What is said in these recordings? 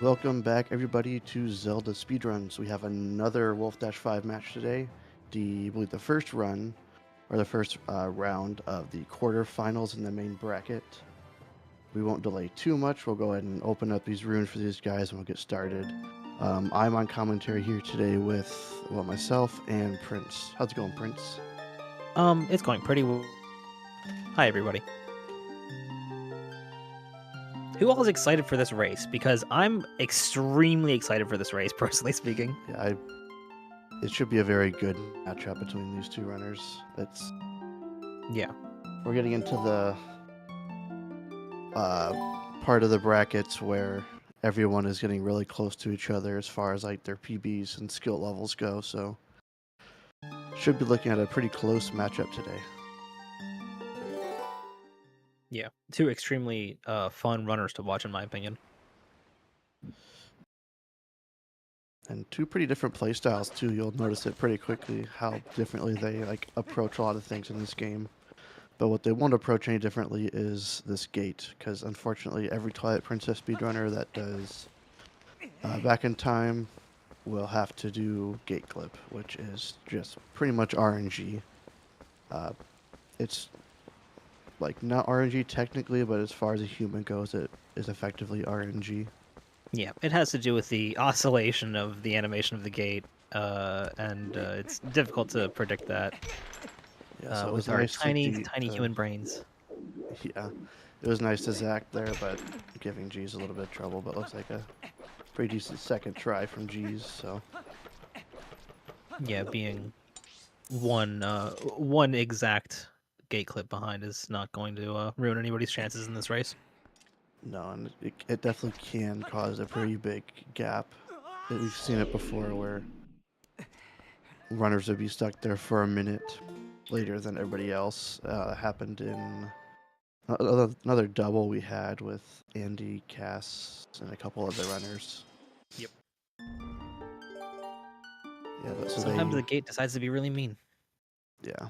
Welcome back, everybody, to Zelda Speedruns. We have another Wolfdash 5 match today. I believe the first run, or the first round of the quarterfinals in the main bracket. We won't delay too much. We'll go ahead and open up these runes for these guys and we'll get started. I'm on commentary here today with, myself and Prince. How's it going, Prince? It's going pretty well. Hi, everybody. Who all is excited for this race? Because I'm extremely excited for this race, personally speaking. Yeah, it should be a very good matchup between these two runners. Yeah. We're getting into the part of the brackets where everyone is getting really close to each other as far as like their PBs and skill levels go, so should be looking at a pretty close matchup today. Yeah. Two extremely fun runners to watch, in my opinion. And two pretty different playstyles too. You'll notice it pretty quickly how differently they like approach a lot of things in this game. But what they won't approach any differently is this gate, because unfortunately every Twilight Princess speedrunner that does back in time will have to do gate clip, which is just pretty much RNG. It's like not RNG technically, but as far as a human goes, it is effectively RNG. Yeah, it has to do with the oscillation of the animation of the gate, and it's difficult to predict that Yeah, so it was with our nice tiny human to brains. yeah, it was nice to Zach there, but giving G's a little bit of trouble. But looks like a pretty decent second try from G's. So Yeah, being one exact gate clip behind is not going to ruin anybody's chances in this race. no, and it definitely can cause a pretty big gap. We've seen it before where runners would be stuck there for a minute later than everybody else. Happened in another double we had with Andy, Cass, and a couple other runners. Yep. Yeah, but Sometimes the gate decides to be really mean. Yeah,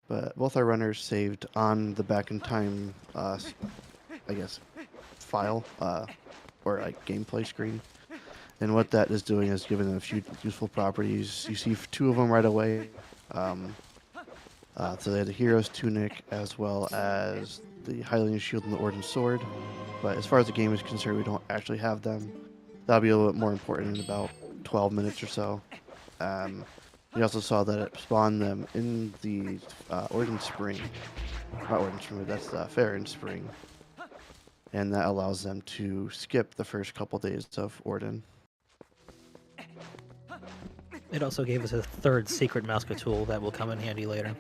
but both our runners saved on the back in time, I guess, file or like gameplay screen. And what that is doing is giving them a few useful properties. You see two of them right away. So they have the Hero's Tunic as well as the Hylian Shield and the Orden Sword. But as far as the game is concerned, we don't actually have them. That'll be a little bit more important in about 12 minutes or so. We also saw that it spawned them in the Orden Spring. Not Orden Spring, that's the Farron Spring. And that allows them to skip the first couple days of Orden. It also gave us a third secret Mouska tool that will come in handy later.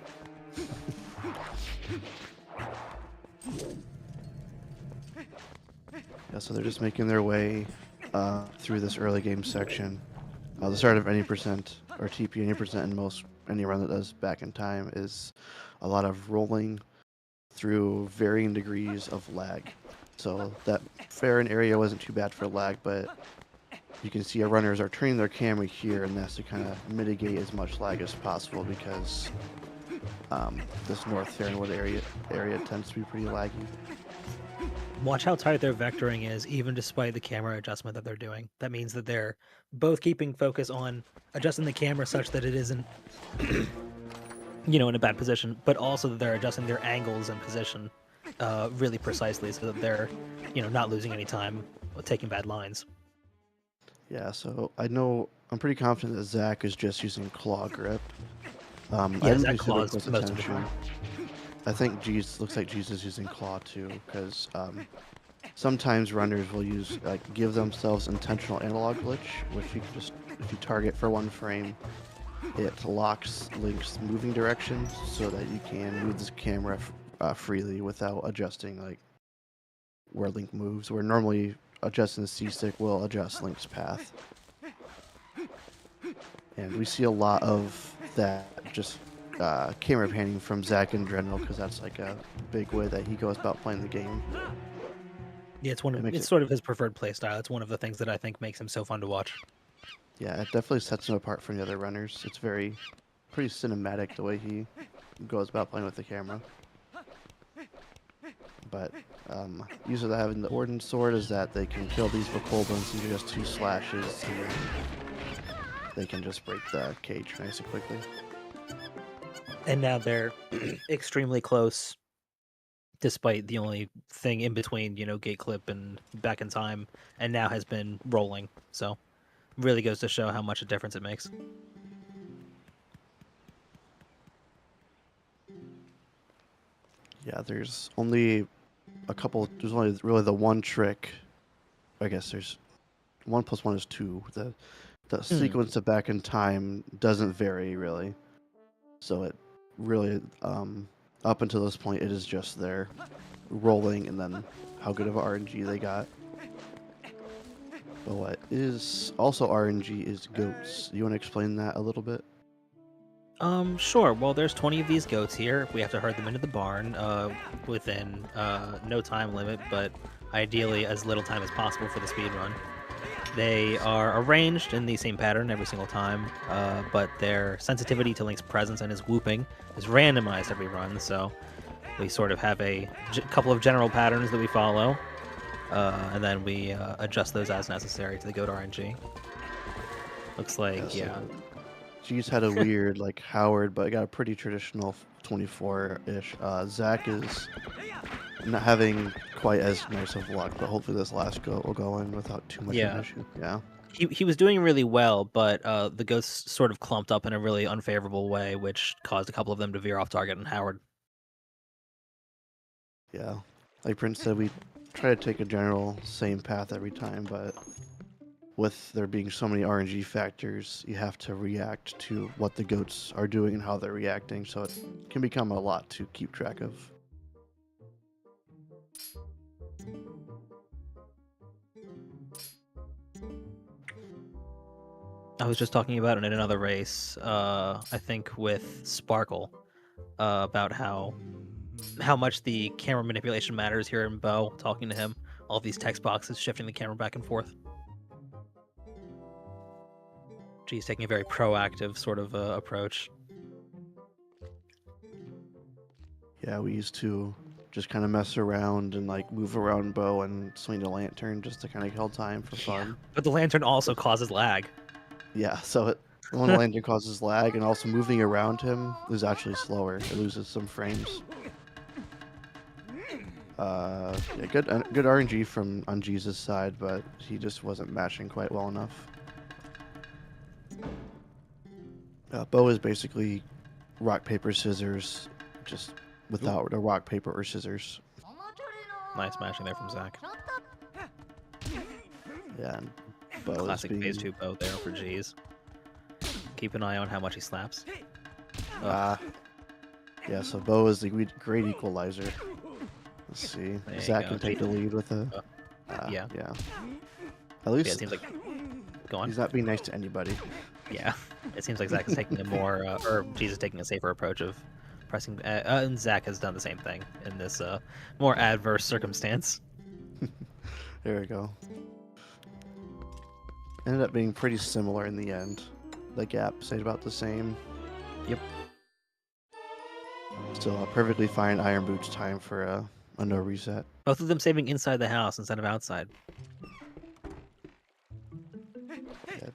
Yeah, so they're just making their way through this early game section. The start of any percent or TP any percent in any run that does back in time is a lot of rolling through varying degrees of lag. So that Farron area wasn't too bad for lag, but you can see our runners are turning their camera here, and that's to kind of mitigate as much lag as possible because this North Farronwood area tends to be pretty laggy. Watch how tight their vectoring is, even despite the camera adjustment that they're doing. That means that they're both keeping focus on adjusting the camera such that it isn't, in a bad position, but also that they're adjusting their angles and position really precisely so that they're, not losing any time taking bad lines. Yeah, so I'm pretty confident that Zach is just using claw grip. I Yeah, didn't Zach pay super claws close most of the attention. time. I think looks like G's is using claw too, because sometimes runners will give themselves intentional analog glitch, which you can just, if you target for one frame, it locks Link's moving direction so that you can move this camera freely without adjusting like where Link moves, where normally adjusting the C-stick will adjust Link's path. And we see a lot of that just camera panning from Zach in general, because that's like a big way that he goes about playing the game. Yeah, it's sort of his preferred play style. It's one of the things that I think makes him so fun to watch. Yeah, it definitely sets him apart from the other runners. It's pretty cinematic the way he goes about playing with the camera. But use of having the Ordnance Sword is that they can kill these Bokolbans. These are just 2 slashes, and then they can just break the cage nice and quickly. And now they're extremely close, despite the only thing in between, gate clip and back in time, and now has been rolling. So, really goes to show how much a difference it makes. Yeah, there's only there's only really the one trick. I guess there's 1 + 1 is 2. The sequence of back in time doesn't vary really. So it really, up until this point, it is just their rolling and then how good of RNG they got. But what is also RNG is goats. You want to explain that a little bit? Sure. Well, there's 20 of these goats here. We have to herd them into the barn within no time limit, but ideally as little time as possible for the speed run. They are arranged in the same pattern every single time, but their sensitivity to Link's presence and his whooping is randomized every run, so we sort of have a couple of general patterns that we follow, and then we adjust those as necessary to the goat RNG. Looks like, yeah. G's had a weird, like, Howard, but got a pretty traditional 24-ish. Zach is not having quite as nice of luck, but hopefully this last goat will go in without too much of an issue. Yeah. He was doing really well, but the goats sort of clumped up in a really unfavorable way, which caused a couple of them to veer off target on Howard. Yeah. Like Prince said, we try to take a general same path every time, but with there being so many RNG factors, you have to react to what the goats are doing and how they're reacting, so it can become a lot to keep track of. I was just talking about it in another race, I think with Sparkle, about how much the camera manipulation matters here in Bo, talking to him. All these text boxes shifting the camera back and forth. He's taking a very proactive sort of approach. Yeah, we used to just kind of mess around and like move around Bo and swing the lantern just to kind of kill time for fun. But the lantern also causes lag. Yeah, so when the lantern causes lag, and also moving around him is actually slower. It loses some frames. Yeah, good RNG on Jesus' side, but he just wasn't matching quite well enough. Bo is basically rock, paper, scissors, just without a rock, paper, or scissors. Nice matching there from Zach. Yeah, and Bo Classic phase 2 Bo there for G's. Keep an eye on how much he slaps. Yeah, so Bo is the great equalizer. Let's see. Zach can take the lead with a... yeah. At least... Yeah, it seems like... Go on. He's not being nice to anybody. Yeah. It seems like Zach is taking a more... or Jesus taking a safer approach of pressing... and Zach has done the same thing in this more adverse circumstance. There we go. Ended up being pretty similar in the end. The gap stayed about the same. Yep. Still a perfectly fine Iron Boots time for a no reset. Both of them saving inside the house instead of outside. Yeah.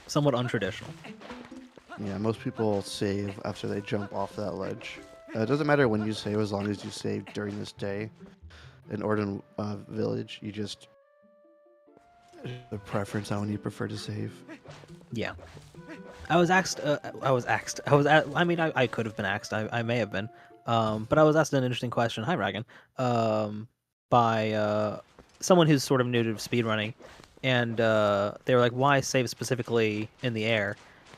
Somewhat untraditional. Yeah, most people save after they jump off that ledge. It doesn't matter when you save as long as you save during this day. In Orden Village, you just... a preference on when you prefer to save. Yeah. I could have been asked. I may have been. But I was asked an interesting question. Hi, Ragan. By someone who's sort of new to speedrunning. And they were like, why save specifically in the air?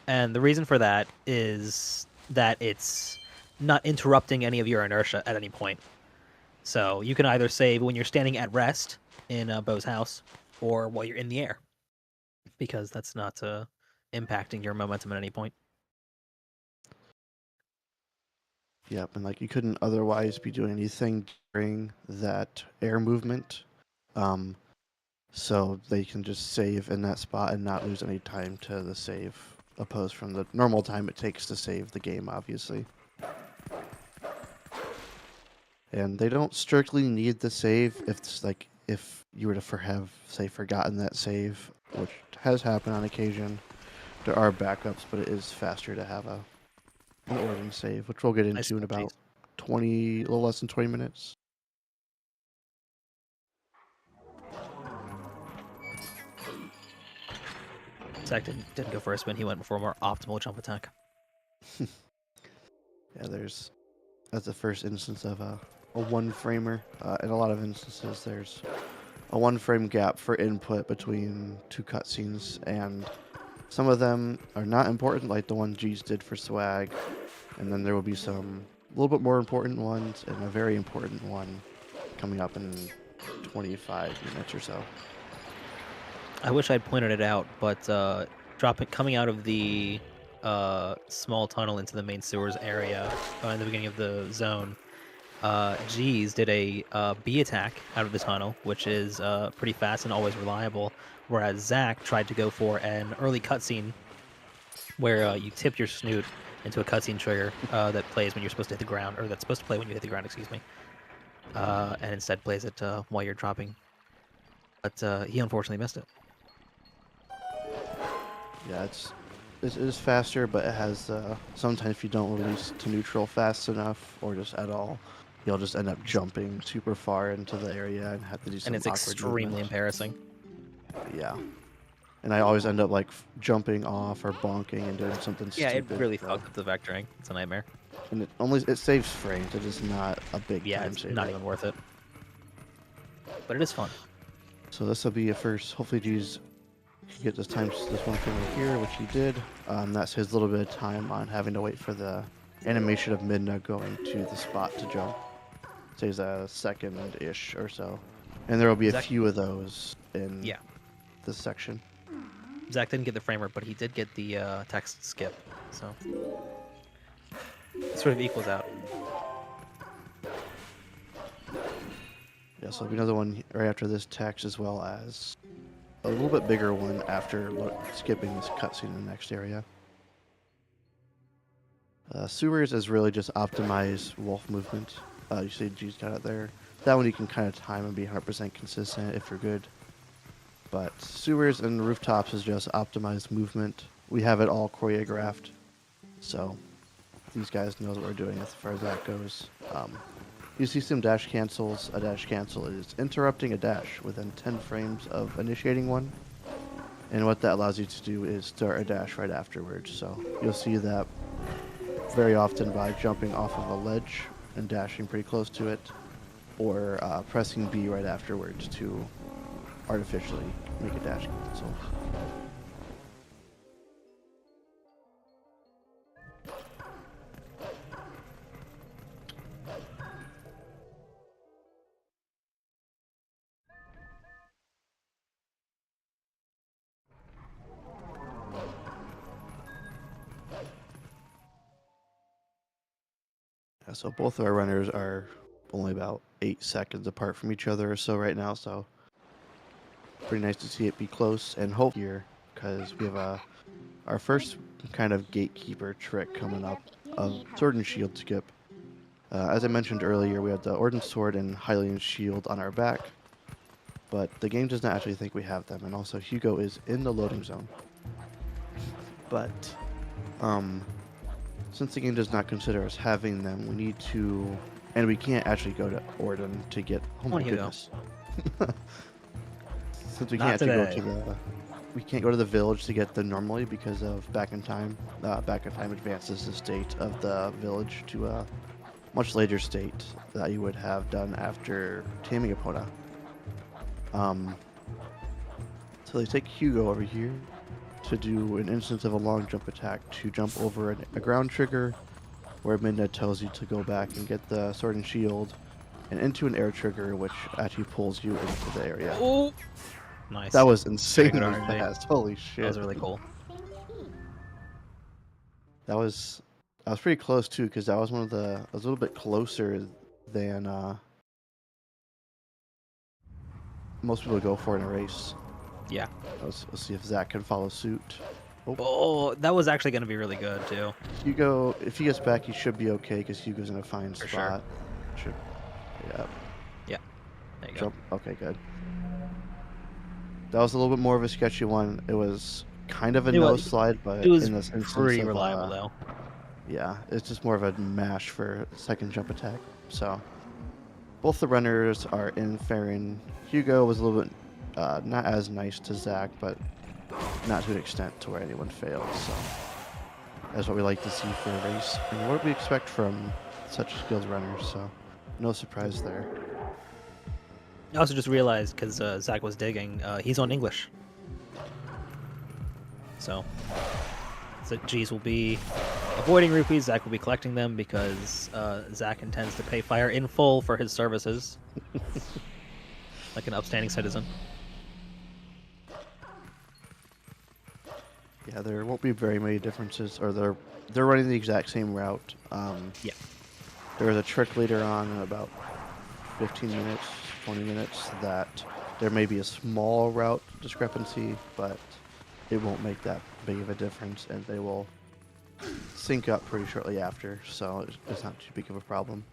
And the reason for that is that it's not interrupting any of your inertia at any point. So you can either save when you're standing at rest in Bo's house, or while you're in the air, because that's not impacting your momentum at any point. Yep, and like you couldn't otherwise be doing anything during that air movement. So they can just save in that spot and not lose any time to the save, opposed from the normal time it takes to save the game, obviously. And they don't strictly need the save if it's like if you were to have say forgotten that save, which has happened on occasion. There are backups, but it is faster to have an Orden save, which we'll get Nice into in cheese. about a little less than 20 minutes. Zach didn't go for a spin. He went for a more optimal jump attack. Yeah, that's the first instance of a one-framer. In a lot of instances, there's a one-frame gap for input between two cutscenes, and some of them are not important, like the one G's did for Swag, and then there will be some a little bit more important ones, and a very important one coming up in 25 minutes or so. I wish I'd pointed it out, but coming out of the small tunnel into the main sewers area in the beginning of the zone, G's did a B attack out of the tunnel, which is pretty fast and always reliable, whereas Zach tried to go for an early cutscene where you tip your snoot into a cutscene trigger that plays when you're supposed to hit the ground, or that's supposed to play when you hit the ground, excuse me, and instead plays it while you're dropping. But he unfortunately missed it. Yeah, it is faster, but it has sometimes if you don't release to neutral fast enough or just at all, you'll just end up jumping super far into the area and have to do some And it's awkward extremely movements. embarrassing. Yeah, and I always end up like jumping off or bonking and doing something Yeah, it stupid. really so- fucked up the vectoring. It's a nightmare. And it saves frames. It is not a big Yeah, time it's saver. not even worth it. But it is fun. So this will be a first. Hopefully, G's get this one frame right here, which he did. That saves a little bit of time on having to wait for the animation of Midna going to the spot to jump. Saves a second-ish or so. And there will be a few of those in this section. Zach didn't get the frame rate, but he did get the text skip, so it sort of equals out. Yeah, so there'll be another one right after this text, as well as a little bit bigger one after skipping this cutscene in the next area. Sewers is really just optimized wolf movement. You see G's got it there. That one you can kind of time and be 100% consistent if you're good. But sewers and rooftops is just optimized movement. We have it all choreographed, so these guys know what we're doing as far as that goes. You see some dash cancels. A dash cancel is interrupting a dash within 10 frames of initiating one. And what that allows you to do is start a dash right afterwards. So you'll see that very often by jumping off of a ledge and dashing pretty close to it, or pressing B right afterwards to artificially make a dash cancel. Yeah, so both of our runners are only about 8 seconds apart from each other or so right now, so pretty nice to see it be close and hope here, because we have our first kind of gatekeeper trick coming up of sword and shield skip. As I mentioned earlier, we have the Orden sword and Hylian shield on our back, but the game does not actually think we have them, and also Hugo is in the loading zone. But since the game does not consider us having them, we need to, and we can't actually go to Orden to get. Oh my goodness! Since we can't actually we can't go to the village to get them normally because of back in time. Back in time advances the state of the village to a much later state that you would have done after taming Epona. So they take Hugo over here to do an instance of a long jump attack to jump over a ground trigger, where Midna tells you to go back and get the sword and shield, and into an air trigger, which actually pulls you into the area. Oh, nice! That was insanely fast. Holy shit! That was really cool. That was pretty close too, because that was I was a little bit closer than most people go for in a race. Yeah. Let's see if Zach can follow suit. Oh, that was actually going to be really good too. Hugo, if he gets back, he should be okay because Hugo's in a fine spot. Sure. Yeah. Yeah. There you go. Jump. Okay, good. That was a little bit more of a sketchy one. It was kind of a It no was, slide, it but was in this instance pretty of reliable, though. yeah, it's just more of a mash for second jump attack. So both the runners are in Farron. Hugo was a little bit not as nice to Zach, but not to an extent to where anyone failed. So that's what we like to see for a race, and what we expect from such skilled runners. So no surprise there. I also just realized, because Zach was digging, he's on English. So G's will be avoiding rupees, Zach will be collecting them, because Zach intends to pay Fire in full for his services. Like an upstanding citizen. Yeah, there won't be very many differences, or they're running the exact same route. Yeah. There was a trick later on in about 15 minutes, 20 minutes, that there may be a small route discrepancy, but it won't make that big of a difference, and they will sync up pretty shortly after, so it's not too big of a problem.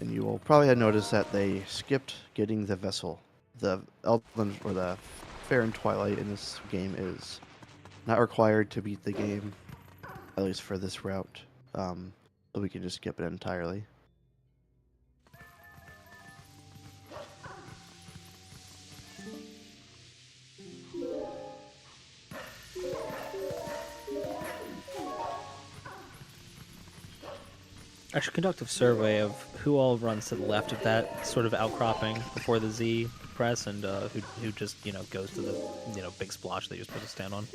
And you will probably have noticed that they skipped getting the vessel. The Elven or the Fair and Twilight in this game is not required to beat the game, at least for this route. So we can just skip it entirely. I should conduct a survey of who all runs to the left of that sort of outcropping before the Z press, and who just, goes to the, big splotch that you're supposed to stand on.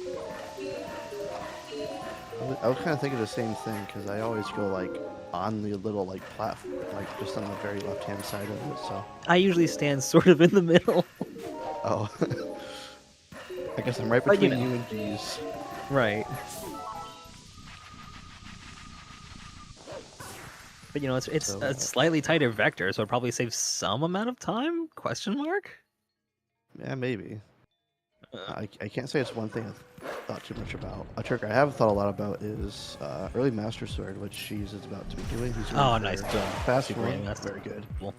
I was kind of thinking the same thing, because I always go like on the little like platform, like just on the very left-hand side of it. So I usually stand sort of in the middle. oh, I guess I'm right But, between you and G's. Right. But it's So, a slightly tighter vector, so it probably saves some amount of time? Question mark? Yeah, maybe. I can't say it's one thing I've thought too much about. A trick I have thought a lot about is early Master Sword, which she's is about to be doing. He's Oh, doing nice. for fast Super forward. that's Very good. cool.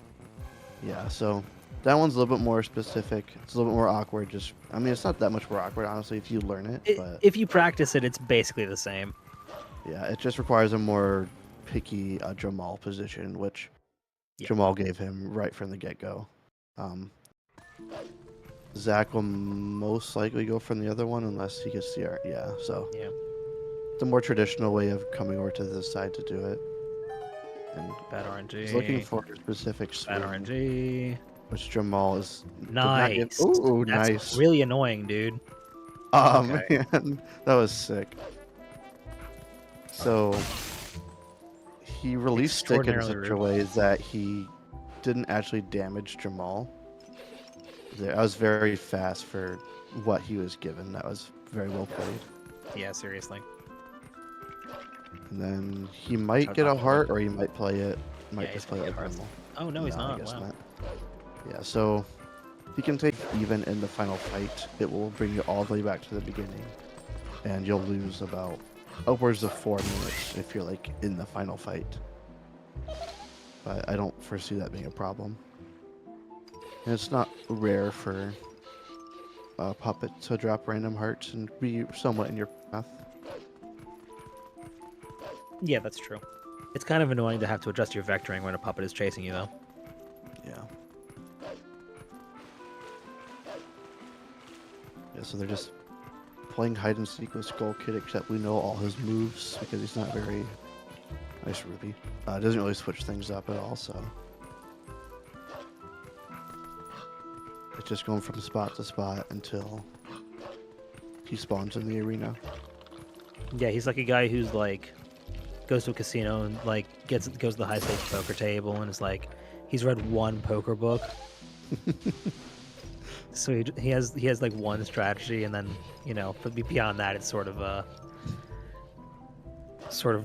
Yeah, so that one's a little bit more specific. It's a little bit more awkward. I mean, it's not that much more awkward, honestly, if you learn it. But If you practice it, it's basically the same. yeah, it just requires a more picky Jamal position, which Jamal gave him right from the get-go. Zach will most likely go from the other one unless he gets the art. Yeah, so the more traditional way of coming over to this side to do it. And bad RNG. He's looking for a specific swing, bad RNG. which Jamal is Nice. Ooh, That's nice. really annoying, dude. Okay. Man, that was sick. So he released stick in such a way that he didn't actually damage Jamal. I was very fast for what he was given. That was very well played. Yeah, seriously. And then he might get a heart, or he might play it. Might just play it like normal. Oh no, he's not. I guess Wow. not. Yeah, so if you can take even in the final fight, it will bring you all the way back to the beginning, and you'll lose about upwards of 4 minutes if you're like in the final fight. But I don't foresee that being a problem. And it's not rare for a puppet to drop random hearts and be somewhat in your path. Yeah, that's true. It's kind of annoying to have to adjust your vectoring when a puppet is chasing you, though. Yeah. Yeah, so they're just playing hide and seek with Skull Kid, except we know all his moves because he's not very nice Ruby. Doesn't really switch things up at all, so it's just going from spot to spot until he spawns in the arena. Yeah, he's like a guy who's like goes to a casino and like goes to the high stakes poker table and is like he's read one poker book. So he has like one strategy, and then but beyond that it's sort of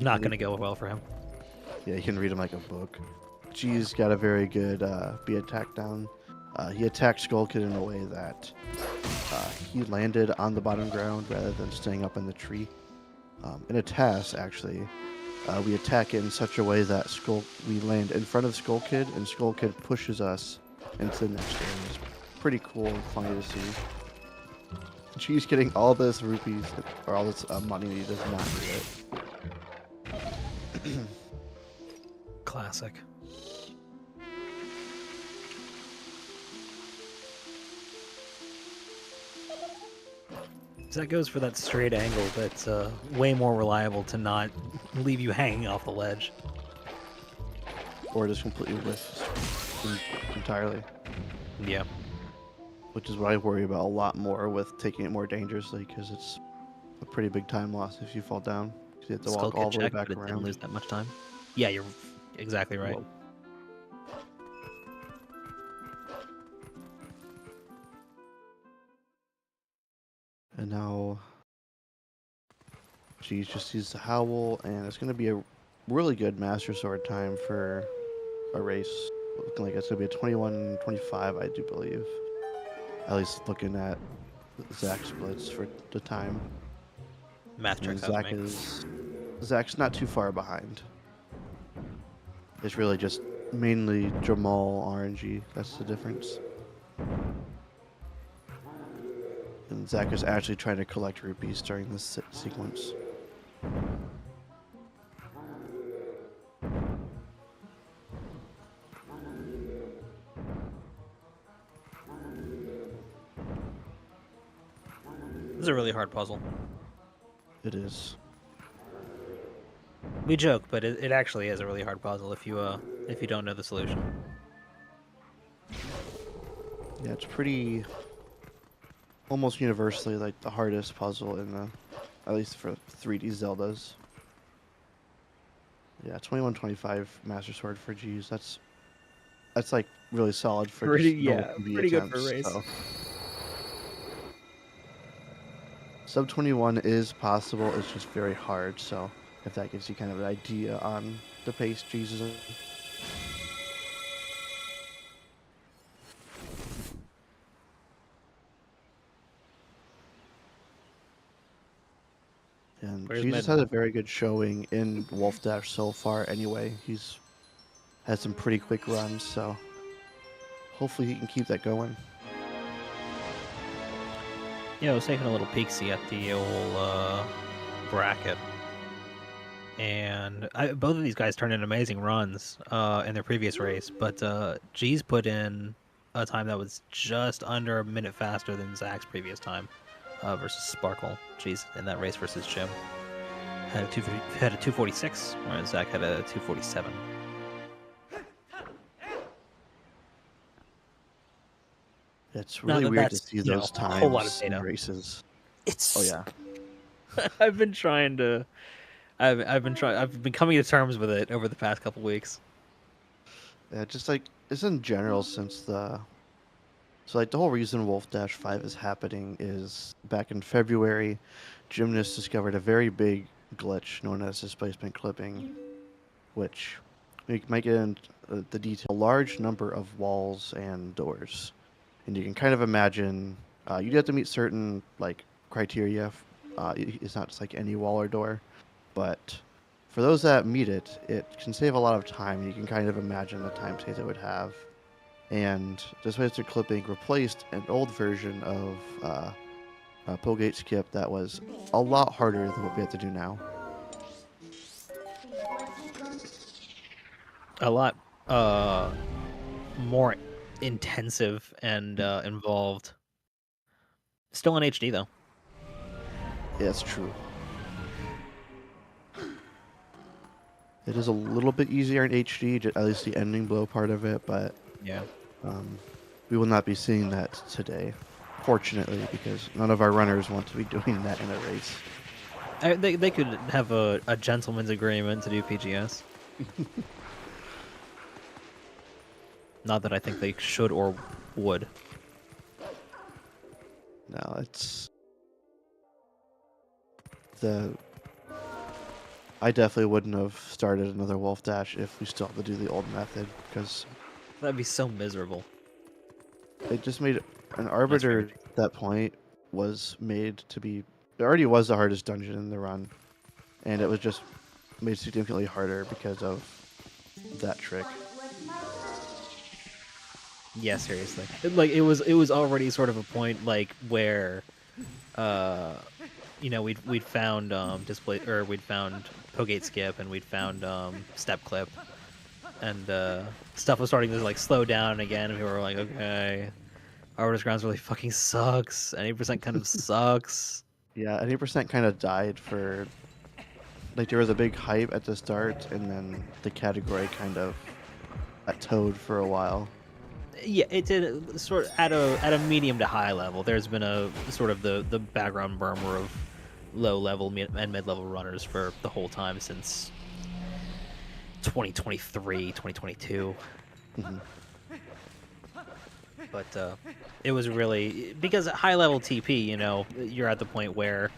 not going to go well for him. Yeah, you can read him like a book. G's got a very good B attack down. He attacked Skull Kid in a way that he landed on the bottom ground rather than staying up in the tree. In a task, actually, we attack it in such a way that we land in front of Skull Kid, and Skull Kid pushes us into the next area. It's pretty cool and funny to see. She's getting all this rupees, or all this money, he does not need it. Classic. So that goes for that straight angle that's way more reliable to not leave you hanging off the ledge. Or just completely whiff entirely. Yeah. Which is what I worry about a lot more with taking it more dangerously, because it's a pretty big time loss if you fall down. You have to walk all the way back but it around. didn't lose that much time. Yeah, you're exactly right. Whoa. And now, she's just used the Howl, and it's going to be a really good Master Sword time for a race. Looking like it's going to be a 21-25, I do believe. At least looking at Zach splits for the time. Math checks out to me. Zach's not too far behind. It's really just mainly Jamal RNG. That's the difference. And Zach is actually trying to collect rupees during this sequence. This is a really hard puzzle. It is. We joke, but it actually is a really hard puzzle if you don't know the solution. Yeah, it's pretty almost universally like the hardest puzzle in the, at least for 3D Zeldas. Yeah, 21-25 Master Sword for G's. That's like really solid for Pretty PB good attempts, for a race. so. Sub 21 is possible. It's just very hard. So if that gives you kind of an idea on the pace G's is in. And Where's Jesus Mid? had a very good showing in Wolfdash so far anyway. He's had some pretty quick runs, so hopefully he can keep that going. Yeah, I was taking a little peek-see at the old bracket. And both of these guys turned in amazing runs in their previous race, but G's put in a time that was just under a minute faster than Zach's previous time versus Sparkle. G's in that race versus Jim had a 246, whereas Zach had a 247. It's really weird to see those times a whole lot of data. in races. It's Oh yeah. I've been trying to. I've been coming to terms with it over the past couple weeks. Yeah, just like it's in general since the the whole reason Wolfdash 5 is happening is back in February, Gymnast discovered a very big glitch known as displacement clipping, which we might get into the detail. A large number of walls and doors, and you can kind of imagine you'd have to meet certain like criteria. It's not just like any wall or door. But for those that meet it, it can save a lot of time. You can kind of imagine the time saves it would have. And displacement clipping replaced an old version of pull-gate skip that was a lot harder than what we have to do now. A lot more intensive and involved. Still in HD though. Yeah, it's true. It is a little bit easier in HD, at least the ending blow part of it, but yeah, we will not be seeing that today, fortunately, because none of our runners want to be doing that in a race. They could have a gentleman's agreement to do PGS. Not that I think they should or would. No, it's I definitely wouldn't have started another Wolfdash if we still have to do the old method, because that'd be so miserable. It just made an Arbiter at that point was made to be. It already was the hardest dungeon in the run, and it was just made significantly harder because of that trick. Yeah, seriously. Like it was already sort of a point like where uh we'd found display, or we'd found Pogate skip, and we'd found step clip, and stuff was starting to like slow down again, and we were like, okay, Arbiter's Grounds really fucking sucks. 80% kind of sucks. Yeah, 80% kind of died for like there was a big hype at the start, and then the category kind of plateaued for a while. Yeah, it did sort of at a medium to high level. There's been a sort of the background murmur of low level and mid level runners for the whole time since 2023, 2022. Mhm. But it was really because at high level TP, you're at the point where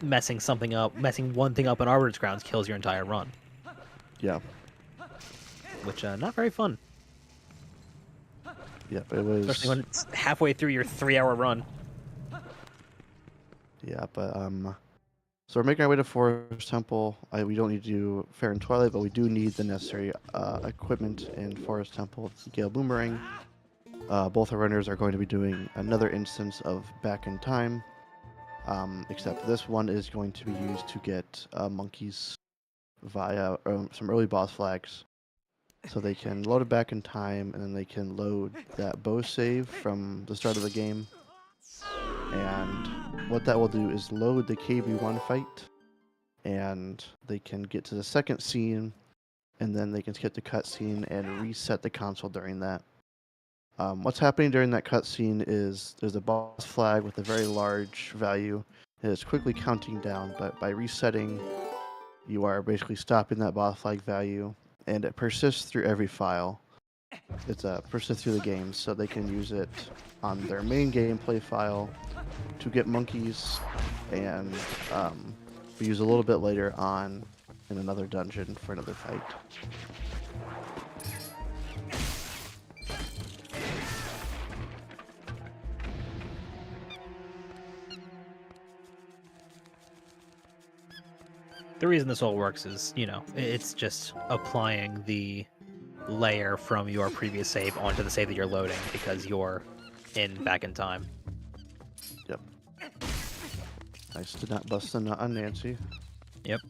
messing one thing up in Arbiter's Grounds kills your entire run, Yeah, which not very fun, yeah, it especially was. when it's halfway through your 3-hour run. Yeah, but so we're making our way to Forest Temple. We don't need to do Fair and Twilight, but we do need the necessary equipment in Forest Temple. Gale Boomerang. Both our runners are going to be doing another instance of Back in Time, except this one is going to be used to get monkeys via some early boss flags. So they can load it back in time, and then they can load that bow save from the start of the game. And what that will do is load the KB1 fight, and they can get to the second scene, and then they can skip the cutscene and reset the console during that. What's happening during that cutscene is there's a boss flag with a very large value, and it's quickly counting down, but by resetting, you are basically stopping that boss flag value, and it persists through every file. It's persists through the game, so they can use it on their main gameplay file to get monkeys, and we use a little bit later on in another dungeon for another fight. The reason this all works is, it's just applying the layer from your previous save onto the save that you're loading because you're back in time. Yep. Nice to not bust a nut on Nancy. Yep.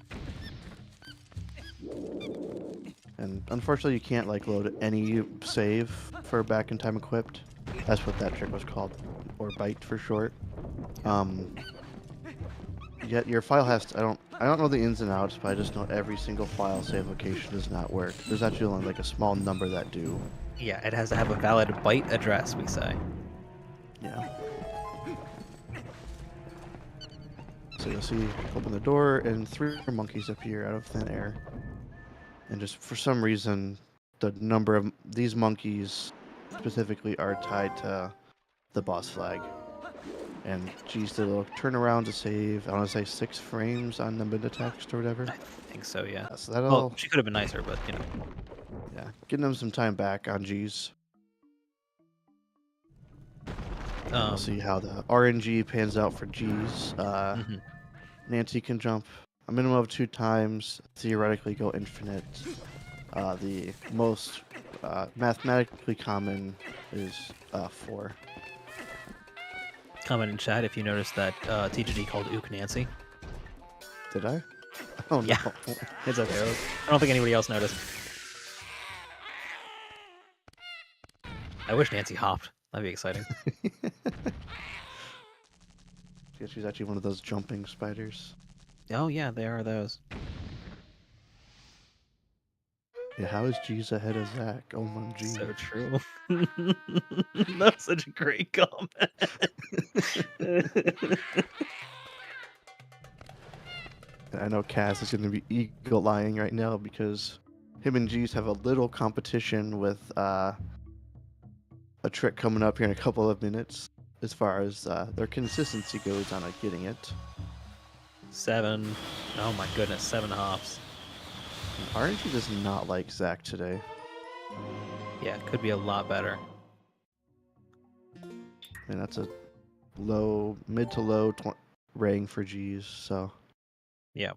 And unfortunately, you can't like load any save for back in time equipped. That's what that trick was called, or byte for short. Yet your file has to, I don't know the ins and outs, but I just know every single file save location does not work. There's actually only like a small number that do. Yeah, it has to have a valid byte address, we say. Yeah. So you'll see, open the door, and 3 monkeys appear out of thin air. And just for some reason, the number of these monkeys specifically are tied to the boss flag. And geez, did a little turnaround to save, I want to say 6 frames on the mid text or whatever. I think so, yeah. So that'll, Well, she could have been nicer, but, yeah, getting them some time back on G's. We'll see how the RNG pans out for G's. mhm. Nancy can jump a minimum of 2 times, theoretically go infinite. The most mathematically common is 4. Comment in chat if you noticed that TGD called Ook Nancy. Did I? Oh no. Yeah. It's okay. I don't think anybody else noticed. I wish Nancy hopped. That'd be exciting. Yeah, she's actually one of those jumping spiders. Oh, yeah, they are those. Yeah, how is G's ahead of Zach? Oh my G. So true. That's such a great comment. I know Cass is going to be eagle-eyeing right now because him and G's have a little competition with a trick coming up here in a couple of minutes as far as their consistency goes on getting it. 7. Oh my goodness, 7 hops. RNG does not like Zach today. Yeah, it could be a lot better. And that's a mid to low rang for G's, so. Yeah.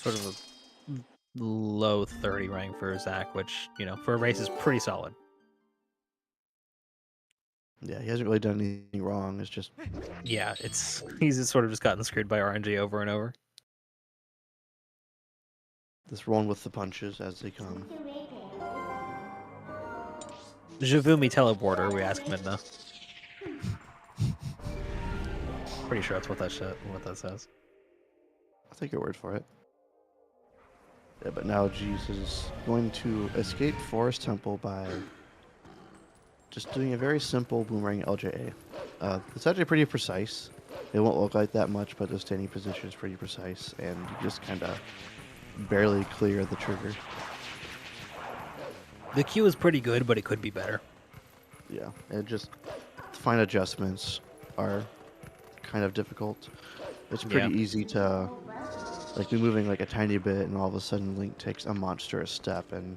sort of a low 30 rank for Zach, which, you know, for a race is pretty solid. Yeah, he hasn't really done anything wrong. It's just Yeah, he's just sort of just gotten screwed by RNG over and over. this rolling with the punches as they come. Javumi teleporter, we ask Midna. Pretty sure that's what that says. I'll take your word for it. Yeah, but now Jesus is going to escape Forest Temple by just doing a very simple boomerang LJA. It's actually pretty precise. It won't look like that much, but the standing position is pretty precise, and you just kind of barely clear the trigger. The Q is pretty good, but it could be better. Yeah, and just fine adjustments are kind of difficult. It's pretty easy to like be moving like a tiny bit, and all of a sudden Link takes a monstrous step, and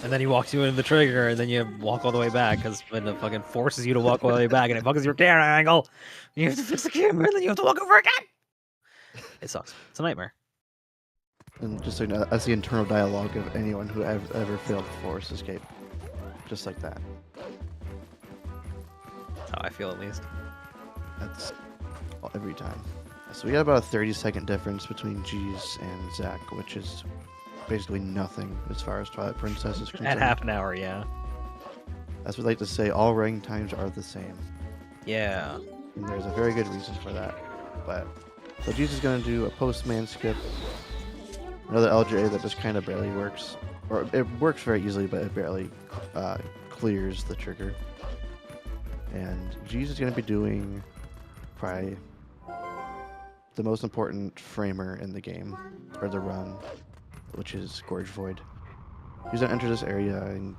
then he walks you into the trigger, and then you walk all the way back, because it fucking forces you to walk all the way back, and it fucks your camera angle. You have to fix the camera, and then you have to walk over again. It sucks. It's a nightmare. And just so you know, that's the internal dialogue of anyone who ever failed force escape. Just like that. That's how I feel, at least. That's every time. So we got about a 30-second difference between G's and Zach, which is basically nothing as far as Twilight Princess is concerned. At half an hour, yeah. As we like to say, all rank times are the same. Yeah. And there's a very good reason for that. But so G's is going to do a post-man skip. Another LJA that just kind of barely works. Or it works very easily, but it barely clears the trigger. And G's is going to be doing probably the most important framer in the game, or the run, which is Gorge Void. He's going to enter this area and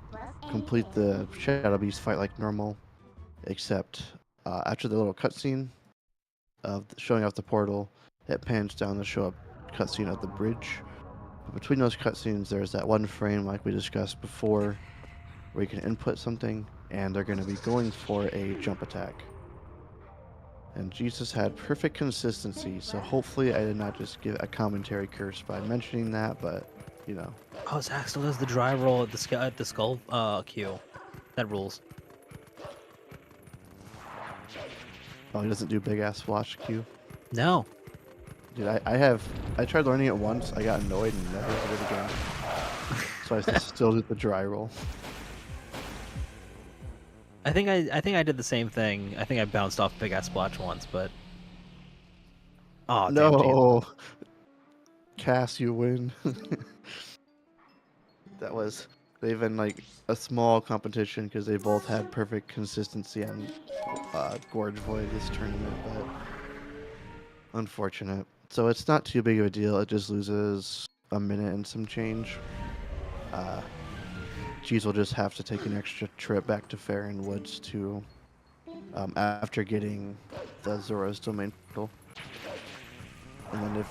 complete the Shadow Beast fight like normal, except after the little cutscene of showing off the portal, it pans down to show a cutscene of the bridge. But between those cutscenes, there's that one frame like we discussed before, where you can input something, and they're going to be going for a jump attack. And Jesus had perfect consistency, so hopefully I did not just give a commentary curse by mentioning that, but, you know. Oh, Zach still does the dry roll at the skull Q. That rules. Oh, he doesn't do big-ass splash Q? No. Dude, I tried learning it once, I got annoyed and never did it again. So I still did the dry roll. I think I did the same thing. I think I bounced off big ass splotch once, but oh no, Cass, you win. That was even like a small competition because they both had perfect consistency on Gorge Void this tournament, but unfortunate. So it's not too big of a deal. It just loses a minute and some change. Cheese will just have to take an extra trip back to Farron Woods to after getting the Zora's Domain portal. And then if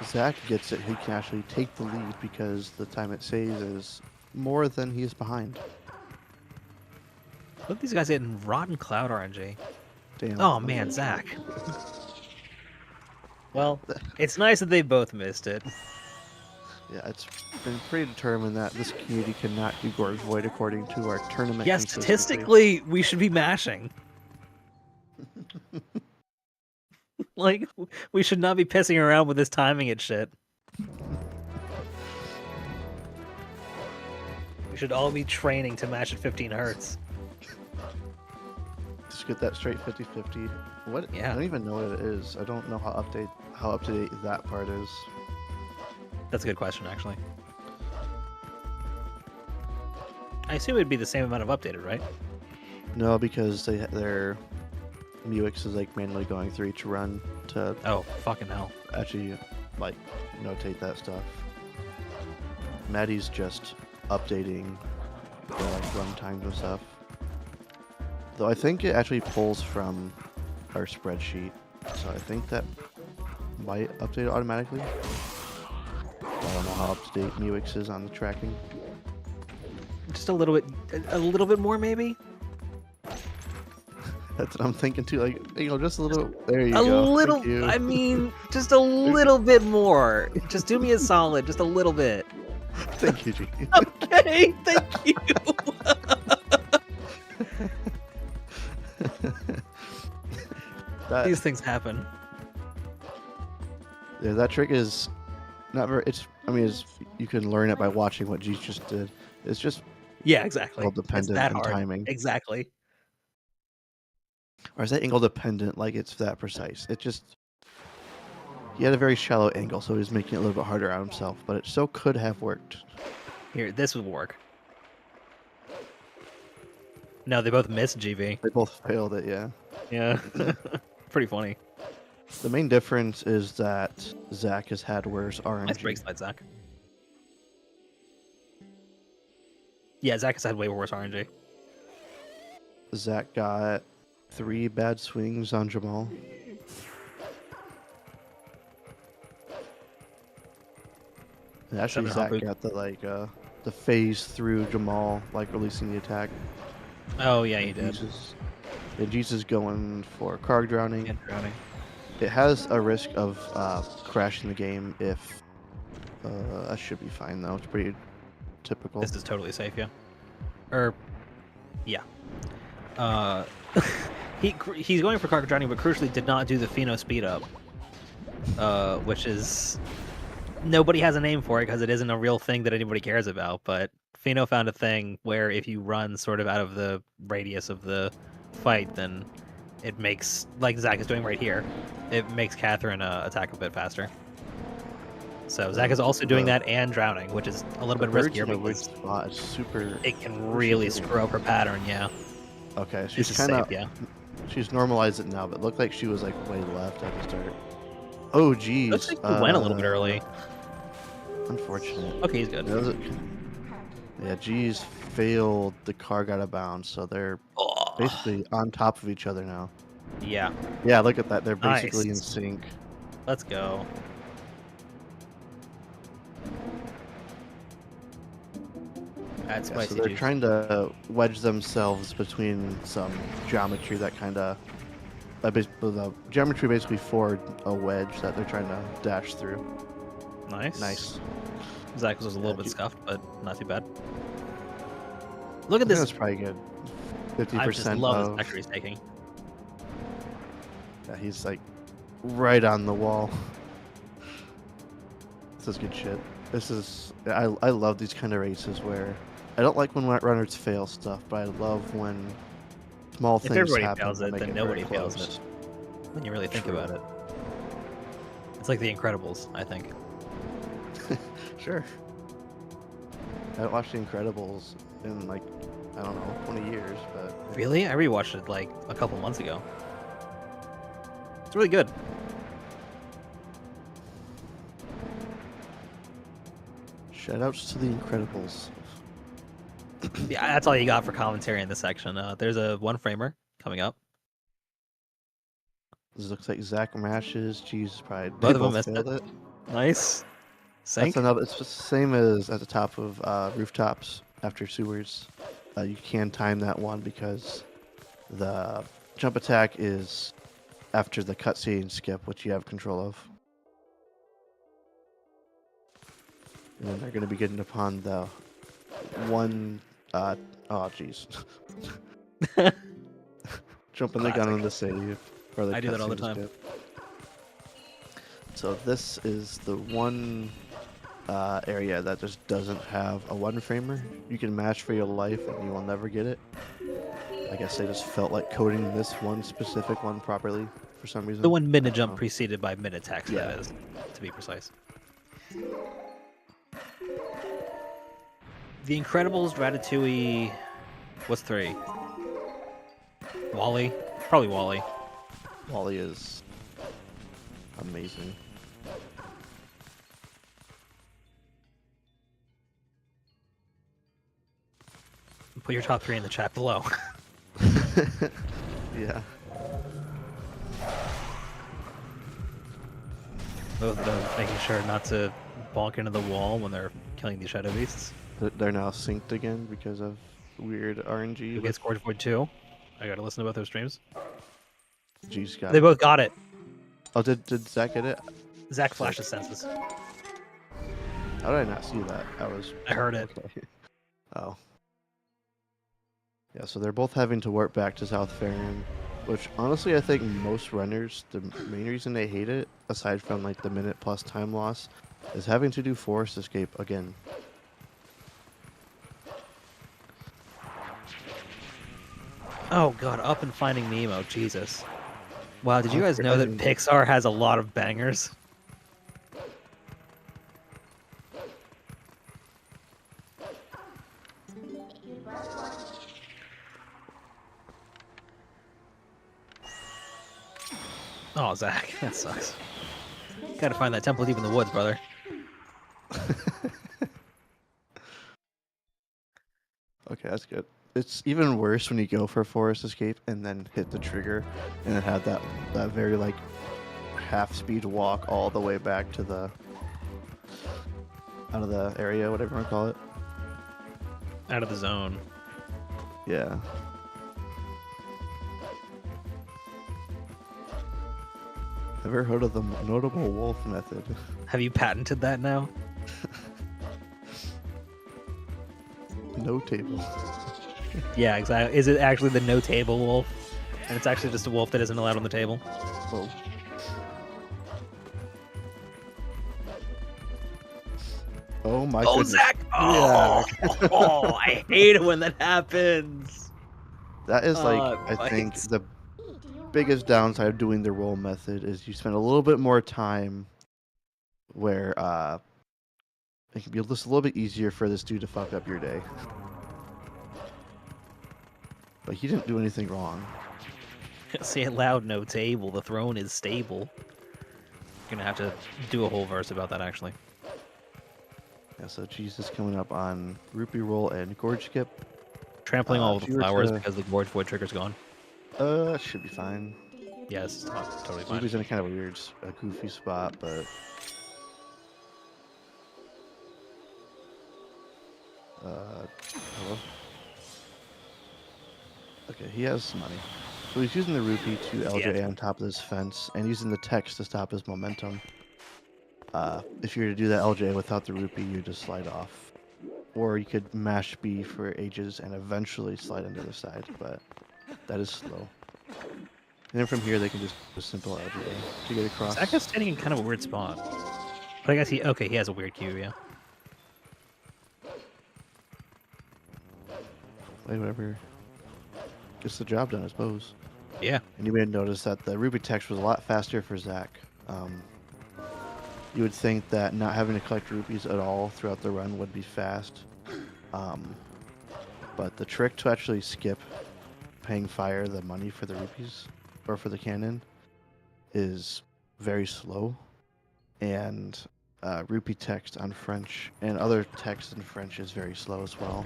Zach gets it, he can actually take the lead because the time it saves is more than he's behind. Look at these guys getting Rotten Cloud RNG. Damn. Oh man, Zach. Well, it's nice that they both missed it. Yeah, it's been pretty determined that this community cannot do Gorge Void according to our tournament. Yeah, statistically, we should be mashing. Like, we should not be pissing around with this timing and shit. We should all be training to match at 15 hertz. Just get that straight 50-50. What? Yeah. I don't even know what it is. I don't know how up to date that part is. That's a good question, actually. I assume it'd be the same amount of updated, right? No, because their Muix is like manually going through each run to Oh, fucking hell. actually like notate that stuff. Maddie's just updating the like run times and stuff. Though I think it actually pulls from our spreadsheet, so I think that might update it automatically. I don't know how up to date Muix is on the tracking. Just a little bit more, maybe? That's what I'm thinking too. Like, just a little. There you A go. little, Thank you. I mean, just a little bit more. Just do me a solid, just a little bit. Thank you, G. Okay, thank you. These things happen. Yeah, that trick is not very. You can learn it by watching what G just did. It's just Yeah, exactly. angle It's dependent that and hard. timing. Exactly. Or is that angle dependent? Like it's that precise? It just he had a very shallow angle, so he was making it a little bit harder on himself. But it still could have worked. Here, this would work. No, they both missed GV. They both failed it. Yeah. Yeah. Pretty funny. The main difference is that Zach has had worse RNG. Nice break slide, Zach. Yeah, Zach has had way worse RNG. Zach got 3 bad swings on Jamal. And actually, Zach got the phase through Jamal, like releasing the attack. Oh yeah, he did. Jesus going for car drowning. And drowning. It has a risk of crashing the game if that should be fine though. It's pretty typical. This is totally safe, yeah. Yeah. He's going for car drowning, but crucially did not do the Pheno speed up, which is nobody has a name for it because it isn't a real thing that anybody cares about. But Pheno found a thing where if you run sort of out of the radius of the fight, then it makes, like Zach is doing right here, it makes Catherine attack a bit faster. So Zach is also doing that and drowning, which is a little bit riskier because spot is super. It can really screw up her pattern. Yeah. Okay, she's kind of she's normalized it now, but it looked like she was like way left at the start. Oh geez, looks like he went a little bit early. Unfortunate. Okay, he's good. Yeah, G's failed. The car got out of bounds, so they're basically on top of each other now. Yeah. Yeah, look at that. They're basically in sync. Let's go. So they're trying to wedge themselves between some geometry that kind of the geometry basically for a wedge that they're trying to dash through. Nice. Zach was a little bit scuffed, but not too bad. Look at this. That's probably good. 50%. I just love this vector he's taking. Yeah, he's like right on the wall. This is good shit. I love these kind of races where I don't like when runners fail stuff, but I love when small things happen. If everybody fails it, then nobody fails it. When you really think about it. It's like The Incredibles, I think. Sure. I haven't watched The Incredibles in like, I don't know, 20 years, but... Really? I rewatched it like a couple months ago. It's really good. Shoutouts to The Incredibles. Yeah, that's all you got for commentary in this section. There's a one-framer coming up. This looks like Zach mashes. Jesus, probably both of them missed it. Nice. Sync. That's another. It's the same as at the top of rooftops after sewers. You can time that one because the jump attack is after the cutscene skip, which you have control of. And then they're going to be getting upon the one. Oh, jeez. Jumping the gun on the save. Or the I do that all the time. Skip. So this is the one area that just doesn't have a one-framer. You can match for your life and you will never get it. I guess they just felt like coding this one specific one properly for some reason. The one mid-jump preceded by mid-attacks, that is, to be precise. The Incredibles, Ratatouille... What's 3? WALL-E? Probably WALL-E. WALL-E is amazing. Put your top 3 in the chat below. Yeah. Both of them making sure not to bonk into the wall when they're killing these shadow beasts. They're now synced again because of weird RNG. You get scored for 2. I gotta listen to both those streams. Jeez, got They it. both got it. Oh, did Zach get it? Zach flashes senses. How did I not see that? I heard it. Okay. Oh. Yeah, so they're both having to warp back to South Farron, which honestly I think most runners, the main reason they hate it, aside from like the minute plus time loss, is having to do forest escape again. Oh god, Up and Finding Nemo, Jesus. Wow, did you I guys know that mean, Pixar has a lot of bangers? Oh, Zach, that sucks. Gotta find that temple deep in the woods, brother. Okay, that's good. It's even worse when you go for a forest escape and then hit the trigger and then have that very like half speed walk all the way back to the out of the area, whatever you want to call it. Out of the zone. Yeah. Ever heard of the notable wolf method? Have you patented that now? No table. Yeah, exactly. Is it actually the no table wolf? And it's actually just a wolf that isn't allowed on the table? Oh. Oh my goodness. Zach! Oh, oh, I hate it when that happens. That is like, it I think bites. the biggest downside of doing the roll method is you spend a little bit more time where it can be just a little bit easier for this dude to fuck up your day. But he didn't do anything wrong. Say it loud, no table. The throne is stable. You're gonna have to do a whole verse about that, actually. Yeah, so Jesus coming up on Rupee Roll and Gorge Skip. Trampling all of if the you were flowers to- because the Gorge Void trigger's gone. Should be fine. Yes, it's totally fine. Rupee's in a kind of a weird, goofy spot, but hello? Okay, he has some money. So he's using the rupee to LJ on top of this fence and using the text to stop his momentum. If you were to do that LJ without the rupee, you just slide off. Or you could mash B for ages and eventually slide on the other side, but that is slow. And then from here, they can just do a simple LJ to get across. Zach is standing in kind of a weird spot. But I guess he has a weird cue, yeah. Whatever. Gets the job done, I suppose. Yeah. And you may have noticed that the rupee text was a lot faster for Zach. You would think that not having to collect rupees at all throughout the run would be fast. But the trick to actually skip paying fire the money for the rupees, or for the cannon, is very slow. And rupee text on French and other text in French is very slow as well.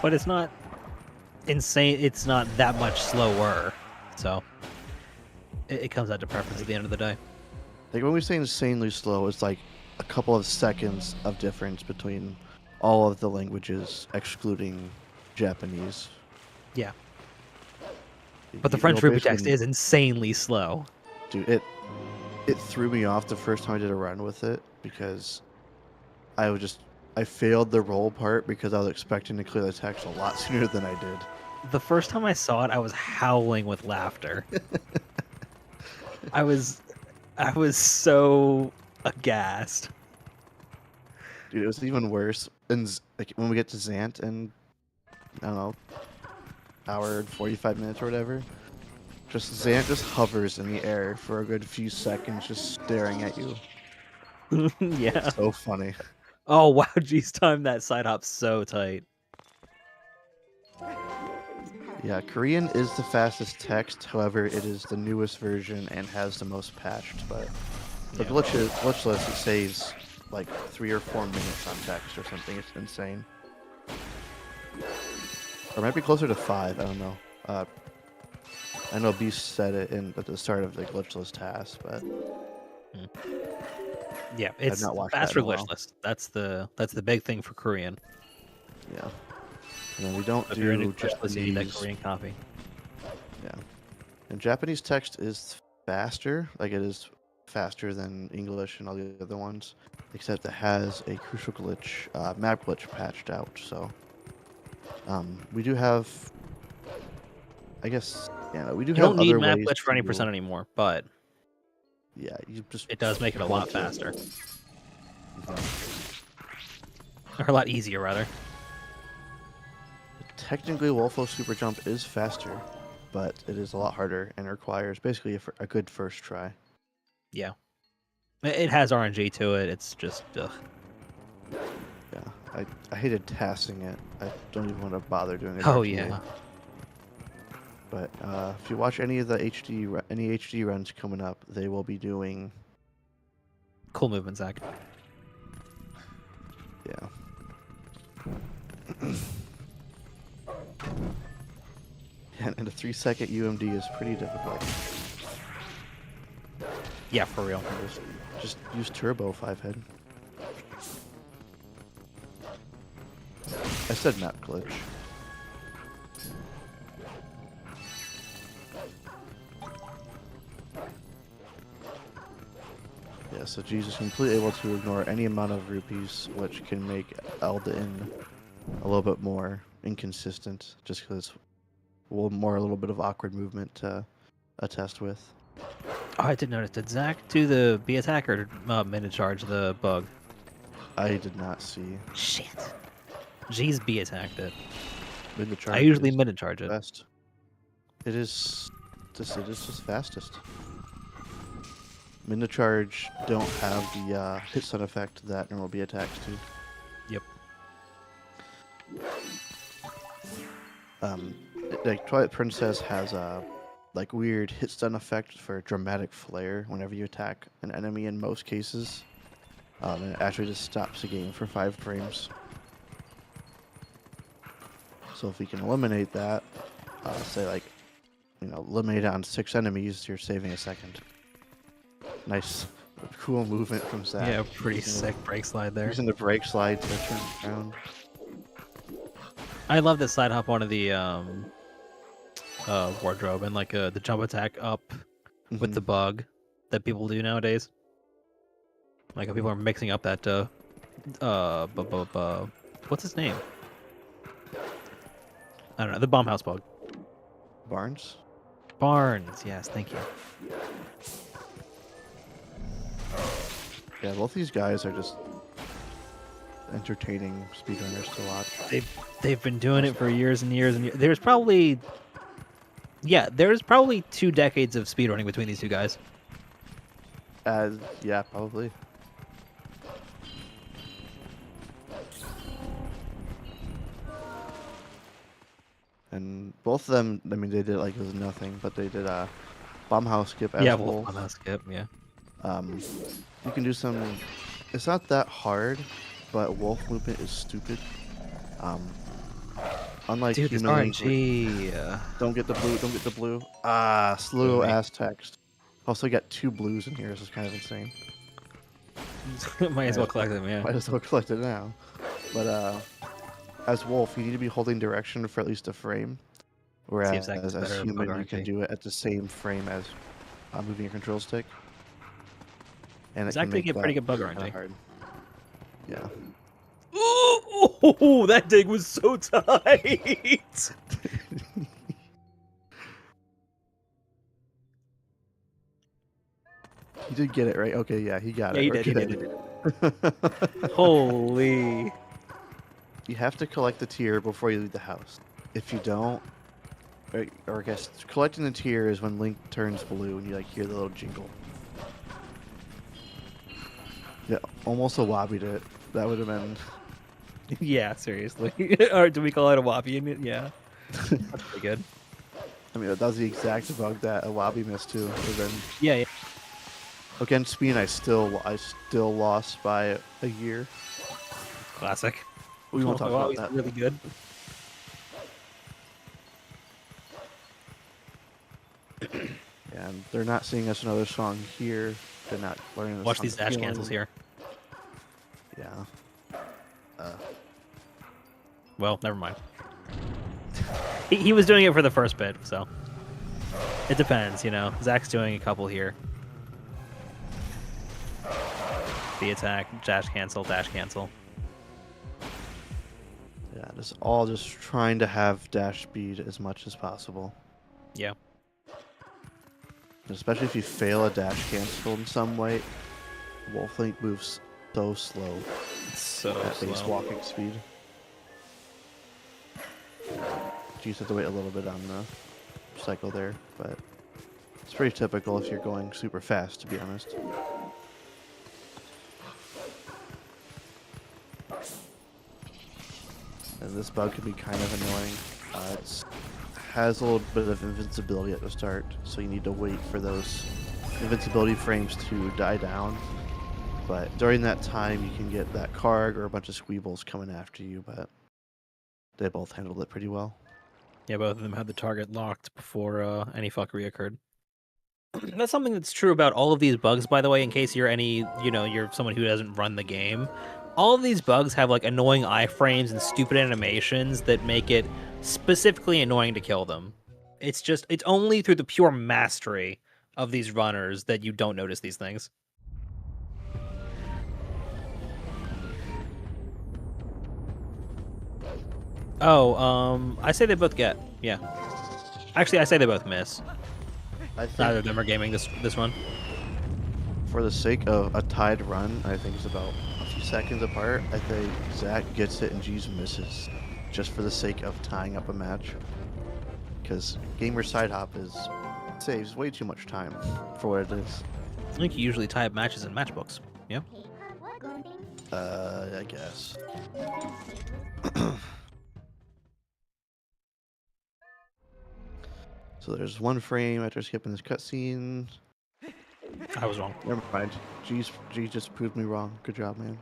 But it's not insane. It's not that much slower. So it comes out to preference at the end of the day. Like when we say insanely slow, it's like a couple of seconds of difference between all of the languages, excluding Japanese. Yeah. But the French rupee text is insanely slow. Dude, it threw me off the first time I did a run with it because I failed the roll part because I was expecting to clear the text a lot sooner than I did. The first time I saw it, I was howling with laughter. I was so aghast. Dude, it was even worse. And like when we get to Zant in, I don't know, hour and 45 minutes or whatever, Zant just hovers in the air for a good few seconds, just staring at you. Yeah. So funny. Oh wow, geez, timed that side hop so tight. Yeah, Korean is the fastest text. However, it is the newest version and has the most patched. But the glitch list, it saves like 3 or 4 minutes on text or something. It's insane. Or it might be closer to 5. I don't know. I know Beast said it at the start of the glitch list task, but yeah, it's faster glitch list. That's the big thing for Korean. Yeah. And then we don't If you're do into Japanese, you need that Japanese. Korean copy. Yeah. And Japanese text is faster, like it is faster than English and all the other ones, except it has a crucial glitch, map glitch patched out. So we do have, I guess, yeah, we do You have don't need other map ways glitch for any to, percent anymore, but yeah, you just it does make it a lot want to- faster. Or a lot easier, rather. Technically, Wolfo Super Jump is faster, but it is a lot harder and requires basically a good first try. Yeah. It has RNG to it. It's just, ugh. Yeah, I hated tassing it. I don't even want to bother doing it. Oh, RTA. yeah. But if you watch any of the any HD runs coming up, they will be doing. Cool movement, Zach. Yeah. And a 3-second UMD is pretty difficult. Yeah, for real. Just use turbo 5-head. I said map glitch. Yeah, so Jesus completely able to ignore any amount of rupees, which can make Elden a little bit more inconsistent, just because a little bit of awkward movement to attest with. Oh, I did notice. Did Zach do the B attack or minute charge the bug? I did not see. Shit. G's B attacked it. Mid charge I usually is minute charge it. best. It is just fastest. Mid charge don't have the hit stun effect that normal B attacks do. Yep. Like Twilight Princess has a like weird hit stun effect for dramatic flare whenever you attack an enemy in most cases. And it actually just stops the game for 5 frames. So if we can eliminate that, say like, eliminate it on 6 enemies, you're saving a second. Nice, cool movement from Zach. Yeah, pretty sick brake slide there. Using the brake slide to turn around. I love this side hop onto the wardrobe and like the jump attack up with the bug that people do nowadays. Like people are mixing up that what's his name? I don't know, the bomb house bug. Barnes? Barnes, yes, thank you. Yeah, both these guys are just entertaining speedrunners to watch. They've been doing it for years and years and years. There's probably 2 decades of speedrunning between these two guys. Yeah, probably. And both of them, I mean, they did like it was nothing, but they did a bomb house skip as well. Bomb house skip, yeah. You can do some. It's not that hard, but wolf movement is stupid. Unlike Dude, this human link, RNG. don't get the blue. Don't get the blue. Slow ass text. Also got 2 blues in here. This is kind of insane. Might as well collect them, yeah. Might as well collect it now. But as wolf, you need to be holding direction for at least a frame. Whereas like it's as better human, bug you can RNG. do it at the same frame as moving your control stick. And it Zach can did make get pretty that good bug kinda RNG. hard. Yeah. Oh, that dig was so tight. He did get it right. Okay, yeah, he got it. Yeah, he did. Okay. Holy. You have to collect the tier before you leave the house. If you don't, or I guess collecting the tier is when Link turns blue and you like hear the little jingle. Yeah, almost a wobbied it. That would have been. Yeah, seriously. Or do we call it a whoppy? Yeah. That's pretty good. I mean, that was the exact bug that a wobby missed too. But then Yeah. against Speed, I still lost by a year. Classic. We won't talk about He's that. really good. And they're not singing us another song here. They're not learning. Watch these dash cancels here. Yeah. Well, never mind. He was doing it for the first bit, so it depends, you know. Zach's doing a couple here. The attack, dash cancel, dash cancel. Yeah, just trying to have dash speed as much as possible. Yeah. Especially if you fail a dash cancel in some way, Wolflink moves so slow It's so at base slow. walking speed. You just have to wait a little bit on the cycle there, but it's pretty typical if you're going super fast, to be honest. And this bug can be kind of annoying. It has a little bit of invincibility at the start, so you need to wait for those invincibility frames to die down. But during that time, you can get that Karg or a bunch of Squeebles coming after you, but they both handled it pretty well. Yeah, both of them had the target locked before any fuckery occurred. That's something that's true about all of these bugs, by the way, in case you're someone who doesn't run the game. All of these bugs have like annoying iframes and stupid animations that make it specifically annoying to kill them. It's only through the pure mastery of these runners that you don't notice these things. Oh, I say they both get. Yeah. Actually, I say they both miss. Neither of them are gaming this one. For the sake of a tied run, I think it's about a few seconds apart. I think Zach gets it and G's misses, just for the sake of tying up a match. Because gamer side hop saves way too much time for what it is. I think you usually tie up matches in matchbooks. Yeah. I guess. So there's one frame after skipping this cutscene. I was wrong. Never mind. G just proved me wrong. Good job, man.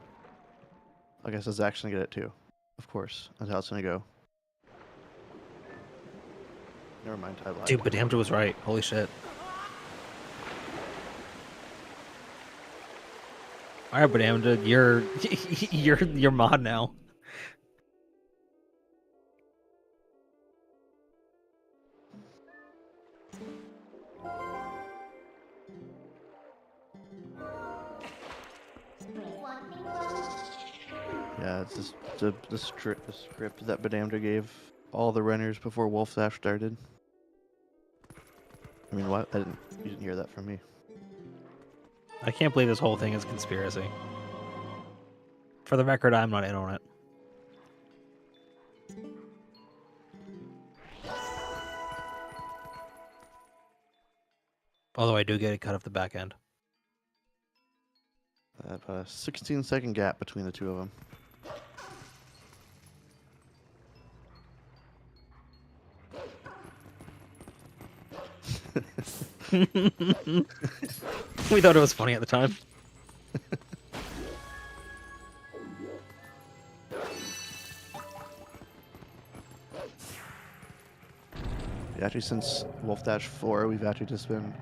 I guess Zach's gonna get it too. Of course. That's how it's gonna go. Never mind, I lied. Dude, Badamja was right. Holy shit. Alright, Badamja, you're mod now. Yeah, it's just the script that Badamja gave all the runners before Wolfdash started. I mean, what? You didn't hear that from me. I can't believe this whole thing is a conspiracy. For the record, I'm not in on it. Although I do get a cut off the back end. About a 16-second gap between the two of them. We thought it was funny at the time. Actually, since Wolfdash 4, we've actually just been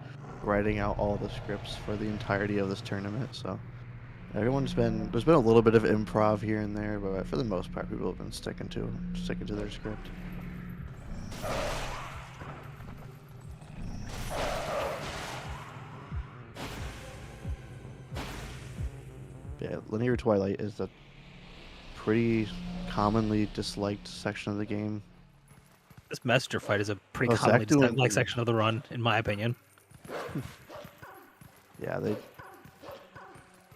writing out all the scripts for the entirety of this tournament, so there's been a little bit of improv here and there, but for the most part, people have been sticking to their script. Yeah, Linear Twilight is a pretty commonly disliked section of the game. This messenger fight is a pretty commonly disliked section of the run, in my opinion. Yeah,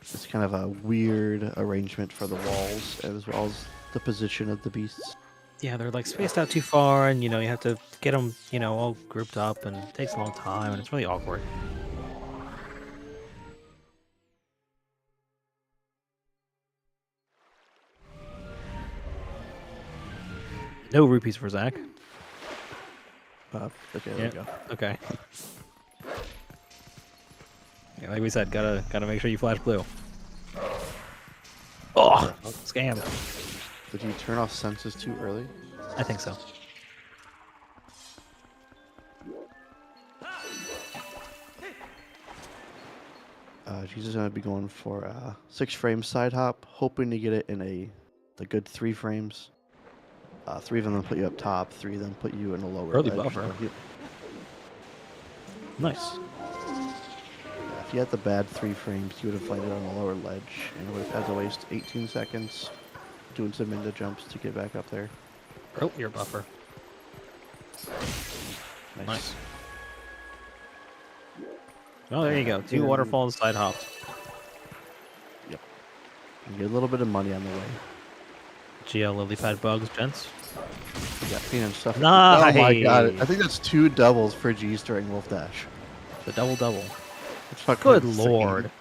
it's kind of a weird arrangement for the walls, as well as the position of the beasts. Yeah, they're like spaced out too far, and you have to get them, all grouped up, and it takes a long time, and it's really awkward. No rupees for Zach. Okay, there we go. Okay. Yeah, like we said, gotta make sure you flash blue. Oh, scam. Did you turn off senses too early? I think so. Jesus is gonna be going for a 6-frame side hop, hoping to get it in the good 3 frames. 3 of them put you up top, 3 of them put you in a lower Early ledge. buffer. So Nice. if you had the bad 3 frames, you would have landed on a lower ledge and would have had to waste 18 seconds doing some into jumps to get back up there. Earlier buffer. Nice. Oh, there you go. 2 waterfalls, side hops. Yep. You get a little bit of money on the way. GL lily pad bugs, gents. You got paint and stuff. Nice. Oh my god! I think that's 2 doubles for G's during Wolfdash. The double. It's fucking Good insane. lord.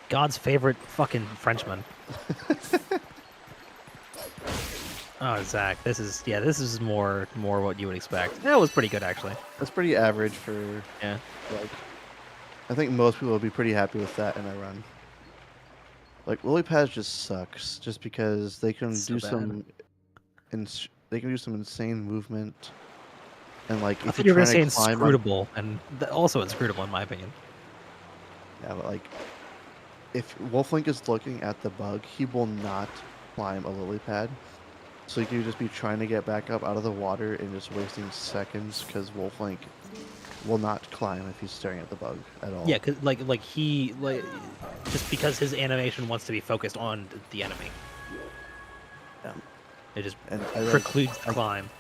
God's favorite fucking Frenchman. Oh, Zach, this is more what you would expect. That was pretty good, actually. That's pretty average for Yeah. like. I think most people would be pretty happy with that in a run. Like lily pads just sucks, just because they can So do bad. they can do some insane movement, and like I if thought you you're were gonna say trying to climb on, inscrutable, and also inscrutable in my opinion. yeah, but like if Wolflink is looking at the bug, he will not climb a lily pad. So you can just be trying to get back up out of the water and just wasting seconds because Wolflink will not climb if he's staring at the bug at all. Yeah, cause he just because his animation wants to be focused on the enemy. Yeah. It just And precludes the climb.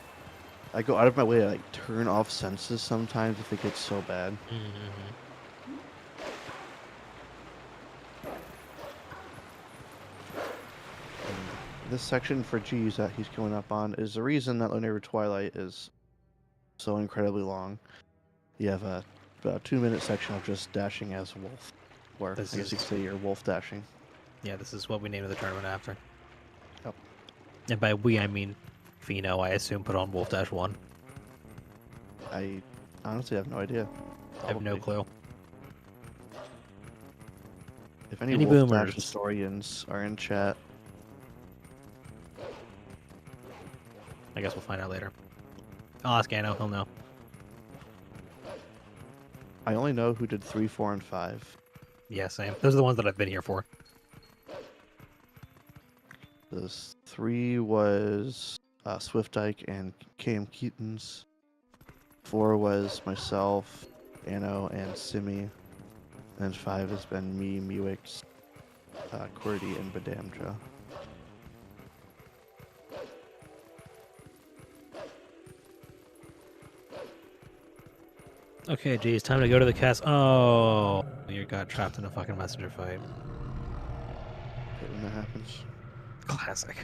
I go out of my way to like turn off senses sometimes if it gets so bad. Mm-hmm. This section for G's that he's going up on is the reason that Lunar Twilight is so incredibly long. You have about a 2-minute section of just dashing as Wolf, or I guess you could say you're Wolf dashing. Yeah, this is what we named the tournament after. Yep. And by we, I mean Fino, I assume, put on Wolfdash 1. I honestly have no idea. I have no clue. If any Any Wolfdash boomers? historians are in chat, I guess we'll find out later. I'll ask Anno, he'll know. I only know who did 3, 4, and 5. Yeah, same. Those are the ones that I've been here for. This 3 was Swiftdyke and KM Keatons. 4 was myself, Anno, and Simi. And 5 has been me, Muix, Qwerty, and Badamja. Okay, geez, time to go to the cast. Oh, you got trapped in a fucking messenger fight. Okay, when that happens. Classic.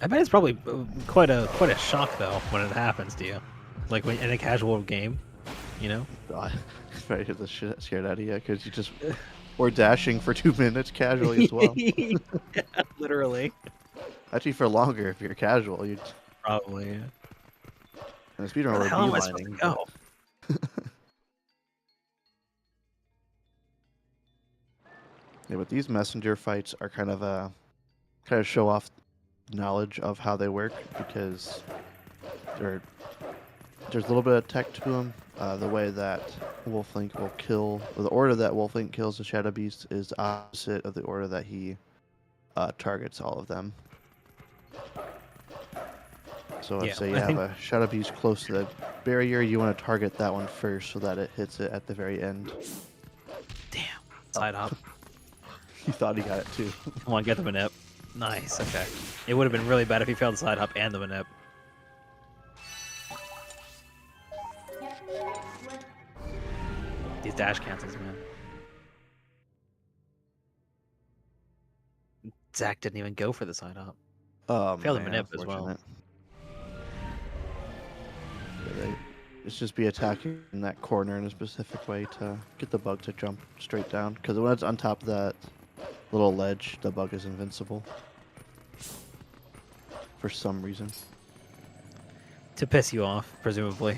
I bet it's probably quite a shock though when it happens to you, like when in a casual game, you know. Right, hit the shit scared out of you because you just were dashing for 2 minutes casually as well. Yeah, literally. Actually, for longer if you're casual, you'd. Probably. Yeah. And the speedrun Where the would hell be am I supposed to go? Yeah, but these messenger fights are kind of show off knowledge of how they work because there's a little bit of tech to them. The way that Wolflink will kill, or the order that Wolflink kills the Shadow Beast is opposite of the order that he targets all of them. So let's say you have a Shadow Beast close to the barrier, you want to target that one first so that it hits it at the very end. Damn. Side hop. He thought he got it too. Come on, get the manip. Nice, okay. It would have been really bad if he failed the side hop and the manip. These dash cancels, man. Zach didn't even go for the side hop. Failed the manip as well. Yeah, it's just be attacking in that corner in a specific way to get the bug to jump straight down. Because when it's on top of that little ledge, the bug is invincible. For some reason. To piss you off, presumably.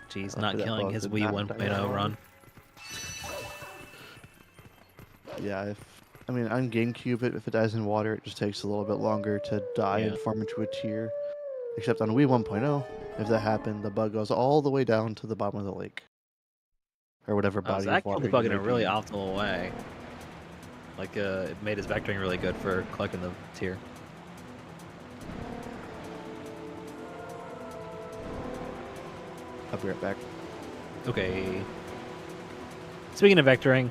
Jeez, not killing his Wii 1.0 run. Yeah, I mean, on GameCube, if it dies in water, it just takes a little bit longer to die and form into a tear. Except on Wii 1.0, if that happened, the bug goes all the way down to the bottom of the lake. Or whatever body Zach of killed water the you bug in may a really be in. optimal way. Like, it made his vectoring really good for collecting the tier. I'll be right back. Okay. Speaking of vectoring,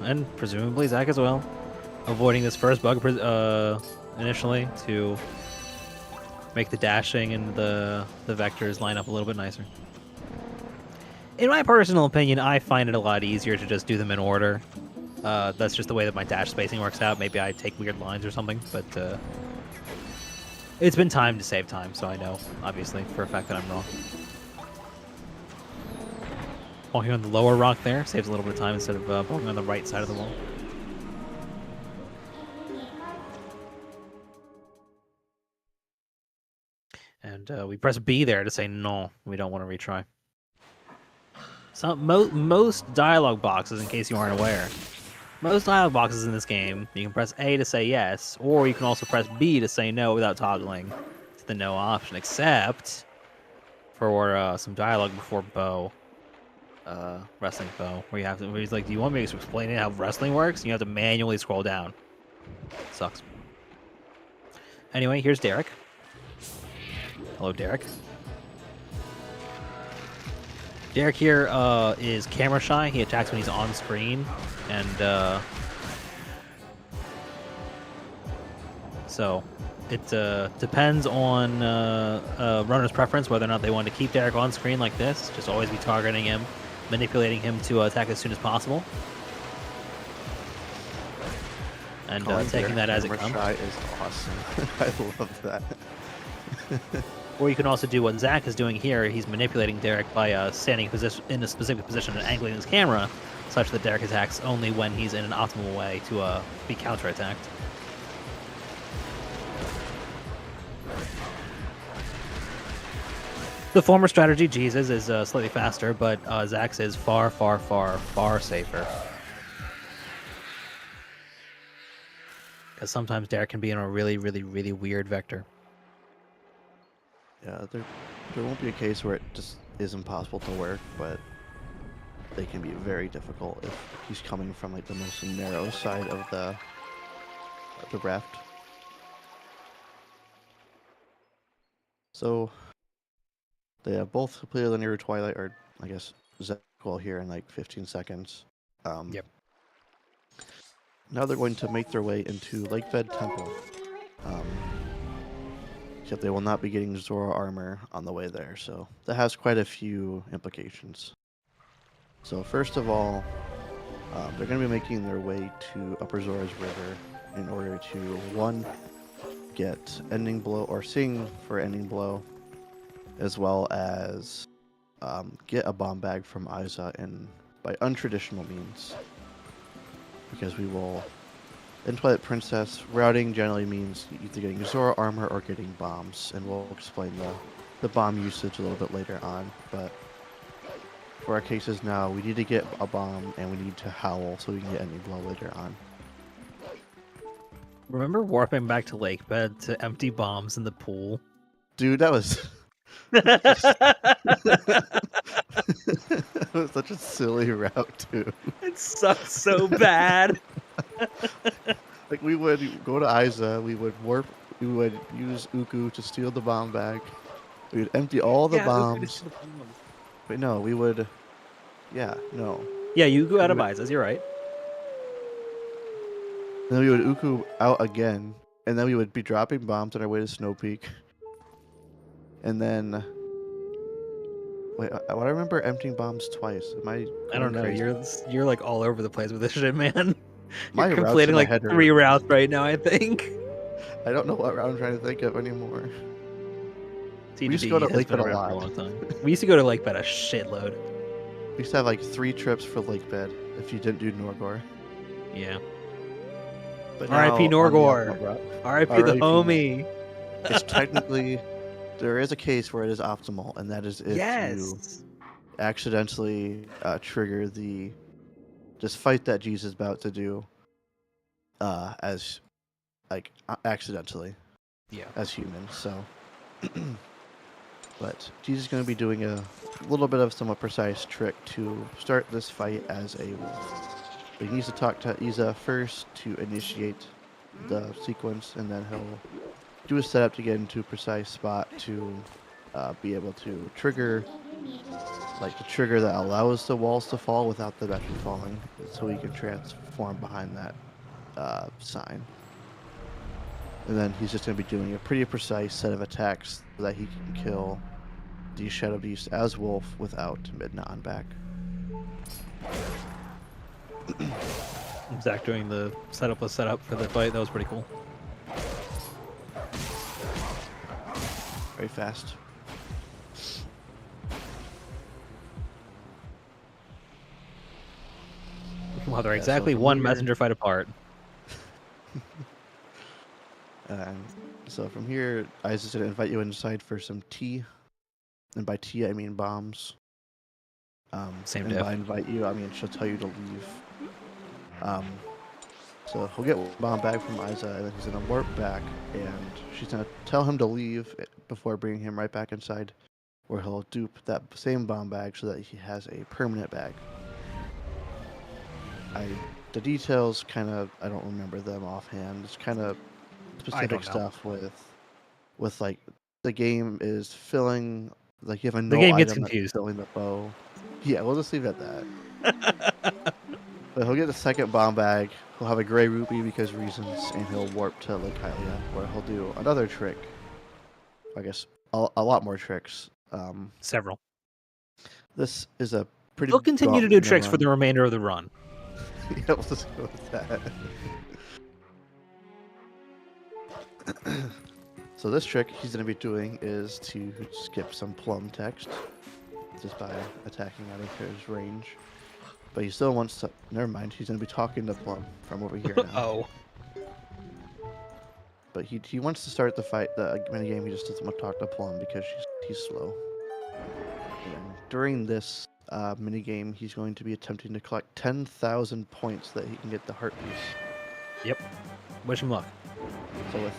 and presumably Zach as well, avoiding this first bug initially to make the dashing and the vectors line up a little bit nicer. In my personal opinion, I find it a lot easier to just do them in order. That's just the way that my dash spacing works out. Maybe I take weird lines or something, but it's been time to save time, so I know, obviously, for a fact that I'm wrong. Walking on the lower rock there saves a little bit of time instead of walking on the right side of the wall. And we press B there to say no, we don't want to retry. Most dialogue boxes, in case you aren't aware, most dialogue boxes in this game, you can press A to say yes, or you can also press B to say no without toggling to the no option, except for some dialogue before Bo. Wrestling Bo, where he's like, do you want me to explain how wrestling works? And you have to manually scroll down. Sucks. Anyway, here's Derek. Hello, Derek. Derek here is camera shy. He attacks when he's on screen, and so it depends on runner's preference whether or not they want to keep Derek on screen like this, just always be targeting him, manipulating him to attack as soon as possible, and taking that as it comes. Shy is awesome. I love that. Or you can also do what Zach is doing here. He's manipulating Derek by standing in a specific position and angling his camera such that Derek attacks only when he's in an optimal way to be counterattacked. The former strategy, Jesus, is slightly faster, but Zach's is far, far, far, far safer. Because sometimes Derek can be in a really, really, really weird vector. Yeah, there won't be a case where it just is impossible to work, but they can be very difficult if he's coming from like the most narrow side of the raft. So they have both completed Linear Twilight, or I guess Zach will here in like 15 seconds. Yep. Now they're going to make their way into Lakebed Temple. Except they will not be getting Zora armor on the way there, so that has quite a few implications. So first of all, they're going to be making their way to Upper Zora's River in order to, one, get Ending Blow, or sing for Ending Blow, as well as get a bomb bag from Aiza by untraditional means. Because we will, in Twilight Princess, routing generally means either getting Zora armor or getting bombs, and we'll explain the bomb usage a little bit later on, but for our cases now, we need to get a bomb, and we need to howl so we can get Ending Blow later on. Remember warping back to Lakebed to empty bombs in the pool? Dude, that was... That was such a silly route, too. It sucks so bad. Like, we would go to Aiza, we would use Uku to steal the bomb bag, we would empty all the bombs. Wait, no, we would... Yeah, no. Yeah, you go out of Aiza's, you're right. Then we would Uku out again, and then we would be dropping bombs on our way to Snow Peak. And then... Wait, I remember emptying bombs twice. Am I don't know. crazy? You're like all over the place with this shit, man. My You're routes completing in my like head 3 routes right now, I think. I don't know what route I'm trying to think of anymore. TDD We used to go to has been Lakebed a around lot. for a long time. We used to go to Lakebed a shitload. We used to have like 3 trips for Lakebed if you didn't do Norgor. Yeah. But R.I.P. now, Norgor. R.I.P. the homie. It's technically, there is a case where it is optimal, and that is if you accidentally trigger this fight that Jesus is about to do, as like accidentally. Yeah. as humans. So, but he's going to be doing a little bit of somewhat precise trick to start this fight as a wolf. But he needs to talk to Iza first to initiate the sequence, and then he'll do a setup to get into a precise spot to be able to trigger, like the trigger that allows the walls to fall without them actually falling, so he can transform behind that sign. And then he's just going to be doing a pretty precise set of attacks so that he can kill the Shadow Beast as Wolf without Midna on back. Zach doing the setup for the fight. That was pretty cool. Very fast. Well, they're Yeah, exactly so one here- messenger fight apart. So from here, I just going to invite you inside for some tea. And by tea, I mean bombs. Same and diff. by invite you, I mean she'll tell you to leave. So he'll get one bomb back from Iza, and then he's going to warp back, and she's going to tell him to leave before bringing him right back inside, where he'll dupe that same bomb bag so that he has a permanent bag. The details kind of, I don't remember them offhand. It's kind of specific stuff with like the game is filling, like you have a The no game gets item that's confused. filling the bow. Yeah, we'll just leave it at that. But he'll get a second bomb bag. He'll have a gray rupee because reasons, and he'll warp to Lake Hylia, where he'll do another trick. I guess a lot more tricks. Several. This is a pretty. He'll continue to do daunting tricks for run. the remainder of the run. Yeah, we'll just go with that. So this trick he's going to be doing is to skip some plum text just by attacking out of his range. But he still wants to... Never mind, he's going to be talking to Plum from over here now. Oh. But he wants to start the fight, the minigame. He just doesn't want to talk to Plum because he's slow. And during this minigame, he's going to be attempting to collect 10,000 points so that he can get the heart piece. Yep. Wish him luck. So with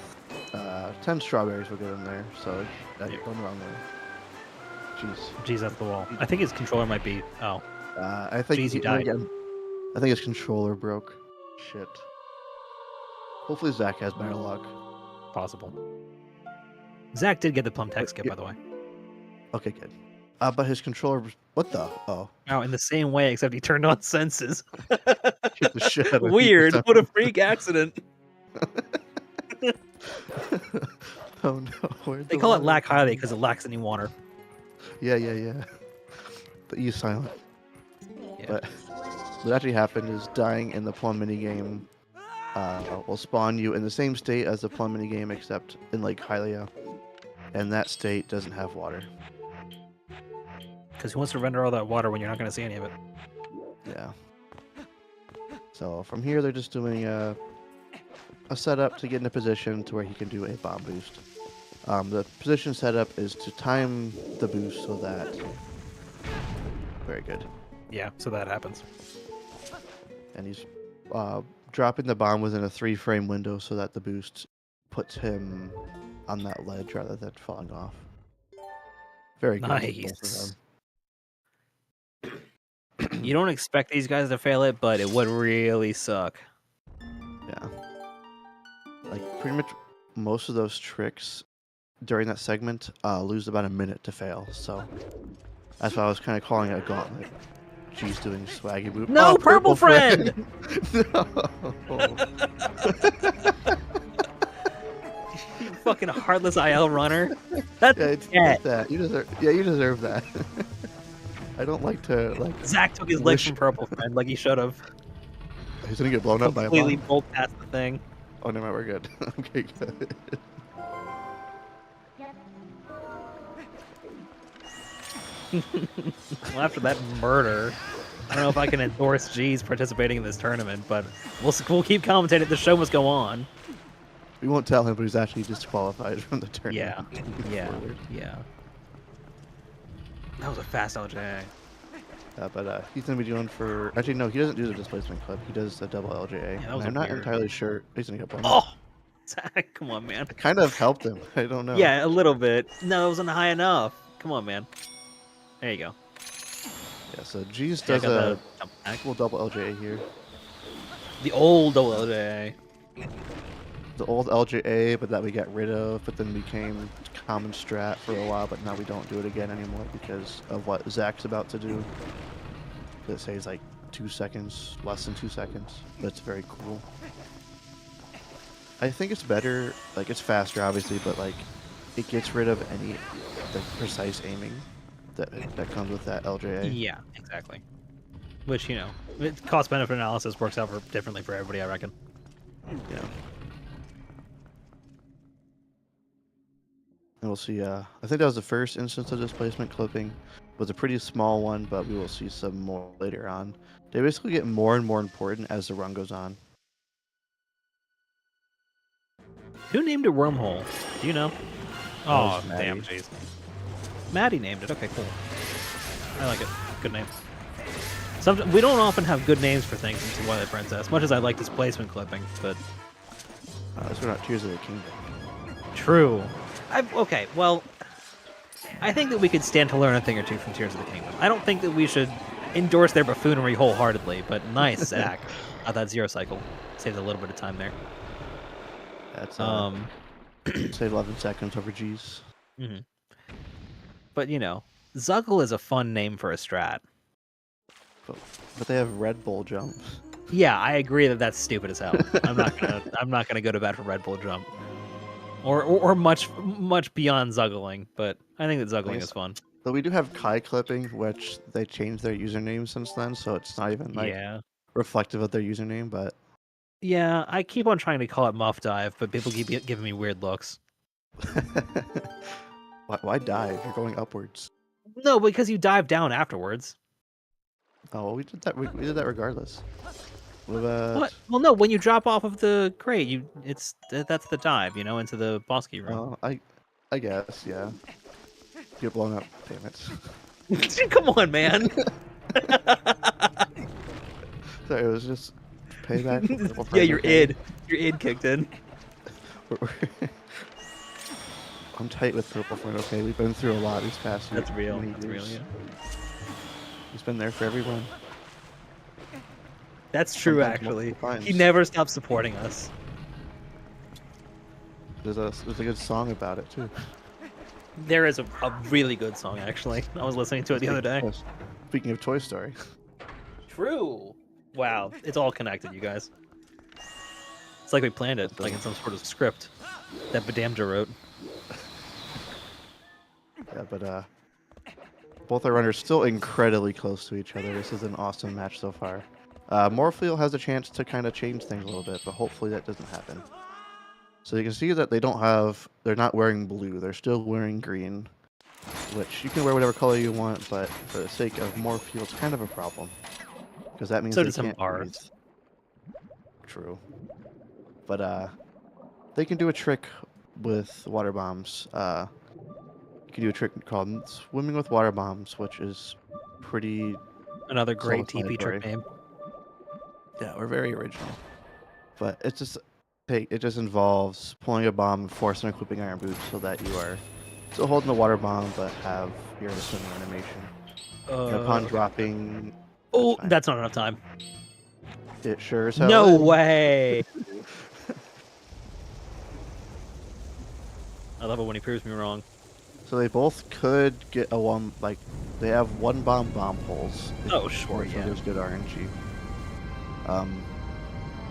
10 strawberries will get in there, so going the wrong way. Jeez, that's the wall. I think his controller might be... Oh. I think Jeez, he died. I think his controller broke. Shit. Hopefully Zach has better luck. Possible. Zach did get the plum text skip, by the way. Okay, good. But his controller... What the? Oh. Oh, in the same way, except he turned on senses. Kick the shit out of me. Weird. What a freak accident. Oh no. They call it lack highly because it lacks any water. Yeah. But he's silent. Yeah. But what actually happened is dying in the plum minigame will spawn you in the same state as the plum minigame, except in Lake Hylia. And that state doesn't have water. Because who wants to render all that water when you're not going to see any of it? Yeah. So from here, they're just doing a setup to get in a position to where he can do a bomb boost. The position setup is to time the boost so that... Very good. Yeah, so that happens. And he's dropping the bomb within a 3-frame window so that the boost puts him on that ledge rather than falling off. Very good. Nice. You don't expect these guys to fail it, but it would really suck. Yeah. Like, pretty much most of those tricks during that segment lose about a minute to fail, so that's why I was kind of calling it a gauntlet. She's doing swaggy boop. No, oh, purple friend! No. You fucking heartless IL runner. That's that. You deserve that. I don't like to like. Zach took his leg from purple friend like he should have. He's gonna get blown up by a bomb. Completely bolt past the thing. Oh no, we're good. Okay, good. Well, after that murder, I don't know if I can endorse G's participating in this tournament, but we'll keep commentating. The show must go on. We won't tell him, but he's actually disqualified from the tournament. Yeah. That was a fast LJA. But he's gonna be doing for. Actually, no, he doesn't do the displacement clip. He does a double LJA. Yeah, that was I'm not weird. entirely sure. He's gonna get blown Oh! up. Zach, come on, man. It kind of helped him. I don't know. Yeah, a little bit. No, it wasn't high enough. Come on, man. There you go. Yeah, so G's Okay, I does got a the jump back. cool double LJA here. The old LJ. The old LJA, but that we got rid of, but then became common strat for a while, but now we don't do it again anymore because of what Zach's about to do. It saves like 2 seconds, less than 2 seconds, but it's very cool. I think it's better, like it's faster obviously, but like it gets rid of any like precise aiming that comes with that LJA. Yeah, exactly. Which, you know, cost benefit analysis works out differently for everybody, I reckon. Yeah. And we'll see, I think that was the first instance of displacement clipping. It was a pretty small one, but we will see some more later on. They basically get more and more important as the run goes on. Who named it Wormhole? Do you know? was Oh, Maddie. damn, jeez. Maddie named it. Okay, cool. I like it. Good name. We don't often have good names for things in Twilight Princess, much as I like displacement clipping, but... Let's go out Tears of the Kingdom. True. Okay, well, I think that we could stand to learn a thing or two from Tears of the Kingdom. I don't think that we should endorse their buffoonery wholeheartedly, but nice, Zach. That zero cycle saved a little bit of time there. That's save 11 seconds over G's. Mm-hmm. But you know, Zuggle is a fun name for a strat. But they have Red Bull jumps. Yeah, I agree that that's stupid as hell. I'm not gonna go to bat for Red Bull jump, or much beyond Zuggling. But I think that Zuggling is fun. But we do have Kai clipping, which they changed their username since then, so it's not even like reflective of their username. But yeah, I keep on trying to call it Muff Dive, but people keep giving me weird looks. Why dive? You're going upwards. No, because you dive down afterwards. Oh, well, we did that. We did that regardless. What about... What? Well, no. When you drop off of the crate, that's the dive. You know, into the boss key room. Oh, I guess, yeah. Get blown up. Damn it. Come on, man. Sorry, it was just payback. Yeah, your id kicked in. I'm tight with Purple Friend. Okay, we've been through a lot these past years. That's real. That's real. Yeah. He's been there for everyone. That's true, actually. He never stops supporting us. There's a good song about it too. There is a really good song, actually. I was listening to it the other day. Speaking of Toy Story. True. Wow, it's all connected, you guys. It's like we planned it, like in some sort of script that Badamja wrote. Yeah, but both our runners still incredibly close to each other. This is an awesome match so far. Morpheal has a chance to kind of change things a little bit, but hopefully that doesn't happen. So you can see that they're not wearing blue, they're still wearing green, which you can wear whatever color you want, but for the sake of Morpheal, it's kind of a problem. Because that means so they does some can't bars. True. But they can do a trick with water bombs. You can do a trick called swimming with water bombs, which is pretty... Another great TP trick name. Yeah, we're very original. But it just involves pulling a bomb and forcing equipping iron boots so that you are still holding the water bomb but have your swimming animation. And upon dropping... Oh, that's not enough time. It sure as hell No is. way! I love it when he proves me wrong. So they both could get a one, like, they have one bomb pulls. Oh, sure, so yeah. there's good RNG.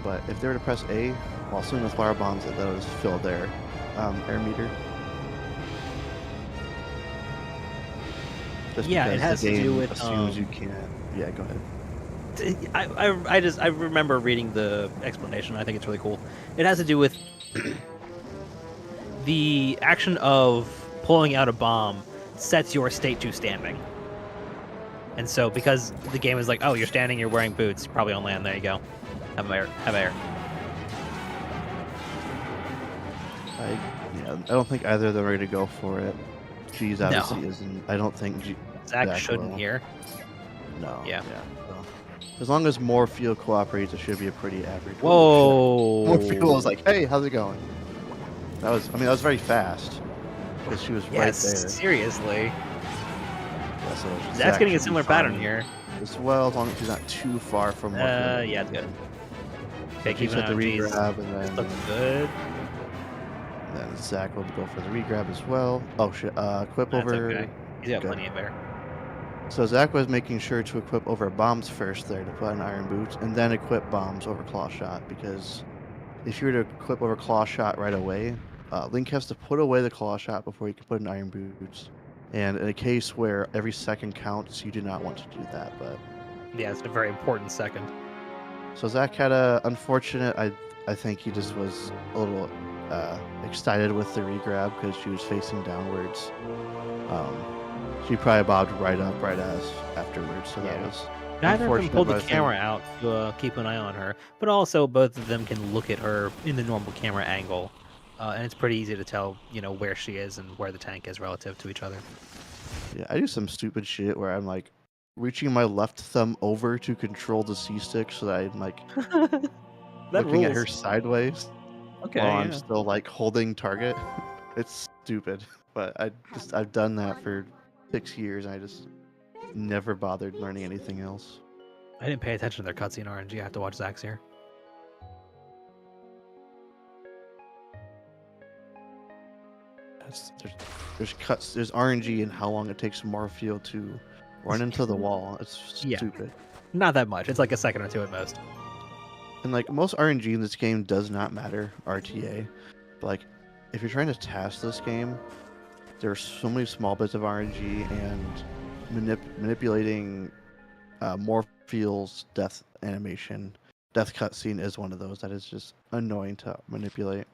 But if they were to press A while swimming with fire bombs, that would fill their air meter. Just yeah, it has the game to do with assumes you can't. Yeah, go ahead. I remember reading the explanation. I think it's really cool. It has to do with the action of pulling out a bomb sets your state to standing. And so because the game is like, oh, you're standing, you're wearing boots, you're probably on land, there you go. Have air. I don't think either of them are going to go for it. G's obviously isn't. I don't think Zach shouldn't here. No. Yeah. So, as long as Morpheal cooperates, it should be a pretty average. Whoa! Morpheal is like, hey, how's it going? That was, I mean, that was very fast because she was right Yes, there. seriously. Yeah, so That's Zach getting a should be similar pattern fine here. as well, as long as he's not too far from what you're looking Yeah, it's at. good. So Okay, G's keep an hit eye the on G's. regrab, and This then looks good. Zach will go for the regrab as well. Oh shit! Equip That's over. okay. He's got Good. plenty of air. So Zach was making sure to equip over bombs first there to put on Iron Boots, and then equip bombs over Claw Shot, because if you were to equip over Claw Shot right away, Link has to put away the Claw Shot before he can put in Iron Boots. And in a case where every second counts, you do not want to do that. But Yeah, it's a very important second. so Zach had a unfortunate. I think he just was a little excited with the regrab because she was facing downwards. She probably bobbed right up right as afterwards. So that was Neither of them unfortunate. pulled the But I think, camera out to keep an eye on her, but also both of them can look at her in the normal camera angle, and it's pretty easy to tell, where she is and where the tank is relative to each other. yeah, I do some stupid shit where I'm like reaching my left thumb over to control the C stick so that I'm like That looking at her rules. sideways while Okay, I'm yeah. still like holding target. It's stupid, but I've done that for 6 years and I just never bothered learning anything else. I didn't pay attention to their cutscene RNG. I have to watch Zach's here. There's RNG in how long it takes Morpheal to run into the wall. It's Yeah. stupid. Not that much. It's like a second or two at most. And like most RNG in this game does not matter, RTA. But like if you're trying to task this game, there are so many small bits of RNG, and manipulating Morpheal's death animation, death cutscene is one of those that is just annoying to manipulate.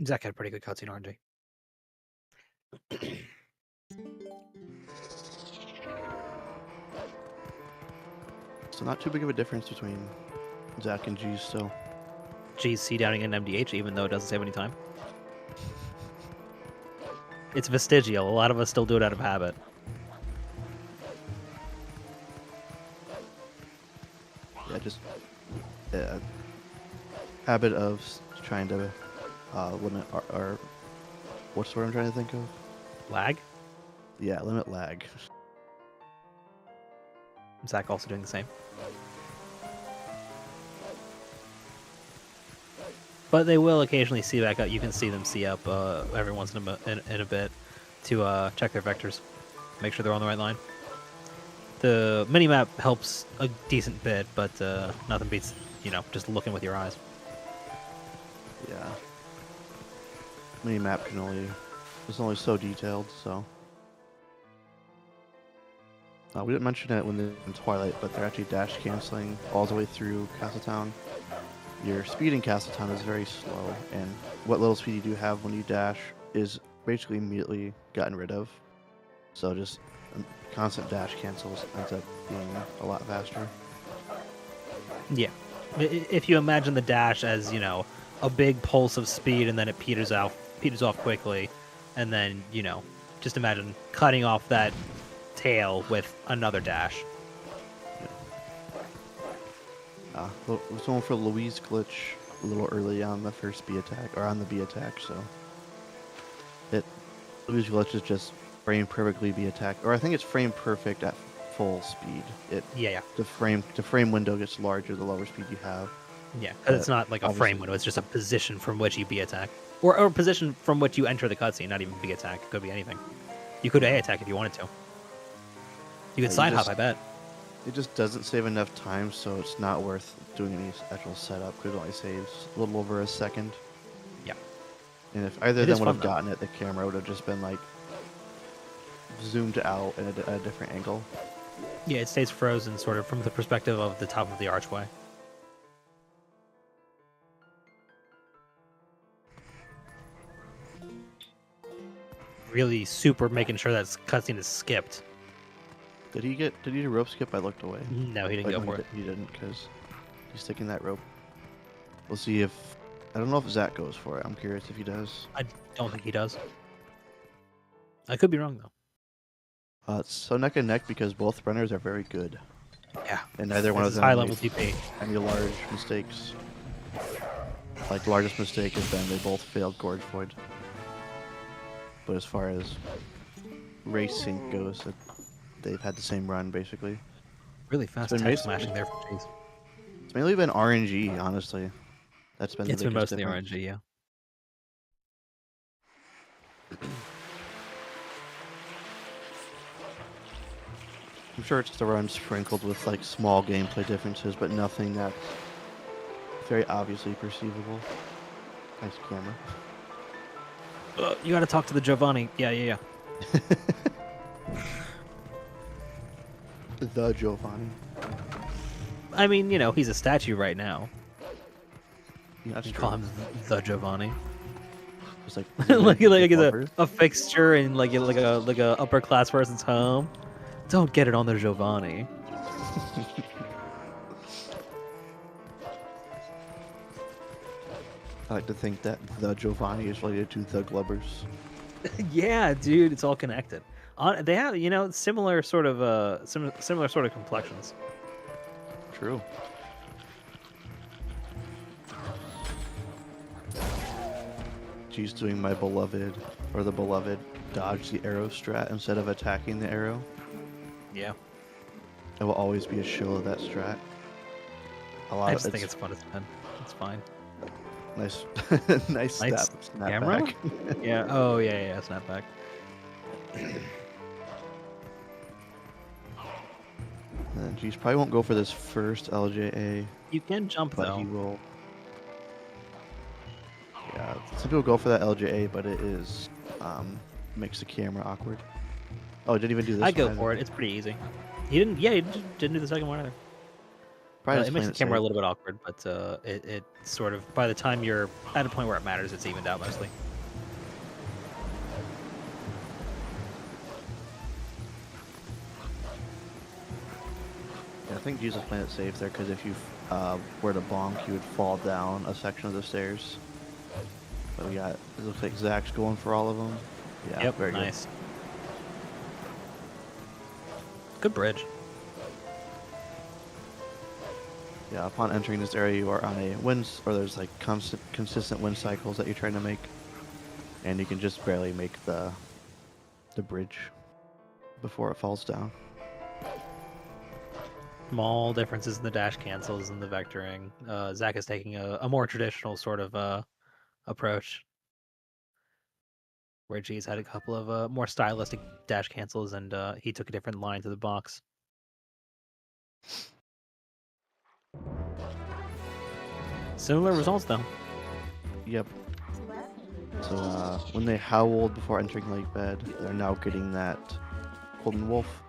Zach had pretty good cutscene RNG. So not too big of a difference between Zach and G still. G's C downing an MDH, even though it doesn't save any time. It's vestigial. A lot of us still do it out of habit. Yeah, just habit of trying to limit our what's the word I'm trying to think of? Lag? Yeah, limit lag. Zach also doing the same. But they will occasionally see back up. You can see them see up every once in a bit to check their vectors, make sure they're on the right line. The minimap helps a decent bit, but nothing beats just looking with your eyes. Yeah. Minimap is only so detailed, so. We didn't mention it when they're in Twilight, but they're actually dash canceling all the way through Castletown. Your speed in Castletown is very slow, and what little speed you do have when you dash is basically immediately gotten rid of. So just constant dash cancels ends up being a lot faster. Yeah. If you imagine the dash as, a big pulse of speed and then it peters off quickly, and then, just imagine cutting off that tail with another dash. Was going for Louise glitch a little early on the first B attack, or on the B attack, so Louise glitch is just frame perfectly B attack, or I think it's frame perfect at full speed. Yeah. The frame window gets larger the lower speed you have. Yeah, because it's not like a frame window, it's just a position from which you B attack. Or a position from which you enter the cutscene, not even B attack. It could be anything. You could A attack if you wanted to. You could side hop, I bet. It just doesn't save enough time, so it's not worth doing any actual setup, because it only saves a little over a second. Yeah. And if either of them would have gotten it, the camera would have just been like zoomed out at a different angle. Yeah, it stays frozen sort of from the perspective of the top of the archway. Really super making sure that cutscene is skipped. Did he do rope skip? I looked away. No, he didn't go for it. He didn't, because he's taking that rope. We'll see if... I don't know if Zach goes for it. I'm curious if he does. I don't think he does. I could be wrong, though. It's so neck and neck because both runners are very good. Yeah. And neither one This of is them high level made TP. any large mistakes. Like, the largest mistake has been they both failed Gorge Void. But as far as race sync goes, they've had the same run, basically. Really fast tech smashing there from Cheese. It's mainly been RNG, honestly. That's been the It's been biggest mostly difference. RNG, yeah. I'm sure it's the run sprinkled with, like, small gameplay differences, but nothing that's very obviously perceivable. Nice camera. You gotta talk to the Giovanni. Yeah. The Giovanni. I mean, you know, he's a statue right now. Yeah, that's You true. call him the Giovanni. It's like, like he's Glover. a fixture in like a upper class person's home. Don't get it on the Giovanni. I like to think that the Giovanni is related to the Glubbers. Yeah, dude, it's all connected. They have, you know, similar sort of similar sort of complexions. True. She's doing my beloved, or the beloved, dodge the arrow strat instead of attacking the arrow. Yeah. I will always be a shill of that strat. I just think it's fun to spin. It's fine. Nice, nice snap camera? back. Yeah. Oh yeah. Snap back. And geez, probably won't go for this first LJA. You can jump but though. He will. Yeah, some people go for that LJA, but it is makes the camera awkward. Oh, didn't even do this. I go for it. It's pretty easy. He didn't. Yeah, he didn't do the second one either. It makes the camera a little bit awkward, but it sort of, by the time you're at a point where it matters, it's evened out mostly. Yeah, I think Jesus playing it safe there, because if you were to bonk, you would fall down a section of the stairs. But we got, it looks like Zach's going for all of them. Yeah, Yep, very nice. Good bridge. Yeah, upon entering this area, you are on a wind, or there's like consistent wind cycles that you're trying to make, and you can just barely make the bridge before it falls down. Small differences in the dash cancels and the vectoring. Zach is taking a more traditional sort of approach, where G's had a couple of more stylistic dash cancels, and he took a different line to the box. Similar results, though. Yep. So when they howled before entering Lake Bed, they're now getting that Golden Wolf.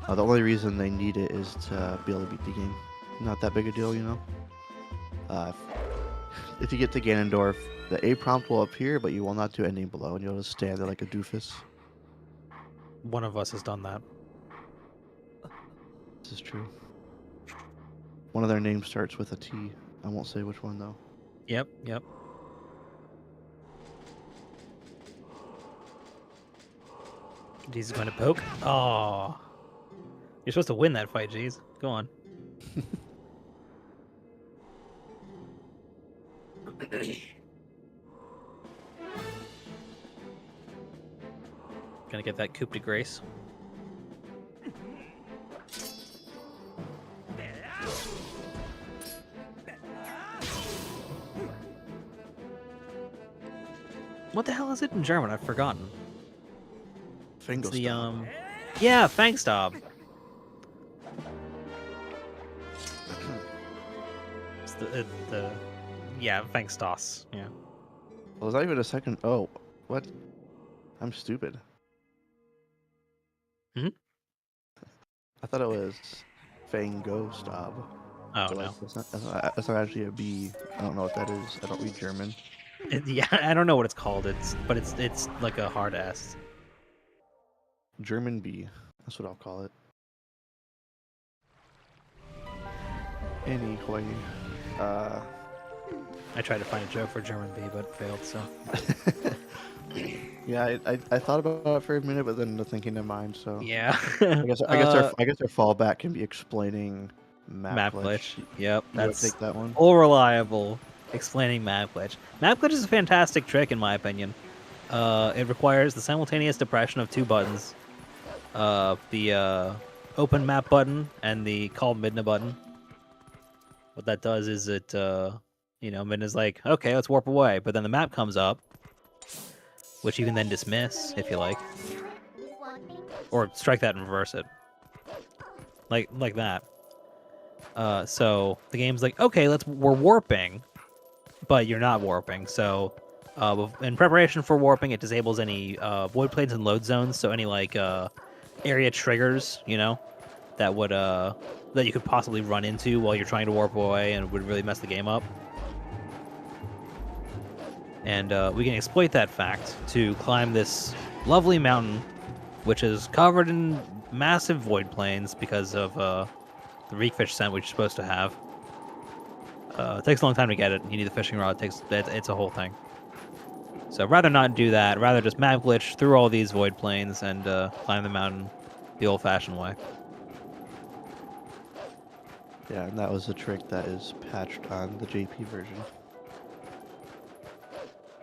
The only reason they need it is to be able to beat the game. Not that big a deal, you know. If you get to Ganondorf, the A prompt will appear, but you will not do anything below, and you'll just stand there like a doofus. One of us has done that. This is true. One of their names starts with a T. I won't say which one, though. Yep. G's is going to poke. Oh. You're supposed to win that fight, G's. Go on. Gonna get that coup de grace. What the hell is it in German? I've forgotten. Fingo It's the style. yeah, Fangstab. It's the yeah, Fangstos. Yeah. Well, there's not even a second. Oh, what? I'm stupid. Hmm? I thought it was Fango Stab. Oh So, no. like, that's not actually a B. I don't know what that is. I don't read German. Yeah, I don't know what it's called. But it's like a hard S. German B. That's what I'll call it. Anyway, I tried to find a joke for German B, but failed. So Yeah, I thought about it for a minute, but then the thinking in mind. So Yeah. I guess our fallback can be explaining map Map glitch. glitch. Yep, You want to that's take that one? all reliable. Explaining map glitch. Map glitch is a fantastic trick in my opinion. It requires the simultaneous depression of two buttons. The open map button and the call Midna button. What that does is Midna's like, okay, let's warp away. But then the map comes up, which you can then dismiss if you like. Or strike that and reverse it. Like that. So the game's like, okay, we're warping, but you're not warping. So in preparation for warping, it disables any void planes and load zones. So any area triggers, that would that you could possibly run into while you're trying to warp away and would really mess the game up. And we can exploit that fact to climb this lovely mountain, which is covered in massive void planes because of the reekfish scent which you're supposed to have. It takes a long time to get it. You need the fishing rod. It's a whole thing. So rather not do that, rather just map glitch through all these void planes and climb the mountain the old-fashioned way. Yeah, and that was a trick that is patched on the JP version.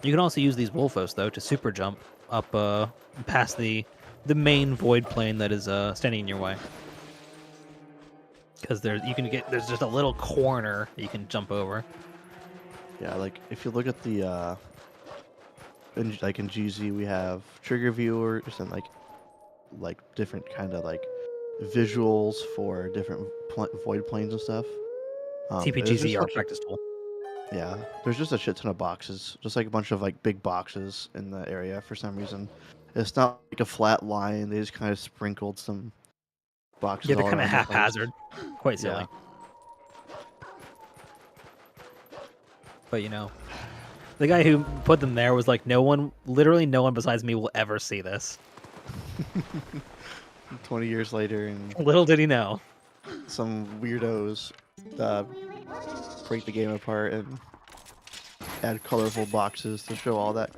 You can also use these Wolfos though to super jump up past the main void plane that is standing in your way. Because there's just a little corner you can jump over. Yeah, like if you look at the in GZ we have trigger viewers and like different kind of like visuals for different void planes and stuff. TPGZ art practice tool. Yeah, there's just a shit ton of boxes, just like a bunch of like big boxes in the area for some reason. It's not like a flat line. They just kind of sprinkled some boxes. Yeah, they're all kind of around the place. haphazard. Quite silly. Yeah. But the guy who put them there was like, literally no one besides me will ever see this. 20 years later, and Little did he know. some weirdos break the game apart and add colorful boxes to show all that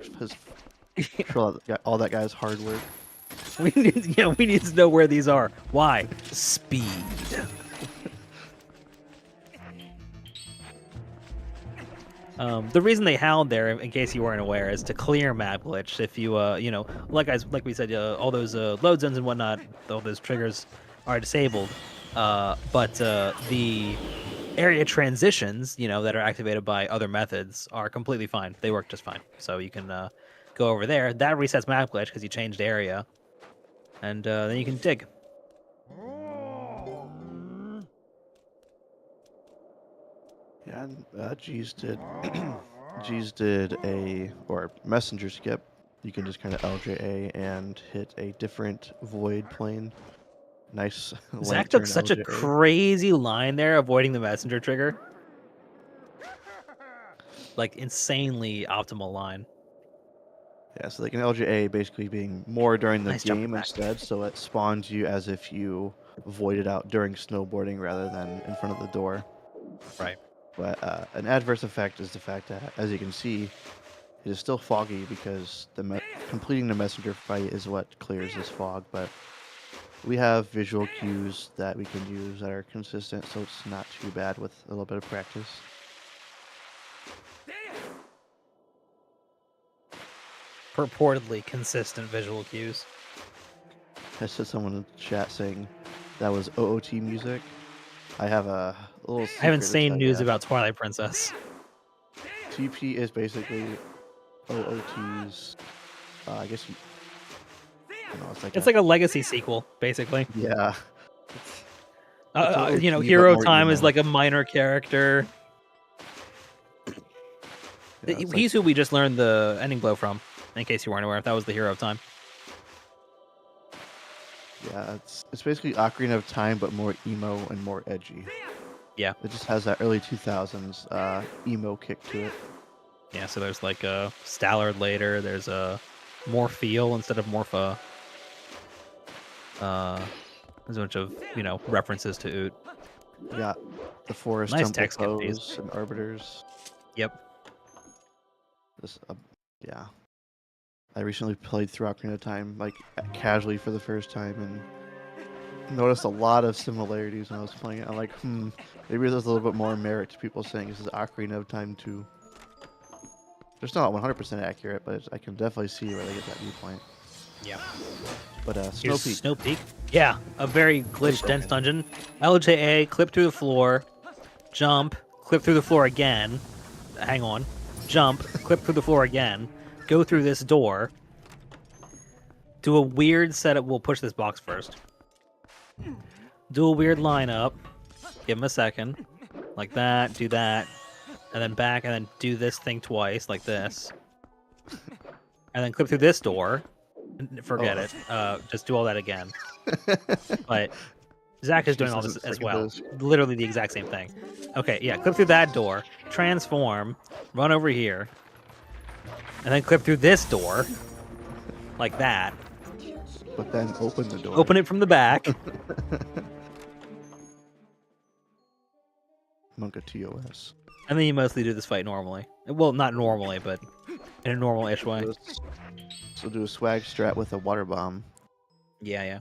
all that guy's hard work. We need to know where these are. Why? Speed. The reason they howled there, in case you weren't aware, is to clear map glitch. If you, like we said, all those load zones and whatnot, all those triggers are disabled. But the area transitions, that are activated by other methods are completely fine. They work just fine. So you can go over there. That resets map glitch because you changed area. And then you can dig. Yeah, and G's did or messenger skip. You can just kind of LJA and hit a different void plane. Nice. Zach took such a crazy line there, avoiding the messenger trigger. Like insanely optimal line. Yeah, so like an LJA basically being more during the Nice game instead, so it spawns you as if you voided out during snowboarding rather than in front of the door. Right. But an adverse effect is the fact that, as you can see, it is still foggy because completing the messenger fight is what clears this fog. But we have visual cues that we can use that are consistent, so it's not too bad with a little bit of practice. Purportedly consistent visual cues. I saw someone in the chat saying that was OOT music. I have a little secret. I have insane news about Twilight Princess. TP is basically OOT's. I guess you. It's like a legacy sequel, basically. Yeah. Hero Time is like a minor character. Yeah, he's who we just learned the ending blow from, in case you weren't aware. If that was the Hero of Time. Yeah, it's basically Ocarina of Time, but more emo and more edgy. Yeah. It just has that early 2000s emo kick to it. Yeah, so there's like a Stallard later. There's a Morpheal instead of Morpha. There's a bunch of, references to Oot. You got the Forest Nice Temple pose and Arbiters. Yep. This, yeah. I recently played through Ocarina of Time, like casually for the first time, and noticed a lot of similarities when I was playing it. I'm like, maybe there's a little bit more merit to people saying this is Ocarina of Time 2. It's not 100% accurate, but I can definitely see where they get that viewpoint. Yeah. But Here's Snow Peak. Snow Peak. Yeah, a very glitch dense dungeon. LJA, clip through the floor, jump, clip through the floor again. Hang on. Jump, clip through the floor again, go through this door, do a weird setup. We'll push this box first. Do a weird lineup. Give him a second. Like that, do that. And then back, and then do this thing twice, like this. And then clip through this door. Forget it. Just do all that again. But Zach is doing all this as well. Literally the exact same thing. Okay, yeah, clip through that door, transform, run over here, and then clip through this door, like that. But then open the door. Open it from the back. Monka TOS. And then you mostly do this fight normally. Well, not normally, but in a normal-ish way. So do a swag strat with a water bomb. Yeah.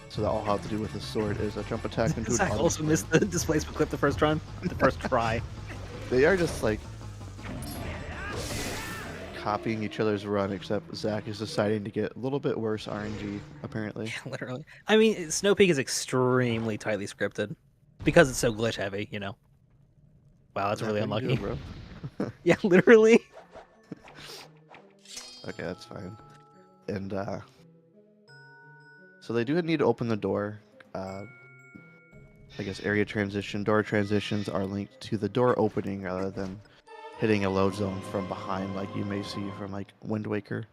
So that all I have to do with the sword is a jump attack into Zach also missed the displacement clip the first run, the first try. They are just like copying each other's run, except Zach is deciding to get a little bit worse RNG, apparently. Yeah, literally. I mean, Snow Peak is extremely tightly scripted because it's so glitch heavy, you know. Wow, that's really unlucky. Bro? Yeah, literally. Okay, that's fine. And so they do need to open the door. I guess area transition, door transitions are linked to the door opening rather than hitting a load zone from behind like you may see from like Wind Waker.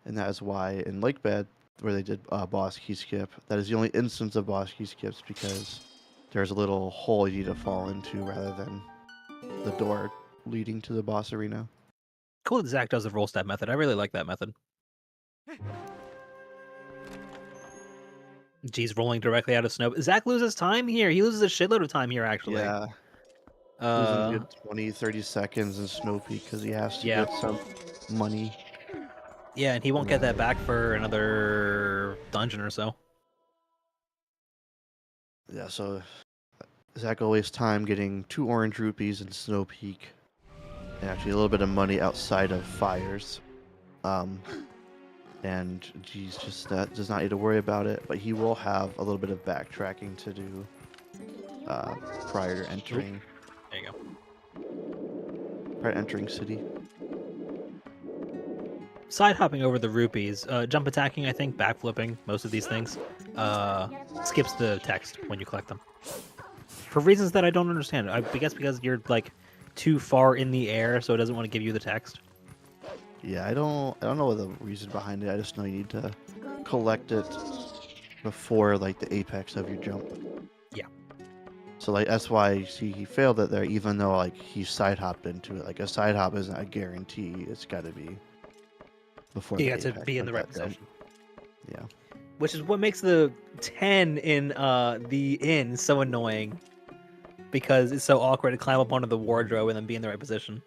And that is why in Lake Bed, where they did boss key skip, that is the only instance of boss key skips because there's a little hole you need to fall into rather than the door leading to the boss arena. Cool that Zach does the roll step method. I really like that method. Geez, rolling directly out of snow. Zach loses time here. He loses a shitload of time here, actually. Yeah. Losing a good 20, 30 seconds in Snow Peak because he has to get some money. Yeah, and he won't get that back for another dungeon or so. Yeah, so Zach will waste time getting 2 orange rupees in Snow Peak. And actually a little bit of money outside of fires. And geez, just does not need to worry about it, but he will have a little bit of backtracking to do prior to entering. There you go. Prior to entering city. Side hopping over the rupees, jump attacking, I think, backflipping, most of these things, skips the text when you collect them. For reasons that I don't understand. I guess because you're like too far in the air, so it doesn't want to give you the text. Yeah, I don't know the reason behind it. I just know you need to collect it before like the apex of your jump. Yeah. So like that's why he failed it there, even though like he side hopped into it. Like a side hop isn't a guarantee. It's got to be before. You got to be in the right position. Yeah. Which is what makes the 10 in the inn so annoying, because it's so awkward to climb up onto the wardrobe and then be in the right position.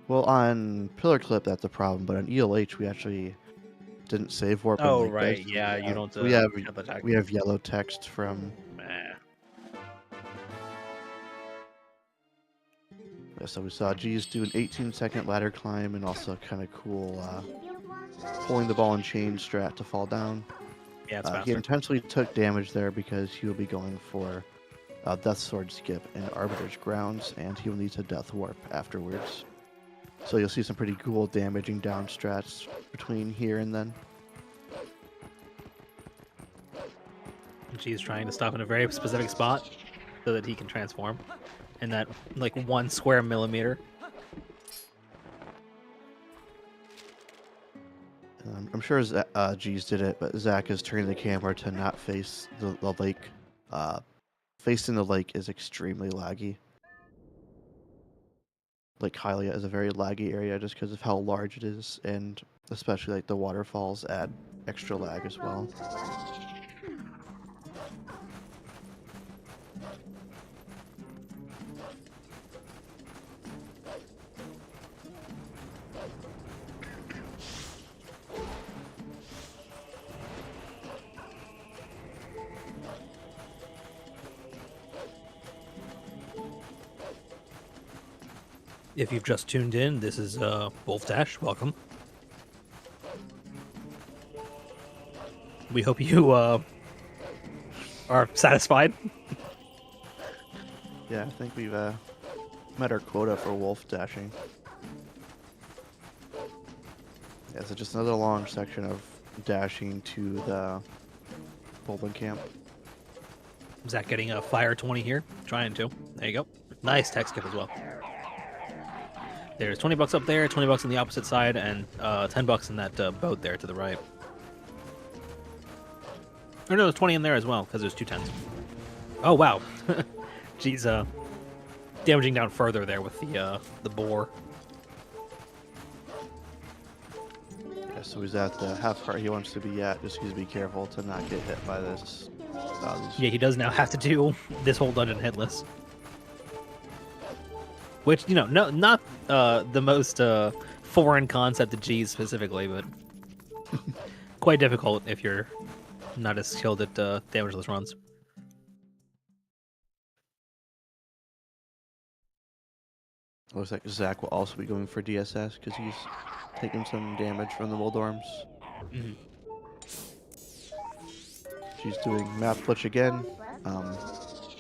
Well, on Pillar Clip, that's a problem, but on ELH, we actually didn't save warp. Oh, right, yeah, you don't. We have yellow text from. Yeah, so we saw G's do an 18-second ladder climb and also kind of cool pulling the ball and chain strat to fall down. Yeah, it's faster. He intentionally took damage there because he will be going for Death Sword skip in Arbiter's grounds, and he will need to Death Warp afterwards. So you'll see some pretty cool damaging down strats between here and then. G's trying to stop in a very specific spot so that he can transform in that like 1 square millimeter. I'm sure G's did it, but Zach is turning the camera to not face the lake. Facing the lake is extremely laggy. Like Hylia is a very laggy area just because of how large it is, and especially like the waterfalls add extra lag as well. If you've just tuned in, this is Wolfdash. Welcome. We hope you are satisfied. Yeah, I think we've met our quota for wolf dashing. Yeah, so just another long section of dashing to the bowling camp. Zach getting a fire 20 here. Trying to. There you go. Nice tech skip as well. There's 20 bucks up there, 20 bucks on the opposite side, and 10 bucks in that boat there to the right. Or no, there's 20 in there as well, because there's 2 10s. Oh, wow. Jeez, damaging down further there with the boar. Yeah, so he's at the half part he wants to be at. Just needs to be careful to not get hit by this. Yeah, he does now have to do this whole dungeon hitless. Which, you know, not the most foreign concept to G's specifically, but quite difficult if you're not as skilled at damageless runs. Looks like Zach will also be going for DSS because he's taking some damage from the Moldorms. Mm-hmm. She's doing map glitch again,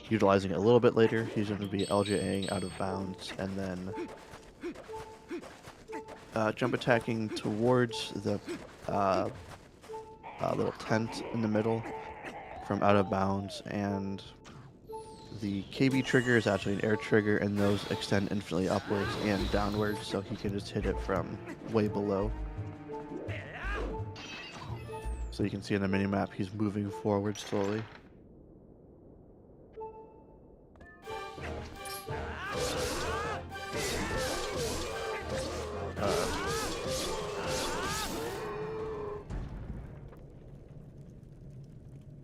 utilizing it a little bit later. He's going to be LJAing out of bounds and then jump attacking towards the little tent in the middle from out of bounds, and the KB trigger is actually an air trigger, and those extend infinitely upwards and downwards, so he can just hit it from way below. So you can see on the minimap he's moving forward slowly.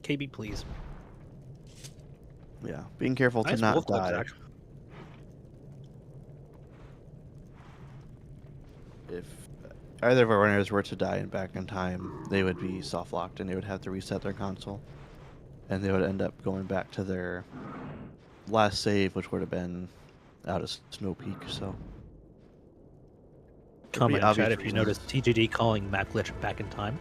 KB, please. Yeah, being careful to Nice not wolf clip, die. Zach. If either of our runners were to die and back in time, they would be soft locked and they would have to reset their console, and they would end up going back to their last save, which would have been out of Snow Peak. So Comment in chat if you reasons. noticed TGD calling map glitch back in time.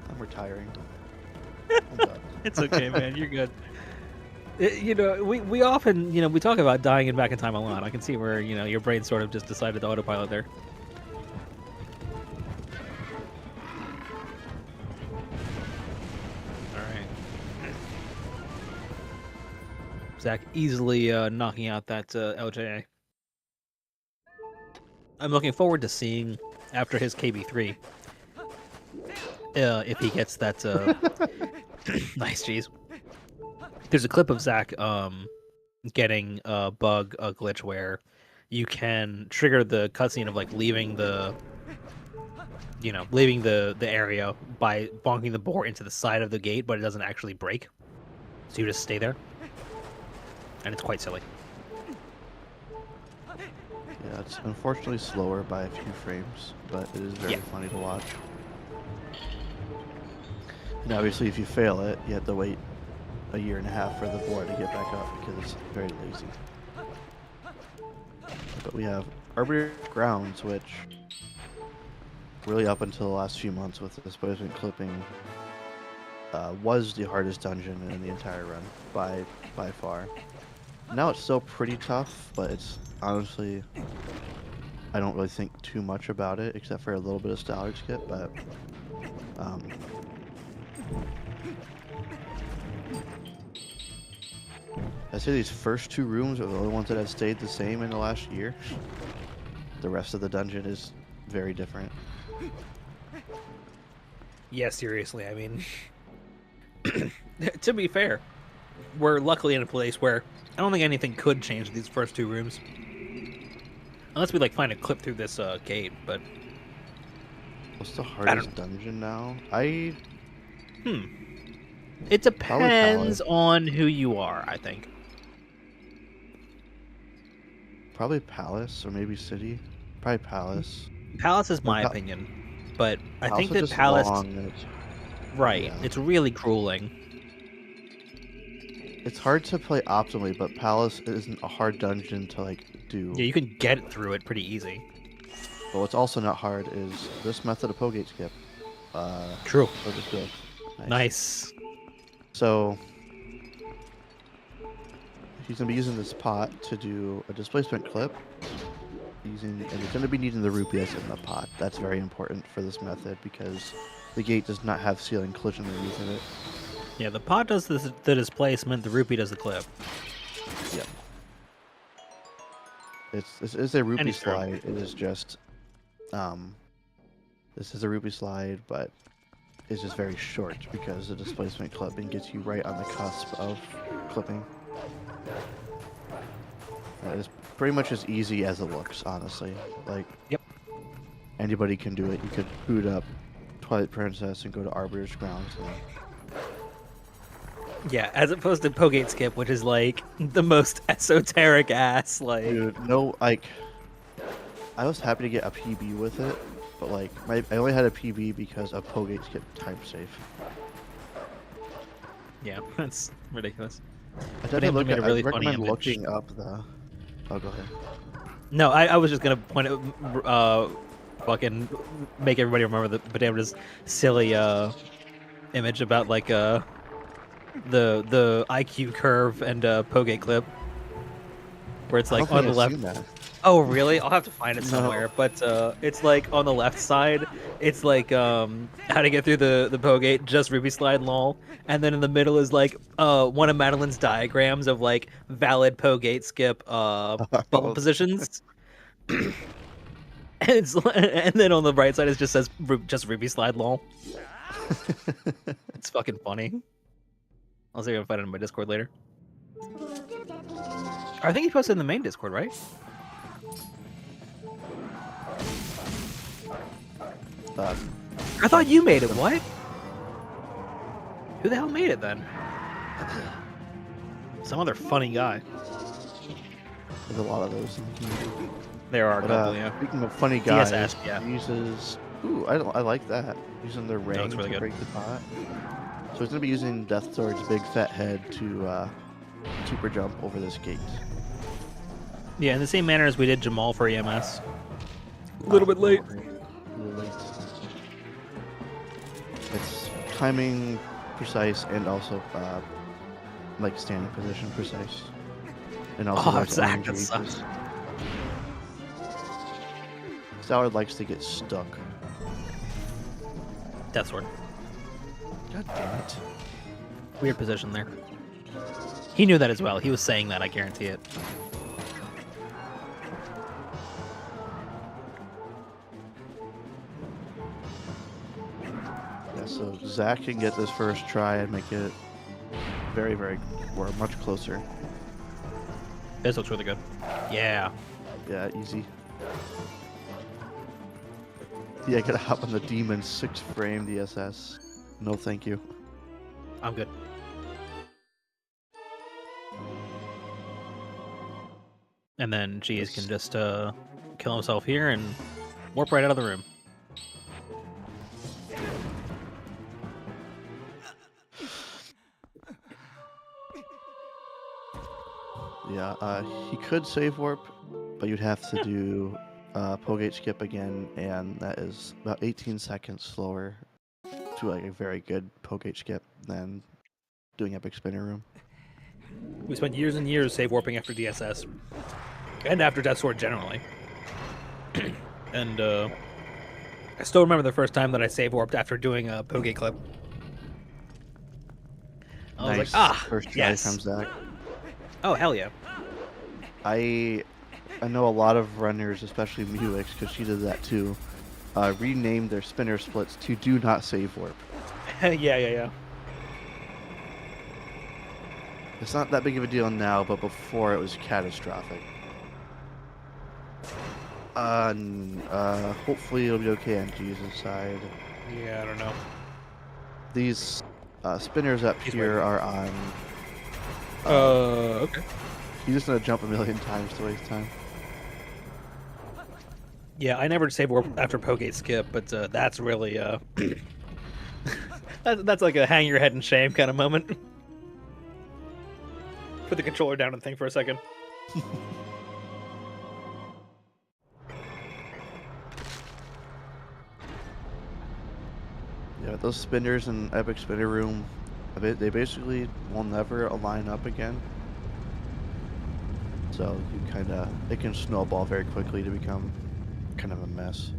I'm retiring. I'm done. It's okay, man. You're good. You know, we often, you know, we talk about dying and back in time a lot. I can see where, you know, your brain sort of just decided to autopilot there. All right. Zach easily knocking out that LJA. I'm looking forward to seeing after his KB3 if he gets that nice, jeez. There's a clip of Zach getting a glitch where you can trigger the cutscene of like leaving the area by bonking the boar into the side of the gate, but it doesn't actually break. So you just stay there. And it's quite silly. Yeah, it's unfortunately slower by a few frames, but it is very funny to watch. And obviously, if you fail it, you have to wait a year and a half for the board to get back up because it's very lazy. But we have Arbiter Grounds, which really up until the last few months with displacement clipping was the hardest dungeon in the entire run by far. Now it's still pretty tough, but it's honestly, I don't really think too much about it except for a little bit of stallion skip, but I'd say these first 2 rooms are the only ones that have stayed the same in the last year. The rest of the dungeon is very different. Yeah, seriously. I mean, to be fair, we're luckily in a place where I don't think anything could change these first 2 rooms. Unless we, like, find a clip through this gate, but... What's the hardest dungeon now? It depends on who you are, I think. Probably Palace, or maybe City. Probably Palace. Palace is my opinion, but I think that just Palace... long, Right, yeah. it's really grueling. It's hard to play optimally, but Palace isn't a hard dungeon to like do. Yeah, you can get through it pretty easy. But what's also not hard is this method of Pogate skip. True. So just go. Nice. So he's gonna be using this pot to do a displacement clip. And he's gonna be needing the rupees in the pot. That's very important for this method because the gate does not have ceiling collision underneath it. Yeah, the pot does the displacement, the rupee does the clip. Yep. It's a rupee he's through. slide. It is just this is a rupee slide, but it's just very short because the displacement clipping gets you right on the cusp of clipping. It's pretty much as easy as it looks, honestly. Like, Yep. Anybody can do it. You could boot up Twilight Princess and go to Arbiter's Grounds. Yeah, as opposed to Pogate skip, which is like the most esoteric ass. Like, Dude, no, like, I was happy to get a PB with it, but like, I only had a PB because of Pogate skip time safe. yeah, that's ridiculous. I definitely made a really I funny recommend image. looking up the. Oh, go ahead. No, I was just gonna point out, fucking make everybody remember the Badamda's silly image about like the IQ curve and Pogate clip, where it's like on the left. Oh, really? I'll have to find it somewhere. But it's like on the left side, it's like how to get through the Pogate, just Ruby slide lol. And then in the middle is like one of Madeline's diagrams of like valid Pogate skip bubble positions. and then on the right side it just says just Ruby slide lol. It's fucking funny. I'll see if I can find it in my Discord later. I think he posted in the main Discord, right? I thought you made it. What? Who the hell made it then? Some other funny guy. There's a lot of those in the community. There are, But, speaking of funny guys, DSS, yeah. he uses. Ooh, I like that. Using the ring really to good. break the pot. So he's gonna be using Death Sword's big fat head to super jump over this gate. Yeah, in the same manner as we did Jamal for EMS. A little bit late. A little late. It's timing precise and also like standing position precise. And also Oh, like Zach, energy that sucks. just- Stallard likes to get stuck. Death Sword. God damn it. Weird position there. He knew that as well. He was saying that, I guarantee it. Yeah, so Zach can get this first try and make it very, or much closer. This looks really good. Yeah. Yeah, easy. Yeah, I gotta hop on the Demon 6-frame DSS. No, thank you. I'm good. And then Jeez can just kill himself here and warp right out of the room. Yeah, he could save warp, but you'd have to do Pogate skip again, and that is about 18 seconds slower to like a very good Pogate skip than doing Epic Spinner Room. We spent years and years save warping after DSS. And after Death Sword generally. And I still remember the first time that I save warped after doing a Pogate clip. I was like, First try yes. from Zach. Oh, hell yeah. I know a lot of runners, especially Muix, because she did that too, renamed their spinner splits to do not save warp. Yeah. It's not that big of a deal now, but before it was catastrophic. Hopefully it'll be okay on Jesus' side. Yeah, I don't know. These spinners up here are on. Okay. He's just gonna jump a million times to waste time. Yeah, I never save warp after Pogate skip, but that's really that's like a hang your head in shame kind of moment. Put the controller down and think for a second. Yeah, those spinners in Epic Spinner Room, they basically will never align up again. So it can snowball very quickly to become kind of a mess.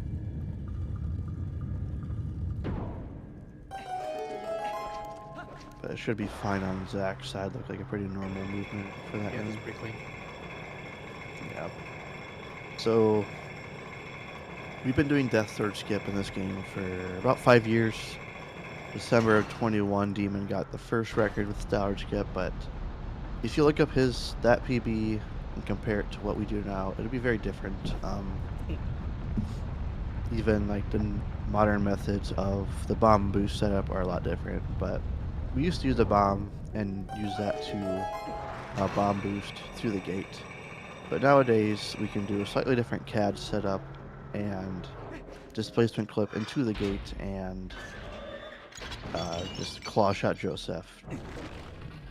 But it should be fine on Zach's side. Looked like a pretty normal movement for that. Yeah, game. it's pretty clean. Yeah. So we've been doing Death Third Skip in this game for about 5 years. December of 21, Demon got the first record with Stellar Skip, but if you look up that PB and compare it to what we do now, it'll be very different. Even like the modern methods of the bomb boost setup are a lot different, but we used to use a bomb and use that to bomb boost through the gate. But nowadays we can do a slightly different CAD setup and displacement clip into the gate and just claw shot Joseph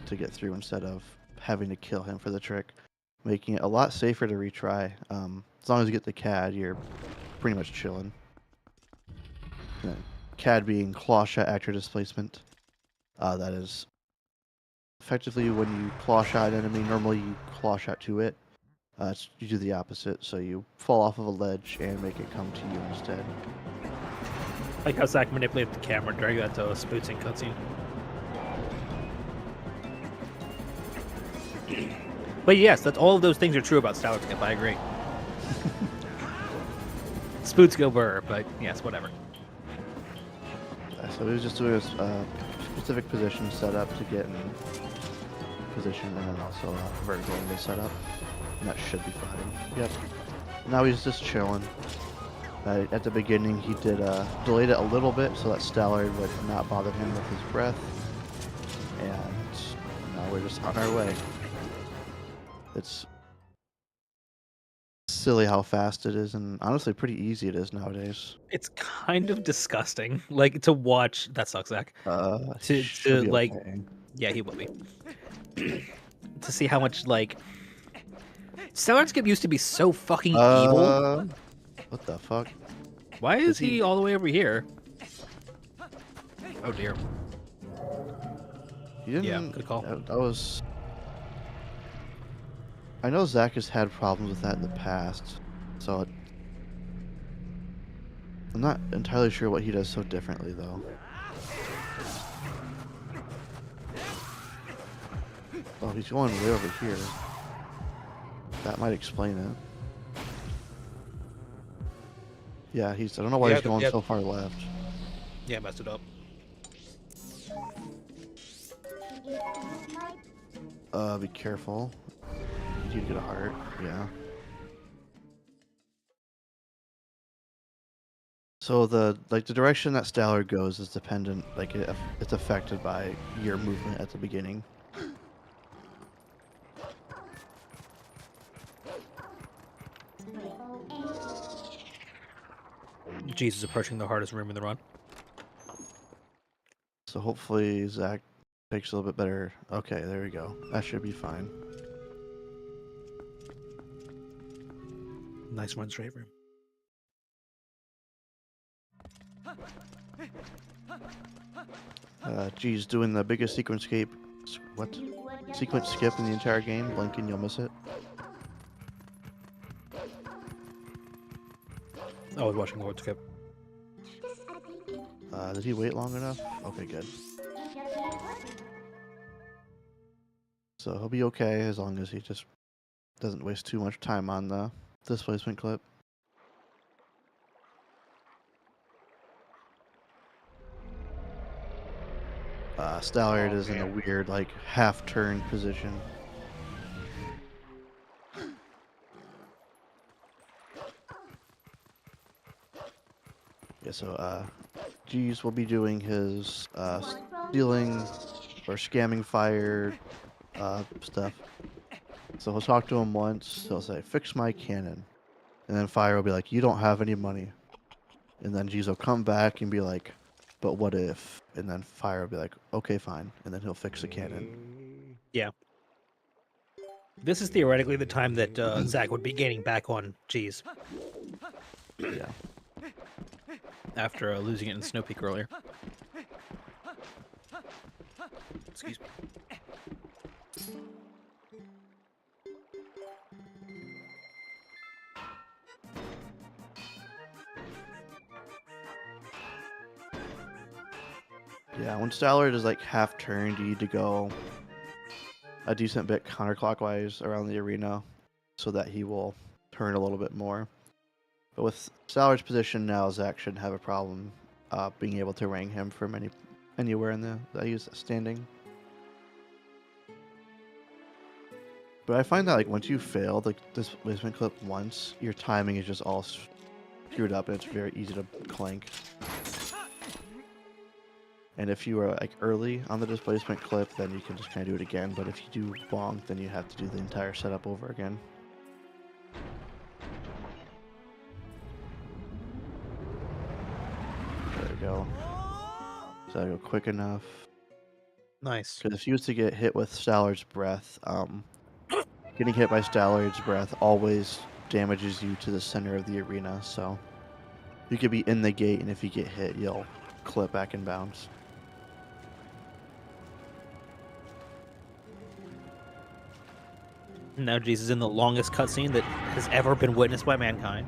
to get through instead of having to kill him for the trick, making it a lot safer to retry. As long as you get the CAD, you're pretty much chilling. CAD being claw shot actor displacement. That is effectively when you claw shot an enemy, normally you claw shot to it. You do the opposite, so you fall off of a ledge and make it come to you instead. Like how Zach manipulated the camera during that spooting cutscene. But yes, that's all of those things are true about Stellar Skip. I agree. Spoots go burr, but yes, whatever. So we was just doing a specific position setup to get in position, and then also a vertical angle setup. And that should be fine. Yep. Now he's just chilling. At the beginning, he did delayed it a little bit so that Stellar would not bother him with his breath. And now we're just on our way. It's silly how fast it is, and honestly pretty easy it is nowadays. It's kind of disgusting, like to watch. That sucks, Zach. To like, okay. Yeah, he will be. To see how much like Stellar Skip used to be so fucking evil. What the fuck? Why is he all the way over here? Oh dear. He didn't. Yeah, good call. That was. I know Zach has had problems with that in the past, so I'm not entirely sure what he does so differently, though. Oh, he's going way over here. That might explain it. Yeah, I don't know why he's going so far left. Yeah, messed it up. Be careful. You need to get a heart. Yeah. So the direction that Stellar goes is dependent, it's affected by your movement at the beginning. Jesus, approaching the hardest room in the run. So hopefully Zach takes a little bit better. Okay, there we go. That should be fine. Nice one, straight room. Geez, doing the biggest sequence skip in the entire game. Blinking, you'll miss it. I was watching Lord Skip. Did he wait long enough? Okay, good. So he'll be okay as long as he just doesn't waste too much time on the displacement clip. Stallard is in a weird, half-turn position. Yeah, so, G's will be doing his, stealing or scamming fire, stuff. So he'll talk to him once, he'll say, "Fix my cannon." And then Fire will be like, "You don't have any money." And then G's will come back and be like, "But what if?" And then Fire will be like, "Okay, fine." And then he'll fix the cannon. Yeah. This is theoretically the time that Zach would be gaining back on G's Yeah. after losing it in Snow Peak earlier. Excuse me. Yeah, when Stallard is like half turned, you need to go a decent bit counterclockwise around the arena so that he will turn a little bit more. But with Stallard's position now, Zach shouldn't have a problem being able to ring him from anywhere in that he's standing. But I find that like once you fail the displacement clip once, your timing is just all screwed up and it's very easy to clank. And if you are like early on the displacement clip, then you can just kind of do it again. But if you do bonk, then you have to do the entire setup over again. There we go. So I go quick enough. Nice. Because if you was to get hit with Stallard's breath, getting hit by Stallard's breath always damages you to the center of the arena. So you could be in the gate, and if you get hit, you'll clip back and bounce. Now G's is in the longest cutscene that has ever been witnessed by mankind.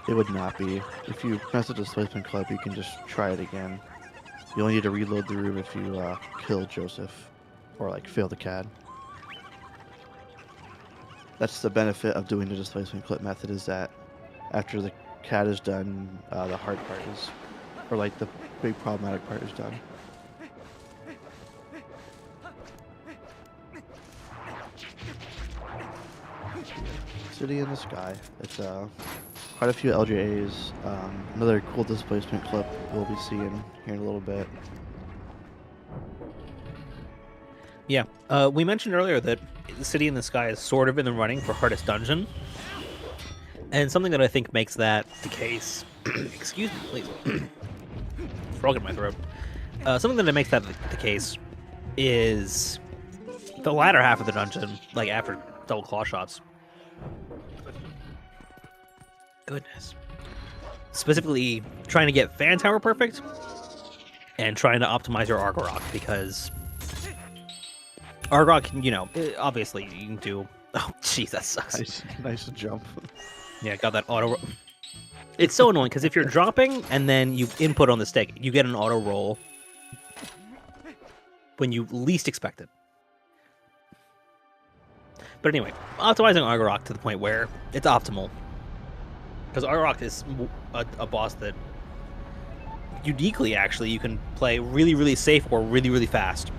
It would not be. If you mess with the displacement clip, you can just try it again. You only need to reload the room if you kill Joseph or like fail the CAD. That's the benefit of doing the displacement clip method, is that after the CAD is done, the hard part is, or like the big problematic part is done. City in the Sky. It's quite a few LJAs. Another cool displacement clip we'll be seeing here in a little bit. Yeah, we mentioned earlier that the City in the Sky is sort of in the running for hardest dungeon. And something that I think makes that the case... Excuse me, please. Frog in my throat. Something that makes that the case is the latter half of the dungeon, like after double claw shots. Goodness. Specifically, trying to get Fan Tower perfect and trying to optimize your Argorok, because Argorok, you know, obviously you can do... Oh, jeez, that sucks. Nice jump. Yeah, got that auto... It's so annoying, because if you're dropping and then you input on the stick, you get an auto roll when you least expect it. But anyway, optimizing Argorok to the point where it's optimal. Because Argorok is a boss that uniquely, actually, you can play really, really safe or really, really fast.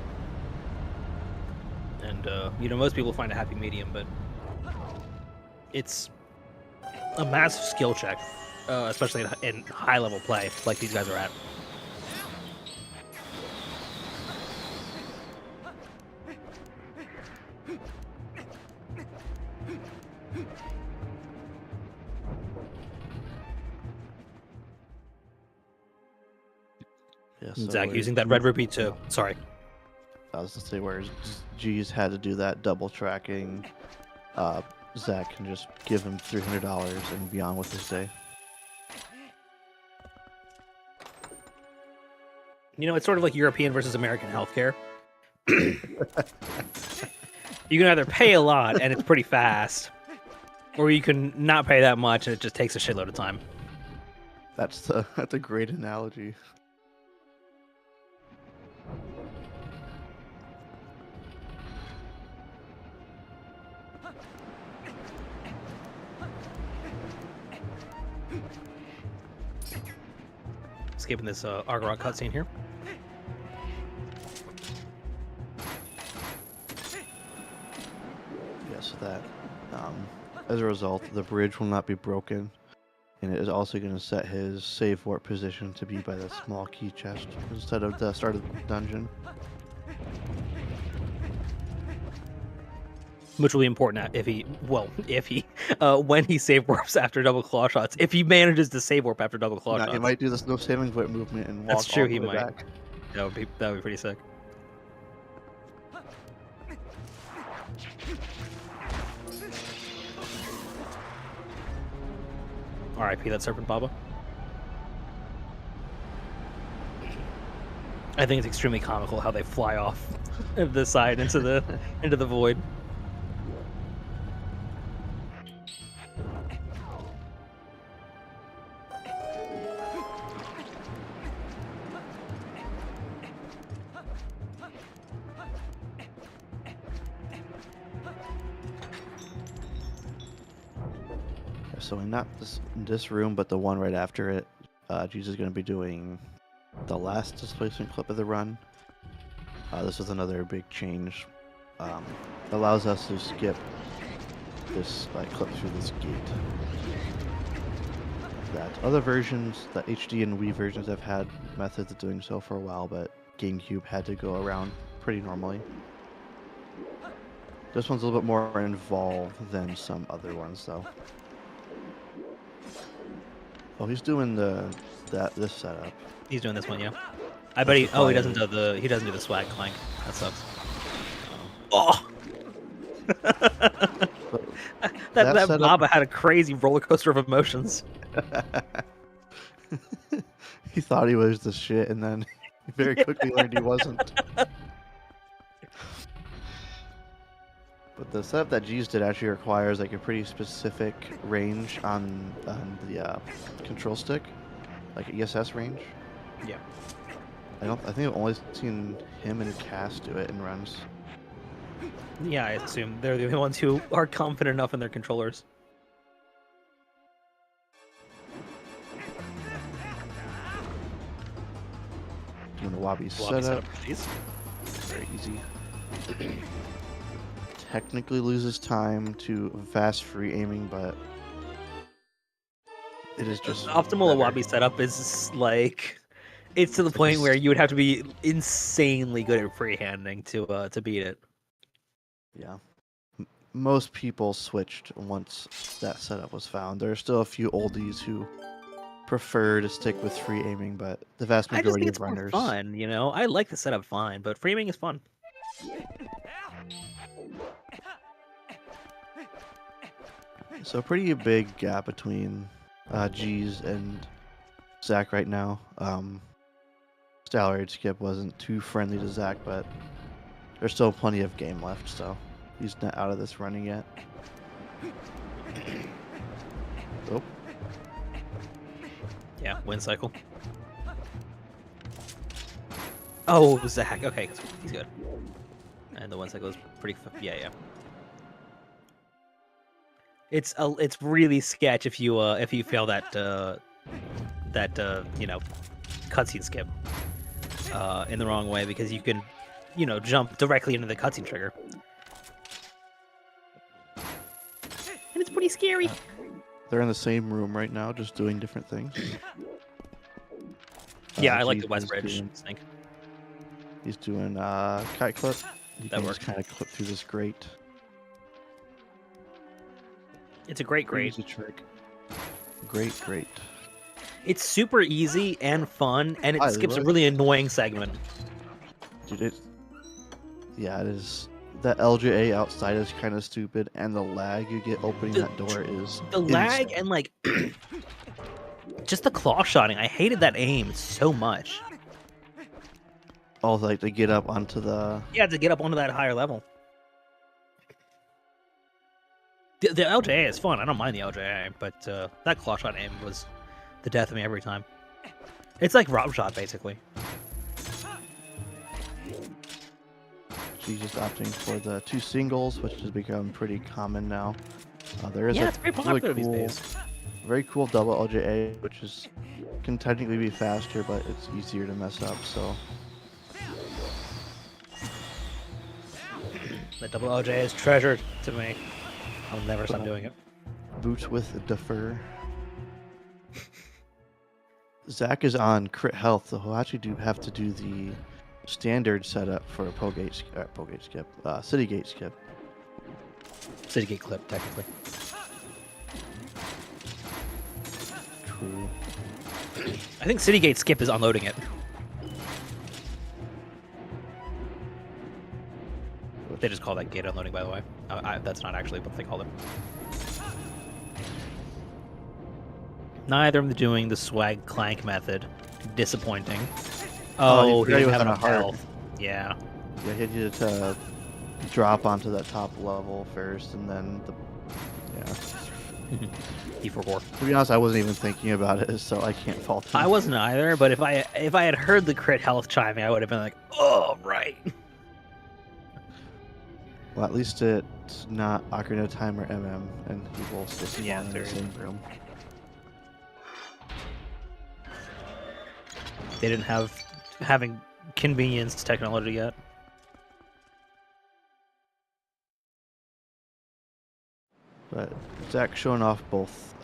And, you know, most people find a happy medium, but it's a massive skill check, especially in high-level play, like these guys are at. Yeah, so Zach using that red rupee to... Sorry. I was gonna say, where G's had to do that double tracking, Zach can just give him $300 and be on with his day. You know, it's sort of like European versus American healthcare. You can either pay a lot and it's pretty fast, or you can not pay that much and it just takes a shitload of time. That's a great analogy. Skipping this Argorok cutscene here. Yeah, so that as a result, the bridge will not be broken, and it is also going to set his save warp position to be by the small key chest instead of the start of the dungeon. which will be important if he, when he save warps after double claw shots. If he manages to save warp after double claw Nah, shots. he might do this no saving point movement and walk That's true, all the he way might. back. That would be pretty sick. R.I.P. that Serpent Baba. I think it's extremely comical how they fly off the side into the void. So not this room, but the one right after it, Jesus is going to be doing the last displacement clip of the run. This is another big change. Allows us to skip this clip through this gate. That other versions, the HD and Wii versions, have had methods of doing so for a while, but GameCube had to go around pretty normally. This one's a little bit more involved than some other ones, though. Oh, he's doing this setup. He's doing this one, yeah. I bet he. Oh, he doesn't do the swag clank. That sucks. Oh. that Baba had a crazy roller coaster of emotions. He thought he was the shit, and then he very quickly learned he wasn't. But the setup that G's did actually requires a pretty specific range on the control stick, like ESS range. Yeah. I think I've only seen him and Cass do it in runs. Yeah, I assume they're the only ones who are confident enough in their controllers. Doing the Wabi setup. Very easy. Technically loses time to fast free aiming, but it is just optimal Wabi setup is it's to the point where you would have to be insanely good at freehanding to beat it. Yeah. Most people switched once that setup was found. There are still a few oldies who prefer to stick with free aiming, but the vast majority of runners. More fun, you know. I like the setup fine, but free aiming is fun. So pretty big gap between G's and Zach right now. Salaried Skip wasn't too friendly to Zach, but there's still plenty of game left, so he's not out of this running yet. Oh. Yeah, win cycle. Oh, Zach. Okay, he's good. And the win cycle is pretty. Yeah. It's really sketch if you fail that cutscene skip in the wrong way, because you can jump directly into the cutscene trigger, and it's pretty scary. They're in the same room right now, just doing different things. Yeah, I like the West Bridge thing. He's doing kite clip. That works. Kind of clip through this grate. It's a great grate. Easy trick. Great. It's super easy and fun, and it skips a really annoying segment. Dude, it is. That LJA outside is kind of stupid, and the lag you get opening that door is the lag and just the claw shotting. I hated that aim so much. Oh, to get up onto the... Yeah, to get up onto that higher level. The LJA is fun. I don't mind the LJA, but that claw shot aim was the death of me every time. It's like Rob Shot, basically. She's just opting for the two singles, which has become pretty common now. There is it's very popular really cool, these days. very cool double LJA, which can technically be faster, but it's easier to mess up. So the double LJA is treasured to me. I'll never stop doing it. Boots with defer. Zach is on crit health, so he'll actually have to do the standard setup for a City Gate skip. Citygate clip, technically. True. I think Citygate skip is unloading it. They just call that gate unloading, by the way. That's not actually what they call it. Neither of them doing the swag clank method. Disappointing. Oh, he didn't have enough health. Yeah. Yeah, he needed to drop onto that top level first, and then yeah. E44. To be honest, I wasn't even thinking about it, so I can't fault him. I wasn't either, but if I had heard the crit health chiming, I would have been like, oh, right. Well, at least it's not Ocarina of Time or MM, and he will still spawn in the same room. They didn't have having convenience technology yet. But Zach showing off both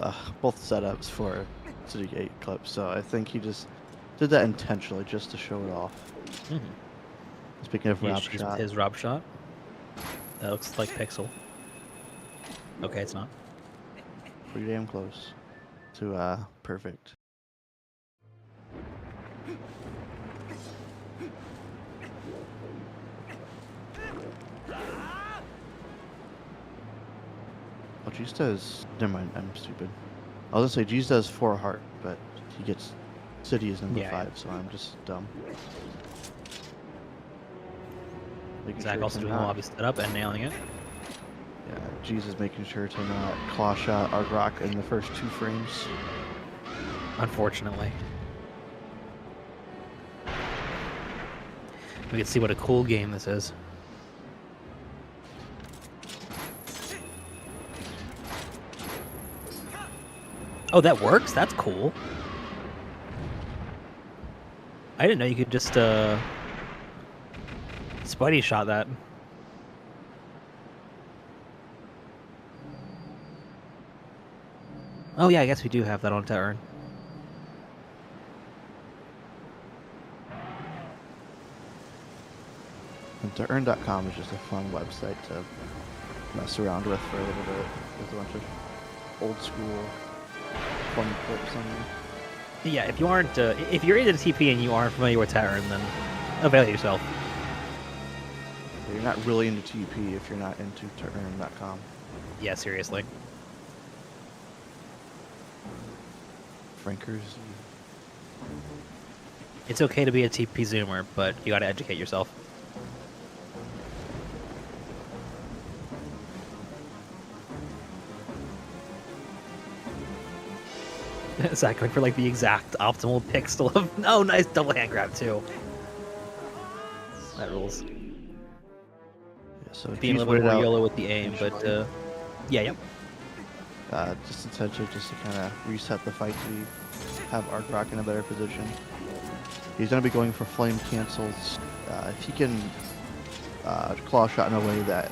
setups for Citygate clips, so I think he just did that intentionally just to show it off. Mm-hmm. Speaking of Rob shot, his Rob shot. That looks like Pixel. Okay, it's not. Pretty damn close to perfect. Oh, Geese does. Never mind, I'm stupid. I was gonna say Geese does 4 heart, but he gets City is number 5, so I'm just dumb. Zach also doing the lobby setup and nailing it. Yeah, Geese is making sure to not claw shot our rock in the first 2 frames. Unfortunately. We can see what a cool game this is. Oh, that works? That's cool. I didn't know you could just, Spidey shot that. Oh yeah, I guess we do have that on Terran. And ToEarn.com is just a fun website to mess around with for a little bit. There's a bunch of old school fun clips on there. Yeah, if you aren't, if you're into TP and you aren't familiar with Terran, then avail yourself. So you're not really into TP if you're not into ToEarn.com. Yeah, seriously. Frankers. It's okay to be a TP zoomer, but you gotta educate yourself. Zach going for like the exact optimal pixel of oh nice double hand grab too. That rules. Yeah, so being a little bit more YOLO with the aim, but yeah, yep. Just essentially just to kind of reset the fight to have Argrock in a better position. He's going to be going for flame cancels. If he can claw shot in a way that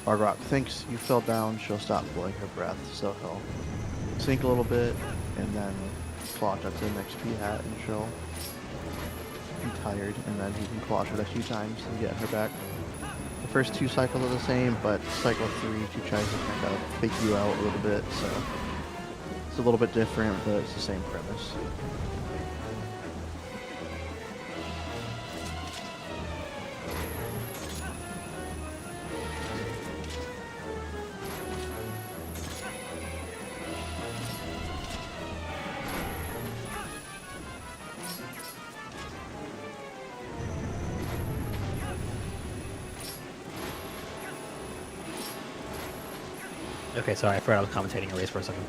Argrock thinks you fell down, she'll stop blowing her breath, so he'll sink a little bit and then claw shot to the next XP hat and she'll be tired, and then he can claw shot a few times and get her back. The first 2 cycles are the same, but cycle 3 she tries to kind of fake you out a little bit, so it's a little bit different, but it's the same premise. Okay, sorry, I forgot I was commentating a race for a second.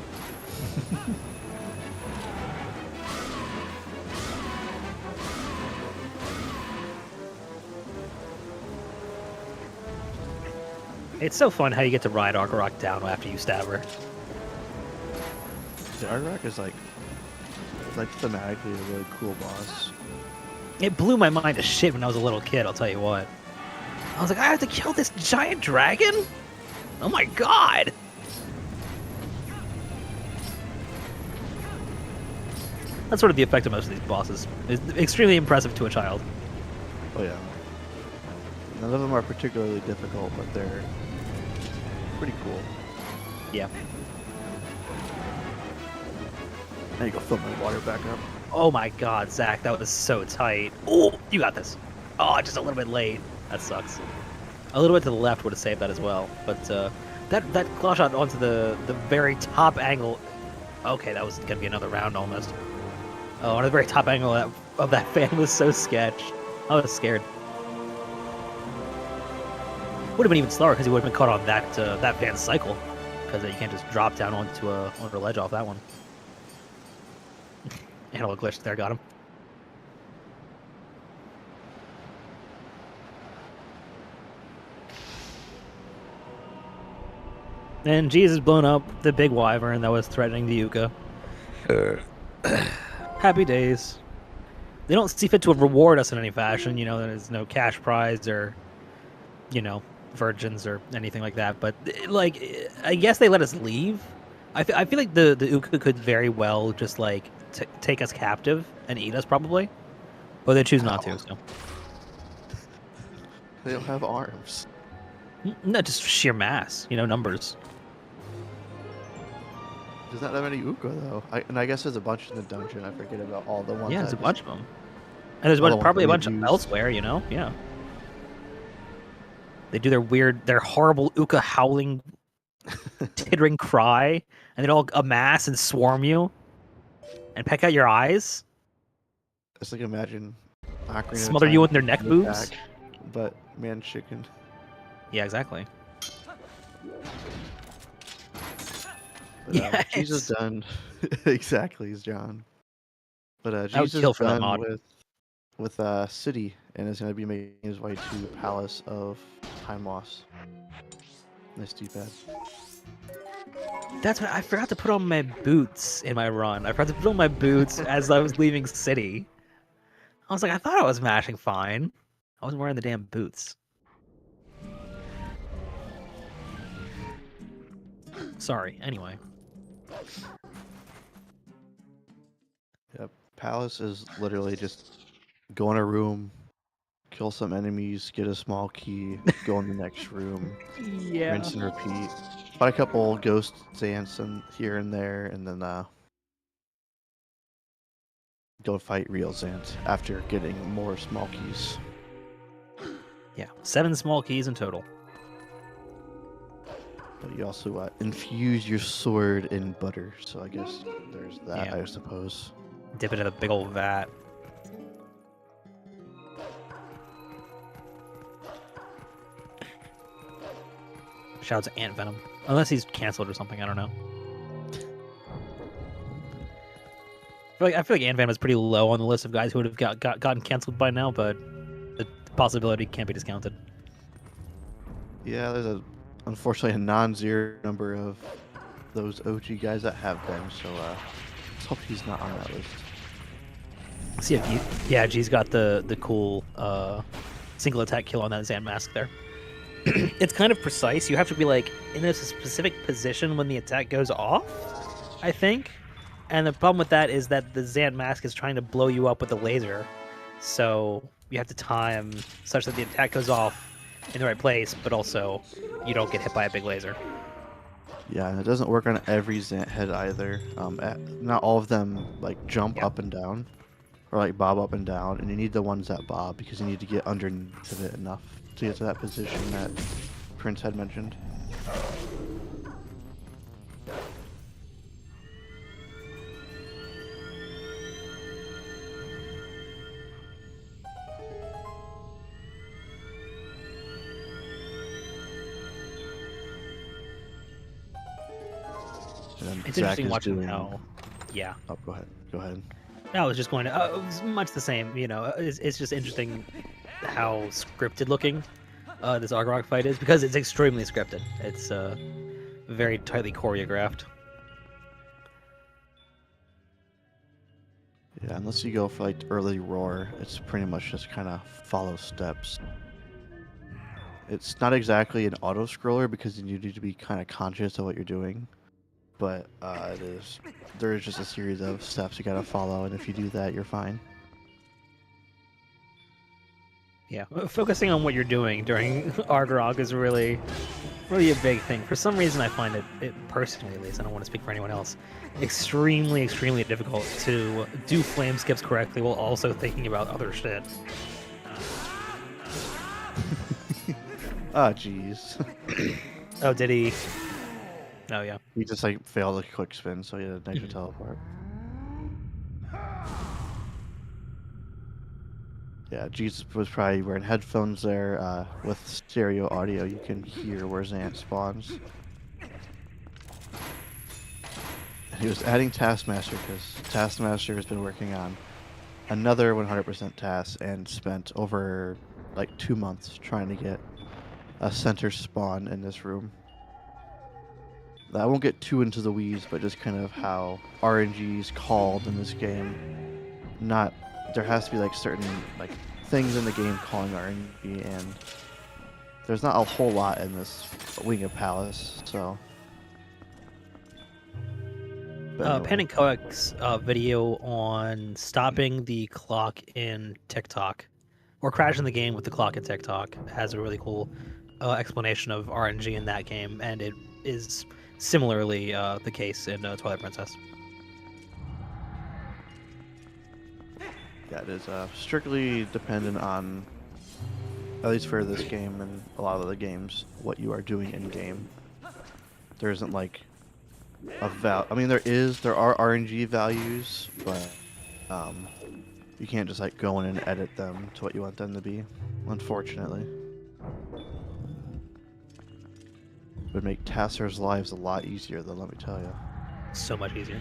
It's so fun how you get to ride Argrock down after you stab her. The Argrock is like thematically a really cool boss. It blew my mind to shit when I was a little kid, I'll tell you what. I was like, I have to kill this giant dragon? Oh my god! That's sort of the effect of most of these bosses. It's extremely impressive to a child. Oh yeah. None of them are particularly difficult, but they're Pretty cool. Yeah. There you go, fill my water back up. Oh my god, Zach, that was so tight. Oh, you got this. Oh, just a little bit late. That sucks. A little bit to the left would have saved that as well. But that claw shot onto the very top angle. Okay, that was gonna be another round almost. Oh, on the very top angle of that fan was so sketch. I was scared. Would have been even slower because he would have been caught on that fan's cycle. Because you can't just drop down onto a ledge off that one. And a little glitch there, got him. And Jesus blown up the big wyvern that was threatening the Yuka. Happy days. They don't see fit to reward us in any fashion, you know, there's no cash prize or, you know, virgins or anything like that. But, like, I guess they let us leave. I feel like the Uka could very well just, like, take us captive and eat us, probably. But they choose not to, so. They don't have arms. No, just sheer mass, you know, numbers. Does not have any Uka, though. And I guess there's a bunch in the dungeon. I forget about all the ones. Yeah, there's a bunch of them. And there's probably a bunch elsewhere, you know? Yeah. They do their horrible Uka howling, tittering cry, and they all amass and swarm you and peck out your eyes. Just like imagine smother you with their neck boobs. But man chicken. Yeah, exactly. But, yes. Jesus done. Exactly, John. But Jesus kill for that done mod. with City, and is going to be making his way to Palace of Time Loss. Nice D-pad. That's what I forgot to put on my boots in my run. I forgot to put on my boots as I was leaving City. I was like, I thought I was mashing fine. I wasn't wearing the damn boots. Sorry, anyway. Yep. Palace is literally just go in a room, kill some enemies, get a small key, go in the next room, rinse and repeat. Fight a couple ghost Zants here and there, and then go fight real Zant after getting more small keys. Yeah, 7 small keys in total. But you also infuse your sword in butter, so I guess there's that, Yeah. I suppose. Dip it in a big old vat. Shout out to Ant Venom. Unless he's canceled or something, I don't know. I feel like Ant Venom is pretty low on the list of guys who would have gotten canceled by now, but the possibility can't be discounted. Yeah, there's unfortunately a non-zero number of those OG guys that have them, so let's hope he's not on that list. See if G's got the cool single attack kill on that Zan mask there. It's kind of precise. You have to be like in a specific position when the attack goes off, I think. And the problem with that is that the Zan mask is trying to blow you up with a laser. So you have to time such that the attack goes off in the right place, but also you don't get hit by a big laser. Yeah, and it doesn't work on every Zant head either. Not all of them like jump up and down, or like bob up and down, and you need the ones that bob because you need to get underneath of it enough to get to that position that Prince had mentioned. It's interesting watching how, yeah. Oh, go ahead. I was just going to, it was much the same, you know, it's just interesting how scripted looking this Argorok fight is, because it's extremely scripted. It's very tightly choreographed. Yeah, unless you go for like early roar, it's pretty much just kind of follow steps. It's not exactly an auto scroller because you need to be kind of conscious of what you're doing, but there is just a series of steps you gotta follow, and if you do that, you're fine. Yeah, focusing on what you're doing during Argorok is really really a big thing. For some reason, I find it personally, at least, I don't want to speak for anyone else, extremely difficult to do flame skips correctly while also thinking about other shit. Ah, jeez. Oh, did he? Oh, yeah. He just like failed a quick spin, so he had a negative teleport. Yeah, Jesus was probably wearing headphones there. With stereo audio, you can hear where Zant spawns. And he was adding Taskmaster because Taskmaster has been working on another 100% task and spent over like 2 months trying to get a center spawn in this room. I won't get too into the weeds, but just kind of how RNG is called in this game. There has to be like certain like things in the game calling RNG, and there's not a whole lot in this Wing of Palace, so. Anyway. Panic Coac's video on stopping the clock in TikTok, or crashing the game with the clock in TikTok, has a really cool explanation of RNG in that game, and it is similarly the case in Twilight Princess. Yeah, it is strictly dependent on, at least for this game and a lot of the games, what you are doing in game. There isn't like I mean, there are RNG values, but you can't just like go in and edit them to what you want them to be, unfortunately. It would make taskers' lives a lot easier, though, let me tell you. So much easier.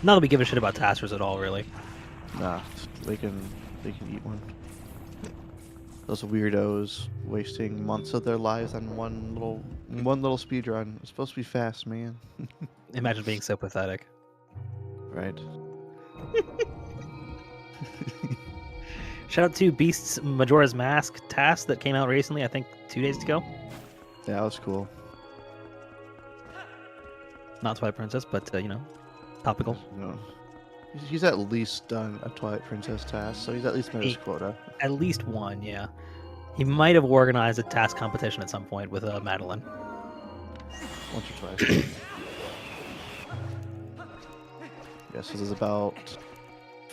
Not that we give a shit about taskers at all, really. Nah, they can eat one. Those weirdos wasting months of their lives on one little speed run. It's supposed to be fast, man. Imagine being so pathetic. Right. Shout out to Beast's Majora's Mask task that came out recently, I think 2 days ago. Yeah, that was cool. Not Twilight Princess, but, topical. No. He's at least done a Twilight Princess task, so he's at least met his quota. At least one, yeah. He might have organized a task competition at some point with Madeline. Once or twice. Yeah, so there's about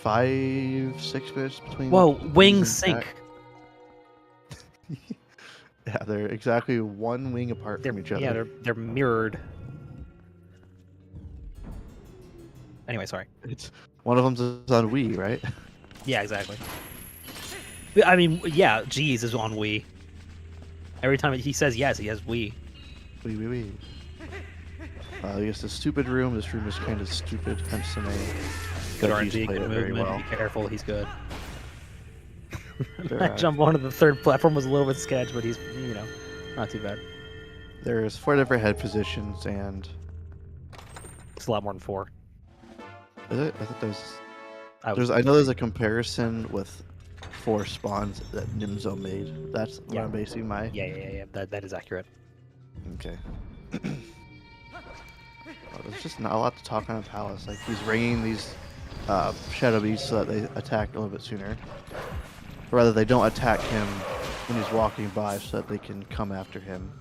5-6 minutes between. Whoa, wings sync. Yeah, they're exactly one wing apart from each other. Yeah, they're mirrored. Anyway, sorry. It's one of them's on Wii, right? Yeah, exactly. I mean, yeah, G's is on Wii. Every time he says yes, he has Wii. Wii. I guess the stupid room. This room is kind of stupid, hence the name. Good RNG, good movement. Well. Be careful, he's good. There, That jump onto the third platform was a little bit sketch, but he's, not too bad. There's 4 different head positions, and It's a lot more than 4. is it? I think I know there's a comparison with 4 spawns that Nimzo made. That's what I'm basing my. Yeah. That is accurate. Okay. There's just not a lot to talk on a palace. Like, he's ringing these shadow beasts so that they attack a little bit sooner. Or rather, they don't attack him when he's walking by so that they can come after him.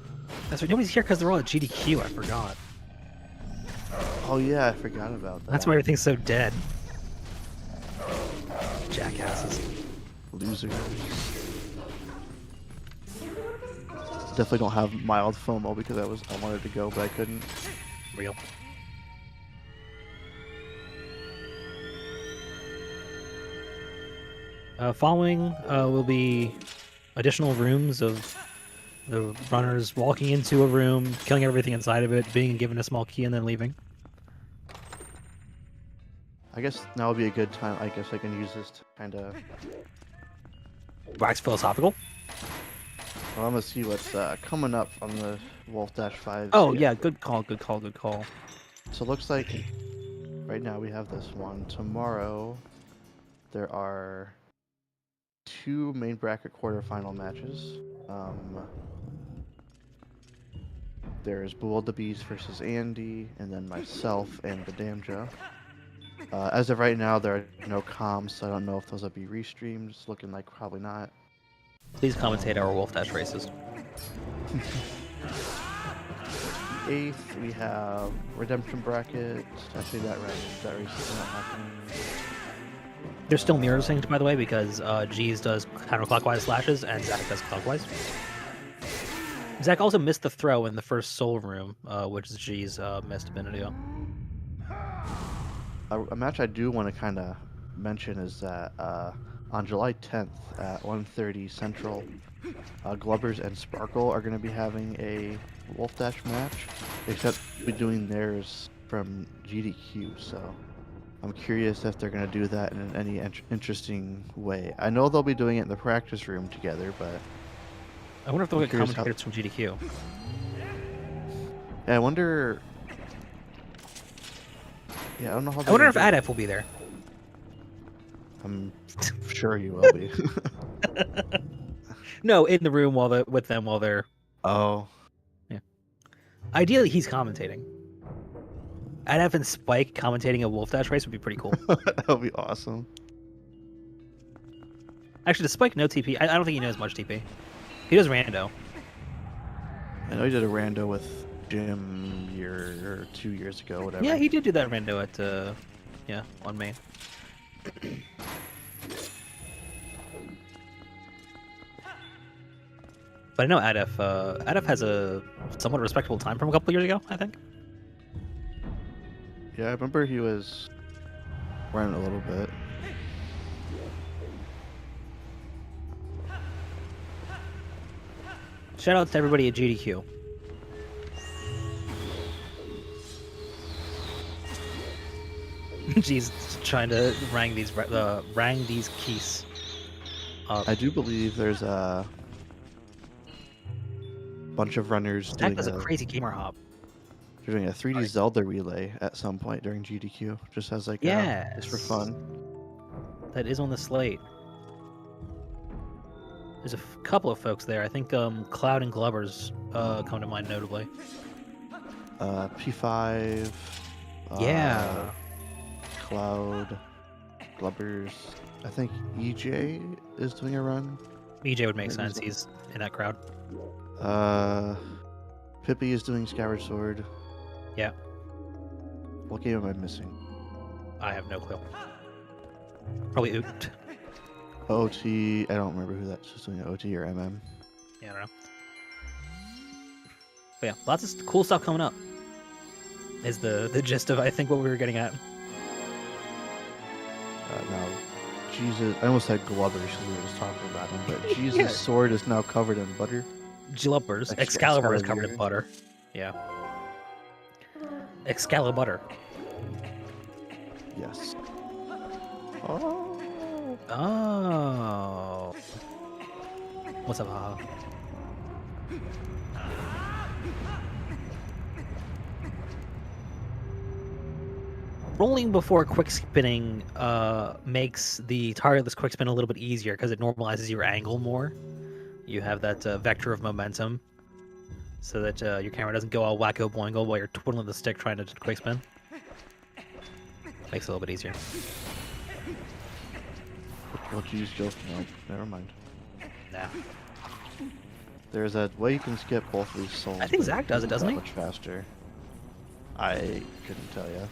That's right. Nobody's here because they're all at GDQ. I forgot. Oh yeah, I forgot about that. That's why everything's so dead. Jackasses. Losers. Definitely don't have mild FOMO because I wanted to go, but I couldn't. Real. Following will be additional rooms of the runners walking into a room, killing everything inside of it, being given a small key, and then leaving. I guess now would be a good time. I guess I can use this to kind of Wax philosophical. Well, I'm gonna see what's coming up on the Wolfdash 5. Oh yeah, good call. So it looks like right now we have this one. Tomorrow there are 2 main bracket quarterfinal matches. There's Bull the Beast versus Andy, and then myself and the Damja. As of right now, there are no comms, so I don't know if those will be restreamed. It's looking like probably not. Please commentate our Wolfdash races. 8th, we have Redemption Bracket. Actually, that race is not happening. There's still mirror synced, by the way, because G's does counterclockwise slashes and Zach does clockwise. Zach also missed the throw in the first Soul Room, which G's missed a minute ago. A match I do want to kind of mention is that on July 10th at 1:30 Central, Glubbers and Sparkle are going to be having a Wolfdash match, except we're doing theirs from GDQ, so I'm curious if they're going to do that in any interesting way. I know they'll be doing it in the practice room together, but I wonder if they'll get commentators from GDQ. Yeah, I wonder... Yeah, I don't know how. I wonder if Adef will be there. I'm sure he will be. No, in the room with them while they're. Oh. Yeah. Ideally, he's commentating. Adef and Spike commentating a Wolfdash race would be pretty cool. That would be awesome. Actually, does Spike know TP? I don't think he knows much TP. He does rando. I know he did a rando with Jim a year or 2 years ago, whatever. Yeah, he did do that rando at on main. But I know Adef has a somewhat respectable time from a couple of years ago, I think. Yeah, I remember he was running a little bit. Shout out to everybody at GDQ. Jeez, trying to rang these keys. I do believe there's a bunch of runners Zach does a crazy gamer hop. They're doing a 3D Zelda relay at some point during GDQ, just as like just for fun. That is on the slate. There's a couple of folks there. I think Cloud and Glubbers come to mind notably. P5. Yeah. Cloud, Glubbers. I think EJ is doing a run. EJ would make sense. He's in that crowd. Pippi is doing Skyward Sword. Yeah. What game am I missing? I have no clue. Probably Oot. OT. I don't remember who that's just doing. OT or MM. Yeah, I don't know. But yeah, lots of cool stuff coming up. Is the gist of I think what we were getting at. Now, Jesus, I almost said Glubbers because we were just talking about him, but Jesus' sword is now covered in butter. Glubbers. Excalibur is covered in butter. Yeah. Excalibur. Yes. Oh. Oh. What's up, haha? Rolling before quick spinning makes the targetless quick spin a little bit easier because it normalizes your angle more. You have that vector of momentum so that your camera doesn't go all wacko boingo while you're twiddling the stick trying to quick spin. Makes it a little bit easier. Well, geez, Joe. No, never mind. Nah. There's a way you can skip both of these souls. I think Zach does it, doesn't he? Much faster. I couldn't tell you.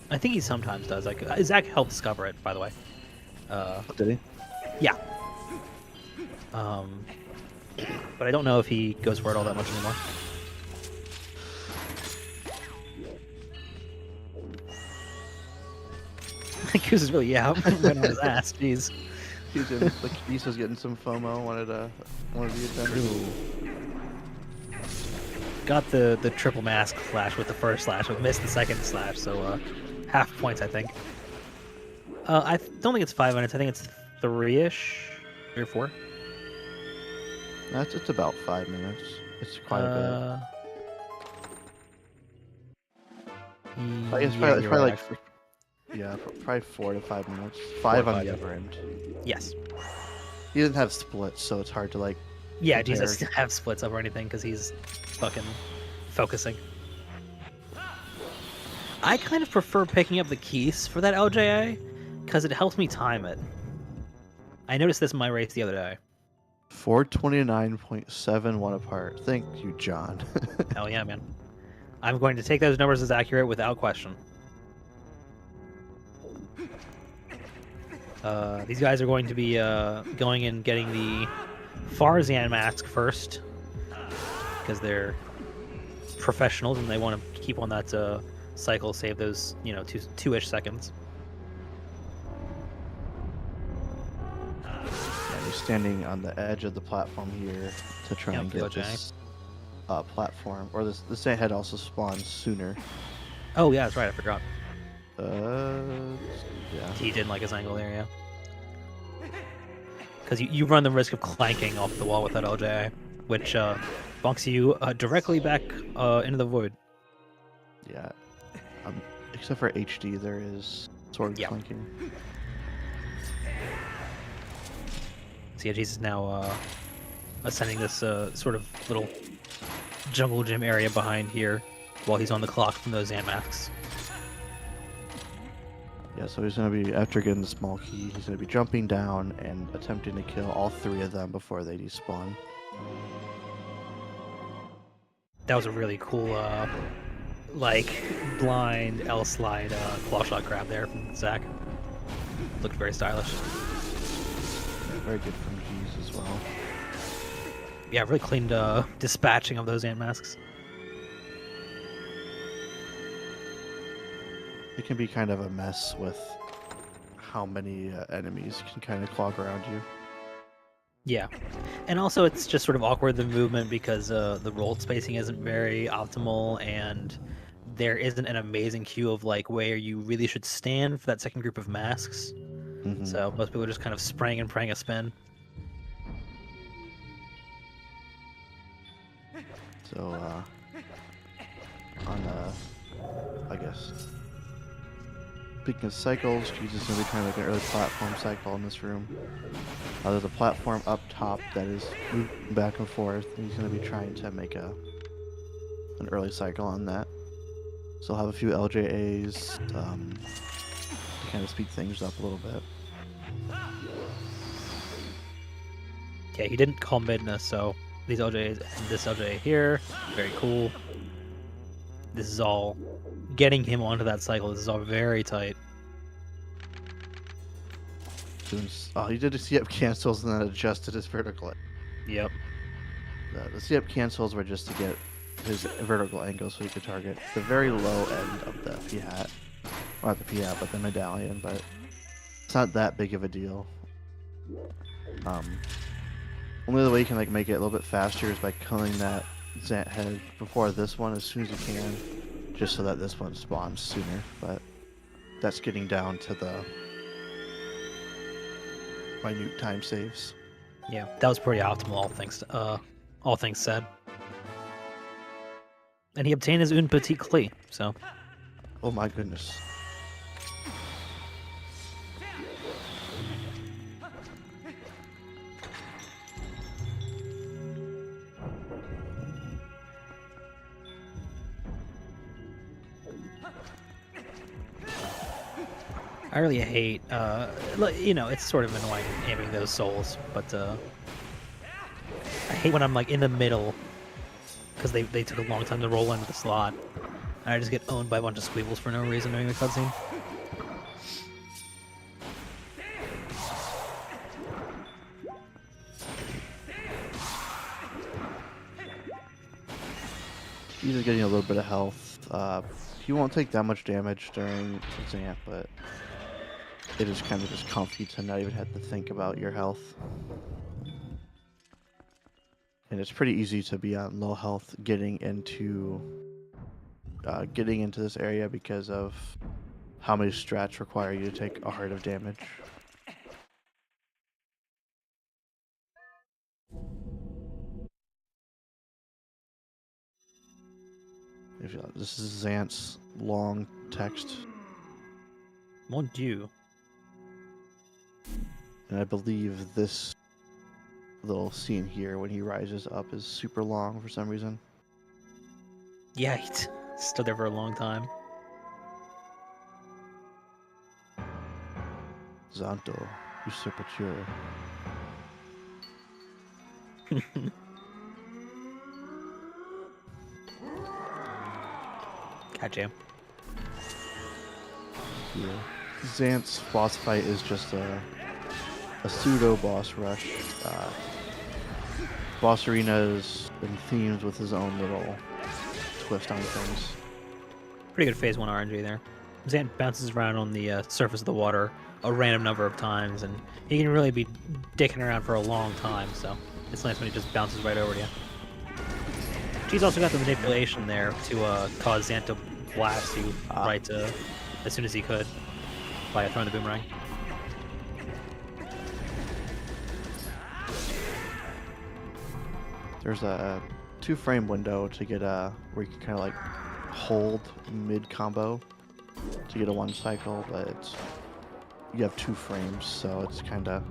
I think he sometimes does. Like Zach helped discover it, by the way. Did he? Yeah. But I don't know if he goes for it all that much anymore. Goose is really right on his ass. Jeez. Keys was getting some FOMO. Wanted the attention. Got the triple mask slash with the first slash, but missed the second slash. So half points, I think. I don't think it's 5 minutes. I think it's 3-ish, 3 or 4. It's about 5 minutes. It's quite a bit. It's probably probably 4 to 5 minutes. 5 on the other end. Yes. He doesn't have splits, so it's hard to like. Yeah, Jesus doesn't have splits up or anything because he's fucking focusing. I kind of prefer picking up the keys for that LJA because it helps me time it. I noticed this in my race the other day. 429.71 apart. Thank you, John. Hell yeah, man. I'm going to take those numbers as accurate without question. These guys are going to be going and getting the Farzan mask first because they're professionals and they want to keep on that cycle, save those, you know, two-ish seconds. And he's standing on the edge of the platform here to try and get this platform. Or this ant head also spawns sooner. Oh yeah, that's right. I forgot. Yeah. He didn't like his angle there, yeah. Because you run the risk of clanking off the wall with that LJ, which bunks you directly back into the void. Yeah. Except for HD, there is sword clanking. So yeah, Jesus now ascending this sort of little jungle gym area behind here while he's on the clock from those ant masks. Yeah, so he's going to be, after getting the small key, he's going to be jumping down and attempting to kill all 3 of them before they despawn. That was a really cool, like, blind L-slide claw shot grab there from Zach. Looked very stylish. Yeah, very good from G's as well. Yeah, really cleaned dispatching of those ant masks. It can be kind of a mess with how many enemies can kind of clog around you. Yeah, and also it's just sort of awkward, the movement, because the roll spacing isn't very optimal, and there isn't an amazing cue of like where you really should stand for that second group of masks. Mm-hmm. So most people are just kind of spraying and praying a spin. So, I guess, speaking of cycles, Jesus is going to be trying to make an early platform cycle in this room. There's a platform up top that is moving back and forth, and he's going to be trying to make an early cycle on that. So I'll have a few LJAs to kind of speed things up a little bit. Yeah, he didn't call midness, so these LJs and this LJA here, very cool. This is all getting him onto that cycle. This is all very tight. Oh, he did a C-up cancels and then adjusted his vertical. Yep. The C-up cancels were just to get his vertical angle so he could target the very low end of the P-hat. Well, not the P-hat, but the medallion, but it's not that big of a deal. Only the way you can like make it a little bit faster is by killing that Zant head before this one as soon as you can, just so that this one spawns sooner, but that's getting down to the minute time saves. Yeah, that was pretty optimal, all things said. And he obtained his une petite clé, so. Oh my goodness. I really hate, you know, it's sort of annoying aiming those souls, but I hate when I'm like in the middle, because they took a long time to roll into the slot, and I just get owned by a bunch of squeebles for no reason during the cutscene. He's just getting a little bit of health. He won't take that much damage during Zant, but it is kind of just comfy to not even have to think about your health. And it's pretty easy to be on low health getting into this area because of how many strats require you to take a heart of damage. This is Zant's long text. Mon Dieu. And I believe this little scene here when he rises up is super long for some reason. Yeah, he stood there for a long time. Zanto, usurpature. Gotcha. Yeah. Zant's boss fight is just a pseudo boss rush. Boss arena is in themes with his own little twist on things. Pretty good phase 1 RNG there. Zant bounces around on the surface of the water a random number of times, and he can really be dicking around for a long time, so it's nice when he just bounces right over to you. She's also got the manipulation there to cause Zant to blast you right as soon as he could by throwing the boomerang. There's a 2-frame window to get where you can kind of like hold mid combo to get a 1 cycle, but you have 2 frames, so it's kind of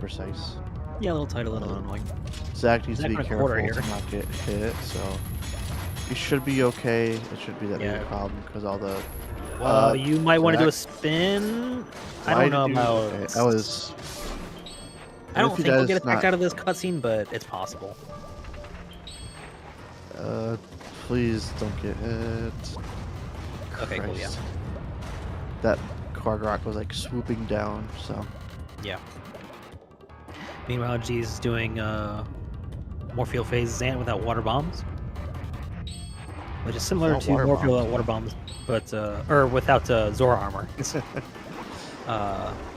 precise. Yeah, a little tight, a little annoying. Zach needs to be careful here. to not get hit, so you should be okay. It should be that big a problem because all the. You might want to do a spin. I don't know about. Okay, I don't think we'll get attacked out of this cutscene, but it's possible. Please don't get hit. Okay, cool, yeah. That Korgok was like swooping down, so. Yeah. Meanwhile, G's is doing Morpheal phase Zant without water bombs, which is similar to Morpheal without water bombs, but or without Zora armor.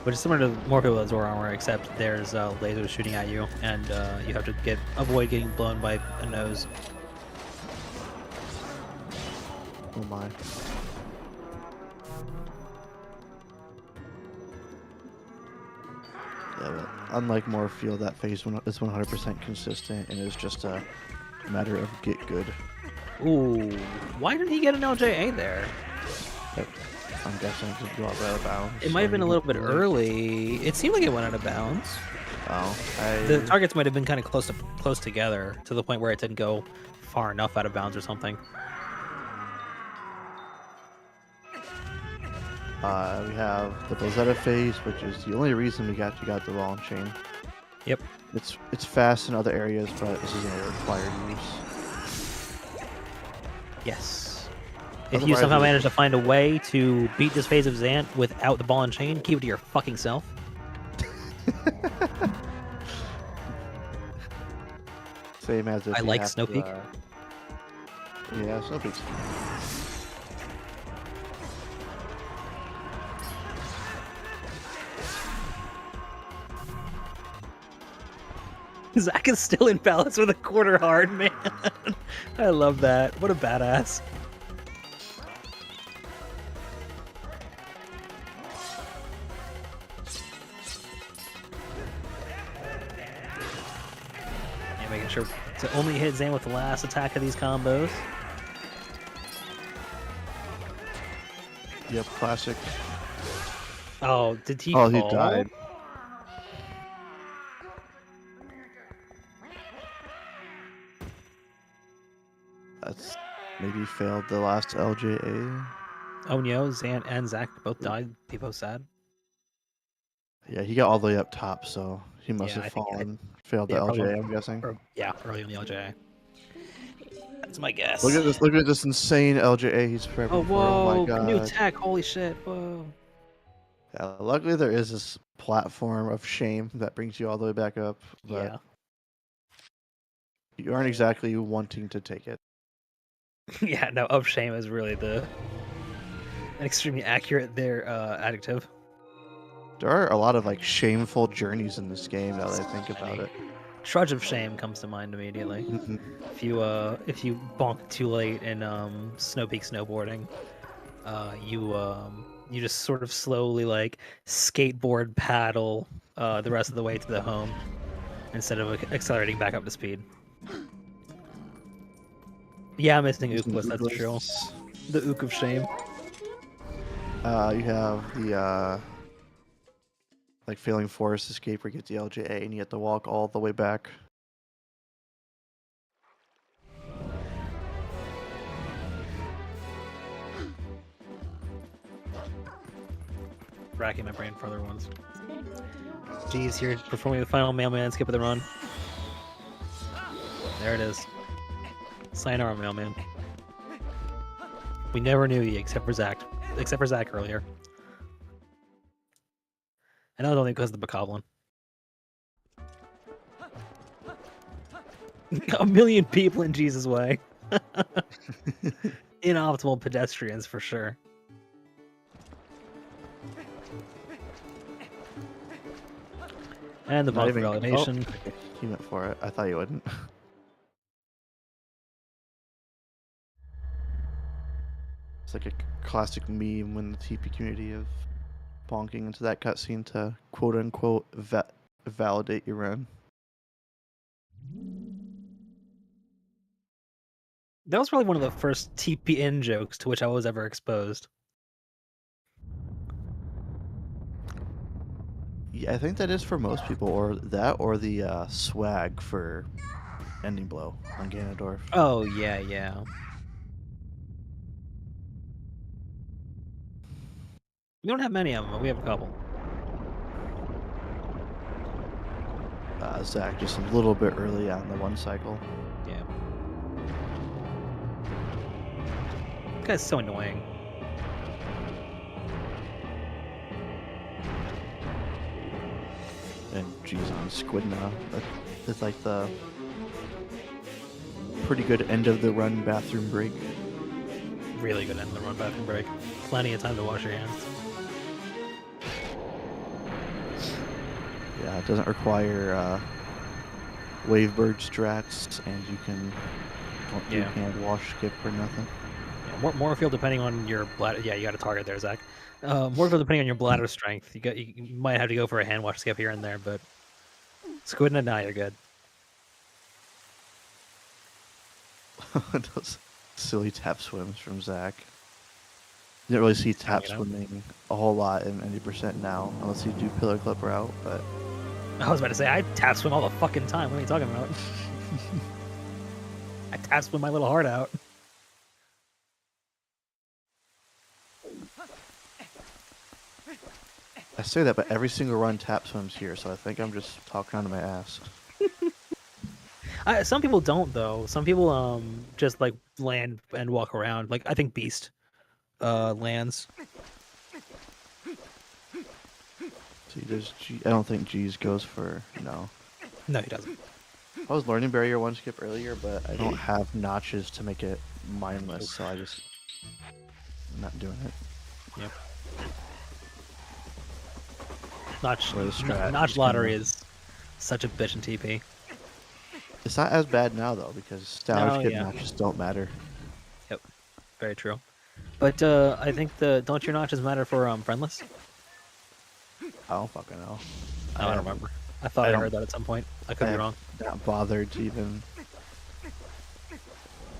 Which is similar to Morpheal without Zora armor, except there's lasers shooting at you, and you have to avoid getting blown by a nose. Oh my. Yeah, but unlike Morpheal, that phase is 100% consistent and is just a matter of get good. Ooh, why didn't he get an LJA there? I'm guessing it could go out of bounds. It might have been a little bit early. It seemed like it went out of bounds. Oh, The targets might have been kind of close together to the point where it didn't go far enough out of bounds or something. We have the Bozetta phase, which is the only reason you got the ball and chain. Yep. It's fast in other areas, but this is going to require use. Yes. If you somehow manage to find a way to beat this phase of Zant without the ball and chain, keep it to your fucking self. Same as if I like Snow Peak. Yeah, Snow Peak's Zach is still in balance with a quarter hard, man. I love that. What a badass. Yeah, making sure to only hit Zan with the last attack of these combos. Yep, classic. Oh, did he fall? He died. That's maybe failed the last LJA. Oh no, Zant and Zach both died. They both sad. Yeah, he got all the way up top, so he must have failed the LJA, I'm guessing. Early on the LJA. That's my guess. Look at this insane LJA he's prepping for. Oh my god. New tech, holy shit, whoa. Yeah, luckily there is this platform of shame that brings you all the way back up. But yeah. You aren't exactly wanting to take it. Yeah, no, of shame is really an extremely accurate adjective. There are a lot of like shameful journeys in this game now that I think about it. Trudge of Shame comes to mind immediately. If you bonk too late in Snow Peak snowboarding, you just sort of slowly like skateboard paddle the rest of the way to the home instead of accelerating back up to speed. Yeah, I'm missing Ookless, that's true. The Ook of Shame. You have the like failing forest escape where you get the LJA and you have to walk all the way back. racking my brain for other ones. Geez, here performing the final mailman skip of the run. There it is. Sayonara, mailman. We never knew you except for Zach. Except for Zach earlier. And that was only because of the bokoblin. A million people in Jesus' way. Inoptimal pedestrians for sure. And the bug validation. Oh, he went for it. I thought you wouldn't. It's like a classic meme when the TP community of bonking into that cutscene to quote unquote validate your run. That was probably one of the first TPN jokes to which I was ever exposed. Yeah, I think that is for most people, or that, or the swag for ending blow on Ganondorf. Oh yeah, yeah. We don't have many of them, but we have a couple. Zach just a little bit early on the one cycle. Yeah. This guy's so annoying. And geez, on Squidna, that's like the pretty good end of the run bathroom break. Really good end of the run bathroom break. Plenty of time to wash your hands. Yeah, it doesn't require Wavebird strats, and you don't do hand wash skip or nothing. Yeah, Moorfield, depending on your bladder. Yeah, you got a target there, Zach. Moorfield, depending on your bladder strength, you might have to go for a hand wash skip here and there, but Squidna, nah, you're good. Those silly tap swims from Zach. You didn't really see tap swimming a whole lot in 90% now, unless you do pillar clip route, but... I was about to say, I tap swim all the fucking time. What are you talking about? I tap swim my little heart out. I say that, but every single run tap swims here, so I think I'm just talking out of my ass. Some people don't, though. Some people just like land and walk around. Like I think Beast lands. See, there's G. I don't think G's goes for no. No, he doesn't. I was learning barrier one skip earlier, but I don't have notches to make it mindless, so I'm not doing it. Yep. Notch lottery is such a bitch in TP. It's not as bad now though, because Stylish Kid notches don't matter. Yep, very true. But I think don't your notches matter for friendless? I don't fucking know. I don't remember. I thought I heard that at some point. I could be wrong. Not bothered to even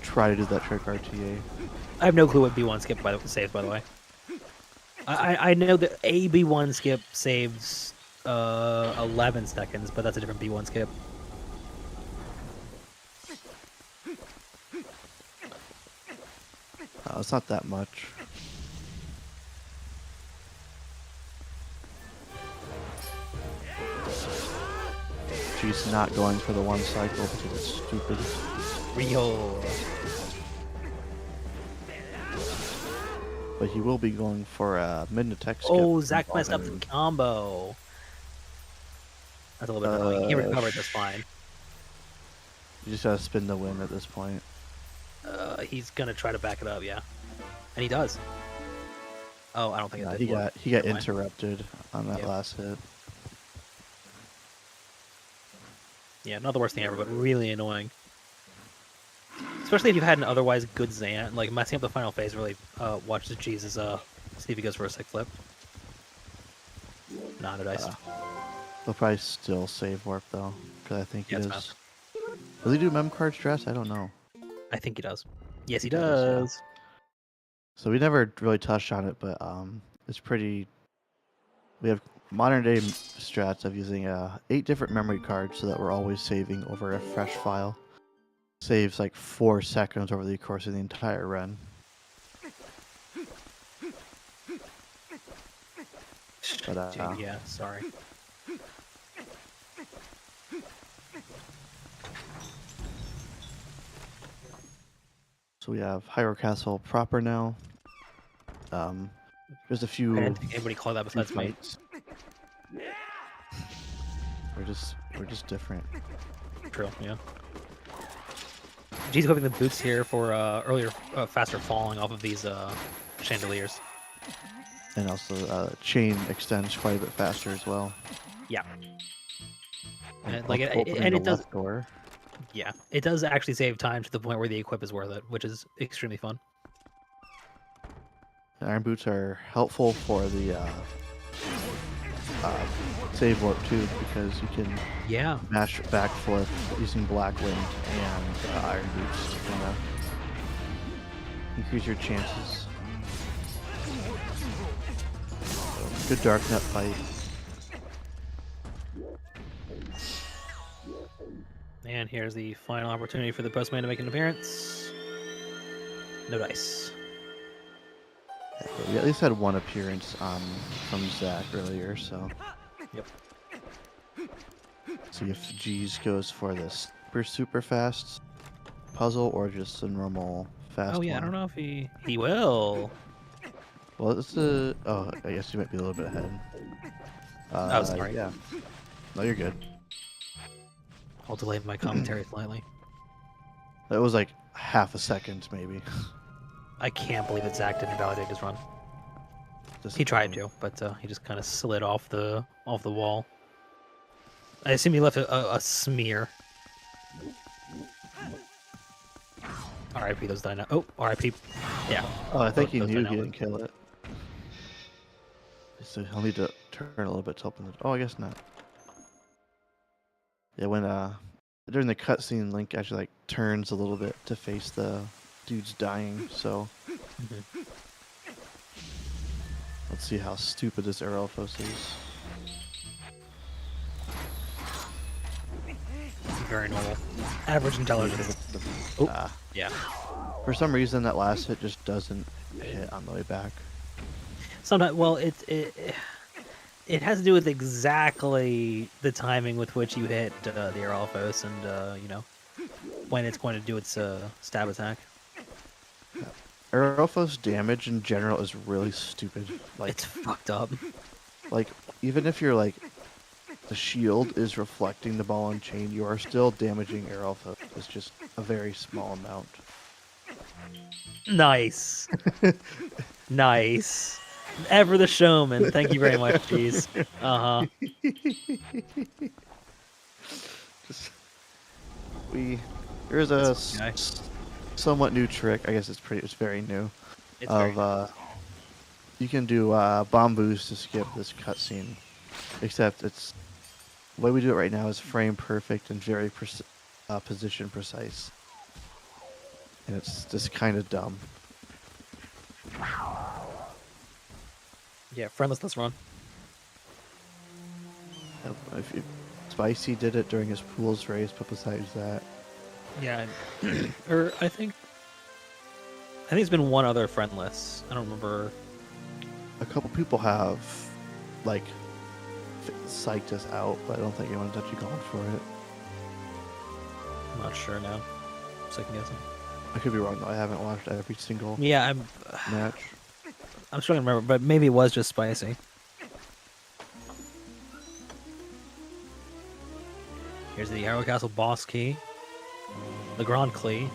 try to do that trick RTA. I have no clue what B1 skip saves, by the way. I know that a B1 skip saves 11 seconds, but that's a different B1 skip. It's not that much. She's not going for the one cycle because it's stupid. Real. But he will be going for a mid-attack skip. Oh, Zach messed up the combo. That's a little bit annoying. He recovered just fine. You just gotta spin the win at this point. He's gonna try to back it up, yeah. And he does. Oh, I don't think it did. He got interrupted on that last hit. Yeah, not the worst thing ever, but really annoying. Especially if you've had an otherwise good Zan. Like, messing up the final phase really watch the Jesus see if he goes for a sick flip. Nah, no dice. He'll probably still save warp though, because I think he does. Does he do mem card stress? I don't know. I think he does. Yes, he does. So we never really touched on it, but it's pretty. We have modern day strats of using 8 different memory cards so that we're always saving over a fresh file. Saves like 4 seconds over the course of the entire run. But Yeah, sorry. so we have Hyrule Castle proper now. There's a few. I didn't think anybody called that few besides me. fights. We're just different. True, yeah. G's equipping the boots here for faster falling off of these chandeliers. And also, chain extends quite a bit faster as well. Yeah. And Opening and the it does. left door. Yeah, it does actually save time to the point where the equip is worth it, which is extremely fun. The iron boots are helpful for the save warp too, because you can mash backflip using Black Wind and iron boots to increase your chances. So, good dark net fight. And here's the final opportunity for the postman to make an appearance. No dice. We at least had one appearance from Zach earlier, so. Yep. See if G's goes for this super fast puzzle or just a normal fast one. I don't know if he will. Well, it's I guess you might be a little bit ahead. Oh, sorry. Yeah. No, you're good. I'll delay my commentary slightly. It was like half a second, maybe. I can't believe that Zach didn't validate his run. He tried to, but he just kind of slid off the wall. I assume he left a smear. R.I.P. those dino. Oh, R.I.P. Yeah. Oh, I think he those knew he dino- didn't kill it. So he'll need to turn a little bit to open it. Oh, I guess not. Yeah, when during the cutscene, Link actually like turns a little bit to face the dudes dying. So let's see how stupid this Aerofos is. Very normal. Average intelligence. Oh, yeah. For some reason, that last hit just doesn't hit on the way back. Sometimes, well, it has to do with exactly the timing with which you hit the Aerolphos and, you know, when it's going to do its stab attack. Yeah. Aerofos damage in general is really stupid. Like, it's fucked up. Like, even if you're like, the shield is reflecting the ball and chain, you are still damaging Aerofos. It's just a very small amount. Nice. Nice. Ever the showman. Thank you very much, jeez. Uh-huh. Here's a somewhat new trick. I guess it's very new. You can do bomb boost to skip this cutscene, except the way we do it right now is frame perfect and very position precise, and it's just kind of dumb. Yeah, friendless, let's run. Spicy did it during his pools race, but besides that, yeah, or I think it's been one other friendless. I don't remember. A couple people have like psyched us out, but I don't think anyone's actually gone for it. I'm not sure now. Second guessing. I could be wrong though. I haven't watched every single match. I'm struggling to remember, but maybe it was just spicy. Here's the Arrow Castle boss key. The Grand Key.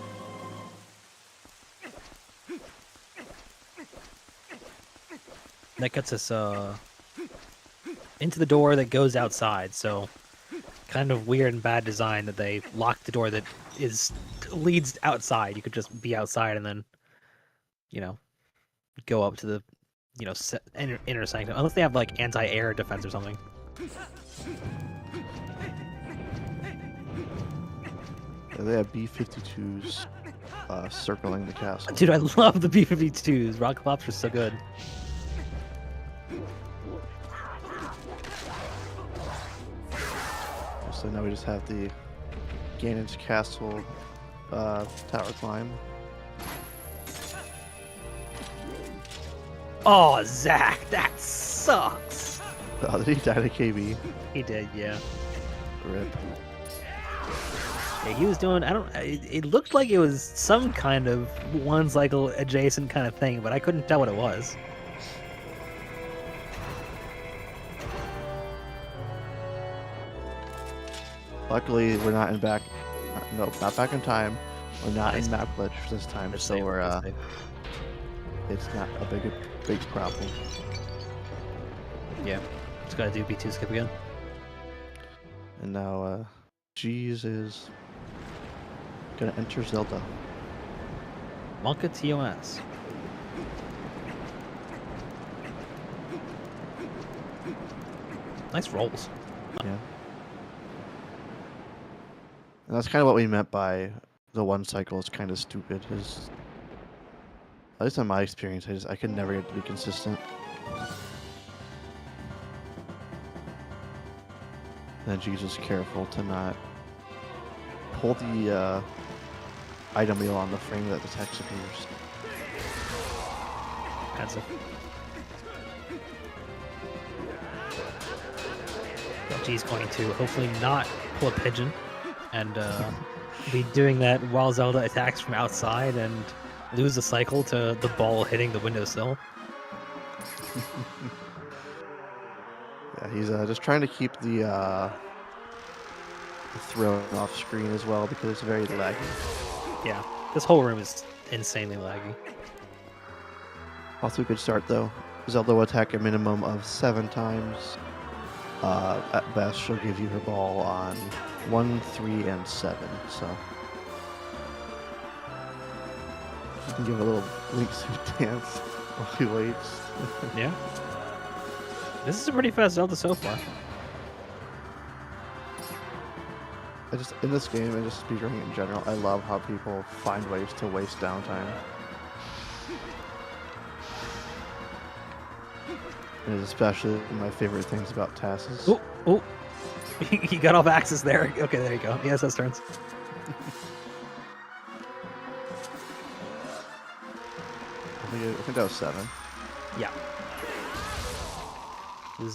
That gets us into the door that goes outside, so kind of weird and bad design that they locked the door that leads outside. You could just be outside and then, you know, go up to the, you know, inner sanctum. Unless they have like anti-air defense or something. They have B-52s circling the castle. Dude, I love the B-52s. Rocket Pops are so good. So now we just have the Ganon's castle tower climb. Oh, Zach, that sucks. Oh, did he die to KB? He did, yeah. Rip. Yeah, he was doing. I don't. It looked like it was some kind of one cycle adjacent kind of thing, but I couldn't tell what it was. Luckily, we're not in back. No, not back in time. We're not Nice. in map glitch this time, They're so safe, we're they're safe. it's not a big problem. Yeah, just gotta do B2 skip again. And now, Jeez is gonna enter Zelda. Monka TOS. Nice rolls. Yeah. And that's kind of what we meant by the one cycle is kind of stupid. Is at least in my experience, I could never get to be consistent. And Jeez was careful to not pull the item wheel on the frame that the text appears. That's it. G's going to hopefully not pull a pigeon and be doing that while Zelda attacks from outside and lose the cycle to the ball hitting the windowsill. Yeah, he's just trying to keep the throw off screen as well because it's very laggy. Yeah, this whole room is insanely laggy. Off to a good start though. Zelda will attack a minimum of 7 times. At best, she'll give you her ball on 1, 3, and 7. So you can give a little Link suit dance while he waits. Yeah. This is a pretty fast Zelda so far. In this game and just speedrunning in general, I love how people find ways to waste downtime. And it's especially my favorite things about tasks. Oh, oh. He got off axis there. Okay, there you go. Yes, that's turns. I think that was 7. Yeah. There's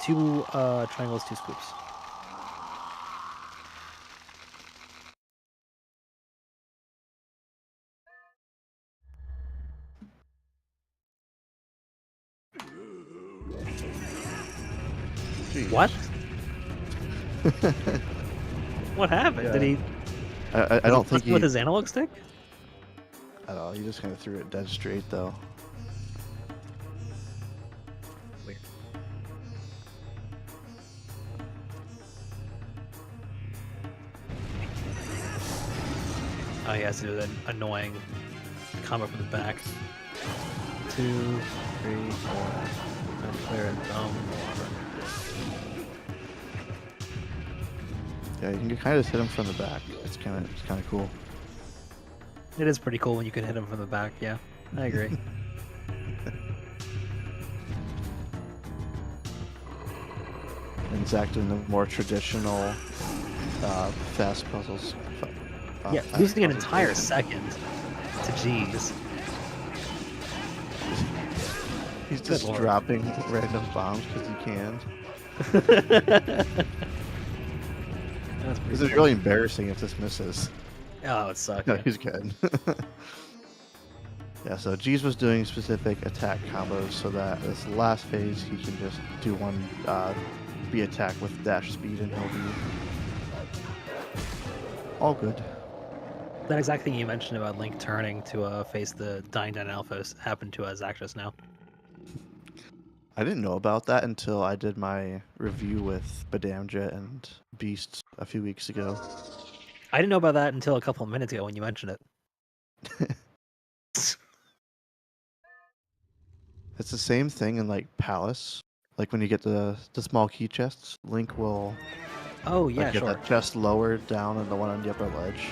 2 triangles, 2 scoops. Jeez. What? What happened? Yeah. Did he? I don't think he. With his analog stick? I don't know. He just kind of threw it dead straight though. Weird. Oh, he has to do that annoying combo from the back. 2, 3, 4. And clear it. Yeah, you can kind of hit him from the back. It's kind of cool. It is pretty cool when you can hit him from the back. Yeah, I agree. And Zach doing the more traditional fast puzzles. Yeah, fast losing an puzzles. entire second to G's. He's just Lord. dropping random bombs because he can. That's pretty This is cool. really embarrassing if this misses. Oh, it sucked. No, Yeah. he's good. Yeah, so Jeez was doing specific attack combos so that this last phase he can just do one B attack with dash speed and he'll be all good. That exact thing you mentioned about Link turning to face the dying down alphas happened to Zach just now. I didn't know about that until I did my review with Badamjet and Beast a few weeks ago. I didn't know about that until a couple of minutes ago when you mentioned it. It's the same thing in like Palace. Like when you get the small key chests, Link will Oh, yeah, get sure. that chest lower down and the one on the upper ledge.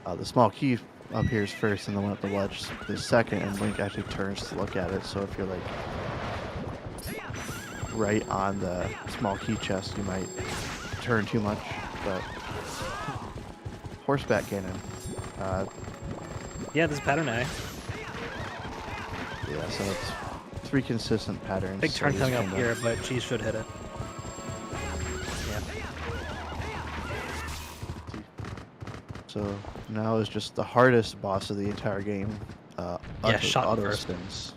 The small key appears first and the one at the ledge is second, and Link actually turns to look at it. So if you're like right on the small key chest, you might turn too much. But horseback cannon. Yeah, this pattern eye. Yeah, so it's 3 consistent patterns. Big turn so coming just up kinda- here, but Cheese should hit it. Yeah. So now is just the hardest boss of the entire game. Yeah, shot auto first. spins.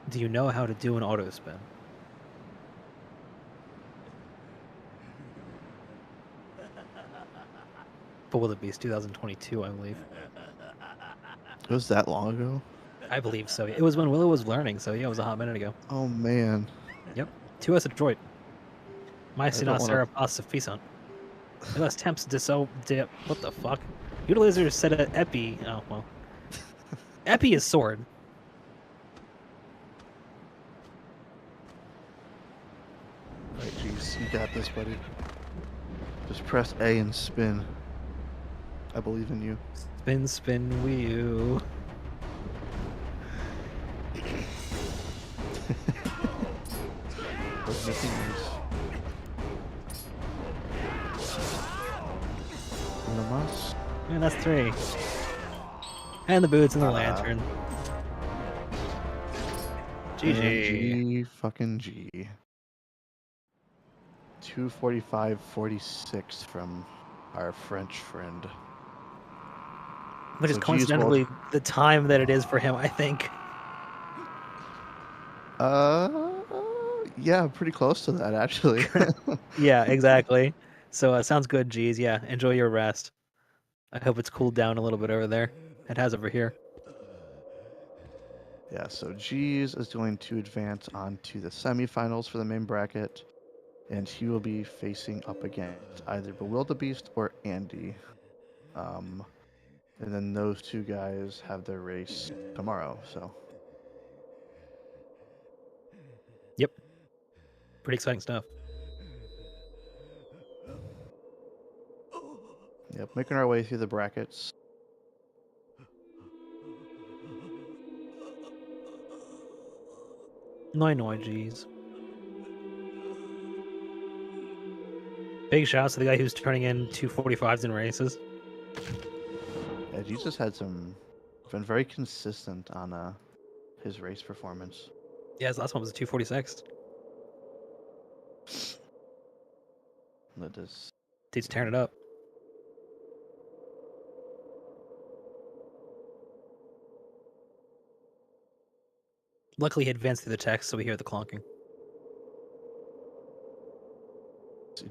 Do you know how to do an auto spin? But will it be 2022, I believe. It was that long ago? I believe so. It was when Willow was learning, so yeah, it was a hot minute ago. Oh man. Yep. 2S of Detroit. My don't not wanna- Sarah Pacifisant. Unless temps diso dip. What the fuck? Utilizer said a epi. Oh well. Epi is sword. Right, jeez, you got this, buddy. Just press A and spin. I believe in you. Spin, spin, Wii U. Those missing moves. Namas. And that's 3. And the boots and the Ah. lantern. And GG. G fucking G. 245.46 from our French friend. Which is So G's coincidentally the time that it is for him, I think. Yeah, pretty close to that actually. Yeah, exactly. So sounds good, G's. Yeah, enjoy your rest. I hope it's cooled down a little bit over there. It has over here. Yeah, so G's is going to advance on to the semifinals for the main bracket, and he will be facing up against either Bewildebeest or Andy. And then those two guys have their race tomorrow. So Yep. Pretty exciting stuff. yep, making our way through the brackets. No, G's. Big shouts to the guy who's turning in 245s in races. Yeah, Jesus had been very consistent on his race performance. Yeah, his last one was a 246. That is Dude's tearing it up. Luckily, he advanced through the text, so we hear the clonking.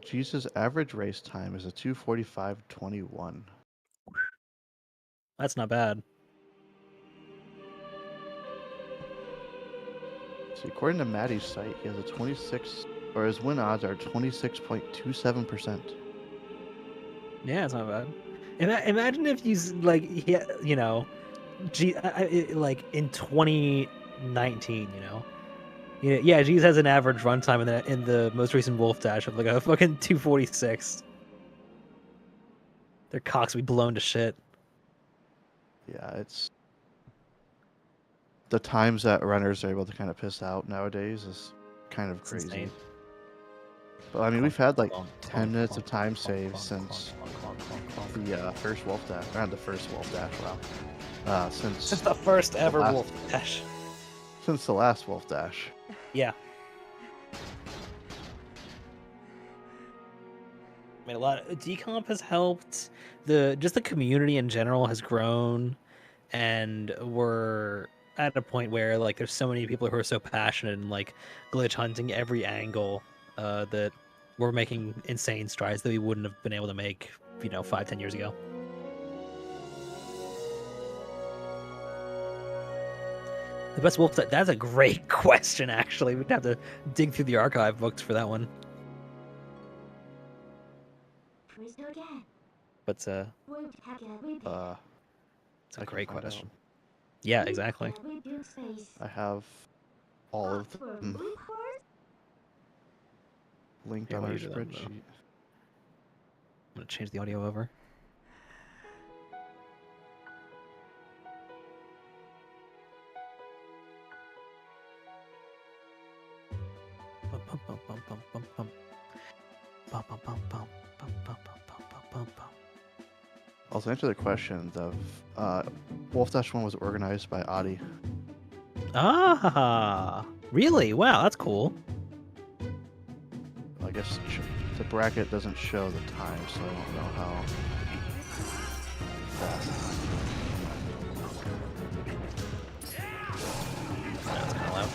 Jesus' average race time is a 2:45.21. That's not bad. So according to Maddie's site, he has a 26, or his win odds are 26.27%. Yeah, it's not bad. Imagine if you like, you know, like in 2019, you know. Yeah, G's has an average runtime in the most recent Wolfdash of like a fucking 246. Their cocks will be blown to shit. Yeah, it's the times that runners are able to kind of piss out nowadays is kind of It's crazy. insane. But I mean, we've had like 10 minutes of time saved since the first Wolfdash, not the first Wolfdash, wow. Since the first ever last- Wolfdash. Since the last Wolfdash. Yeah. I mean, a lot of decomp has helped. Just the community in general has grown, and we're at a point where like there's so many people who are so passionate and like glitch hunting every angle that we're making insane strides that we wouldn't have been able to make, 5-10 years ago. The best wolf. That's a great question. Actually, we'd have to dig through the archive books for that one. But it's a great question. Yeah, exactly. I have all of them linked Here, on while our you do that, spreadsheet. I'm gonna change the audio over. Also, answer the questions of Wolfdash 1 was organized by Adi. Ah, really? Wow, that's cool. I guess the bracket doesn't show the time, so I don't know how fast. That's kind of loud.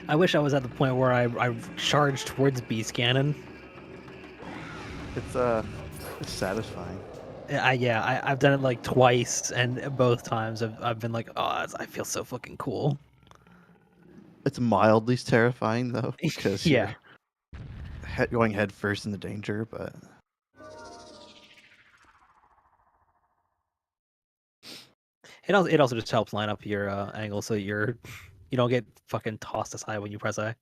I wish I was at the point where I charged towards Beast Cannon. It's satisfying. I've done it like twice, and both times I've been like, oh, I feel so fucking cool. It's mildly terrifying though, because Yeah. you're going head first into danger, but It also just helps line up your angle so you don't get fucking tossed as high when you press A.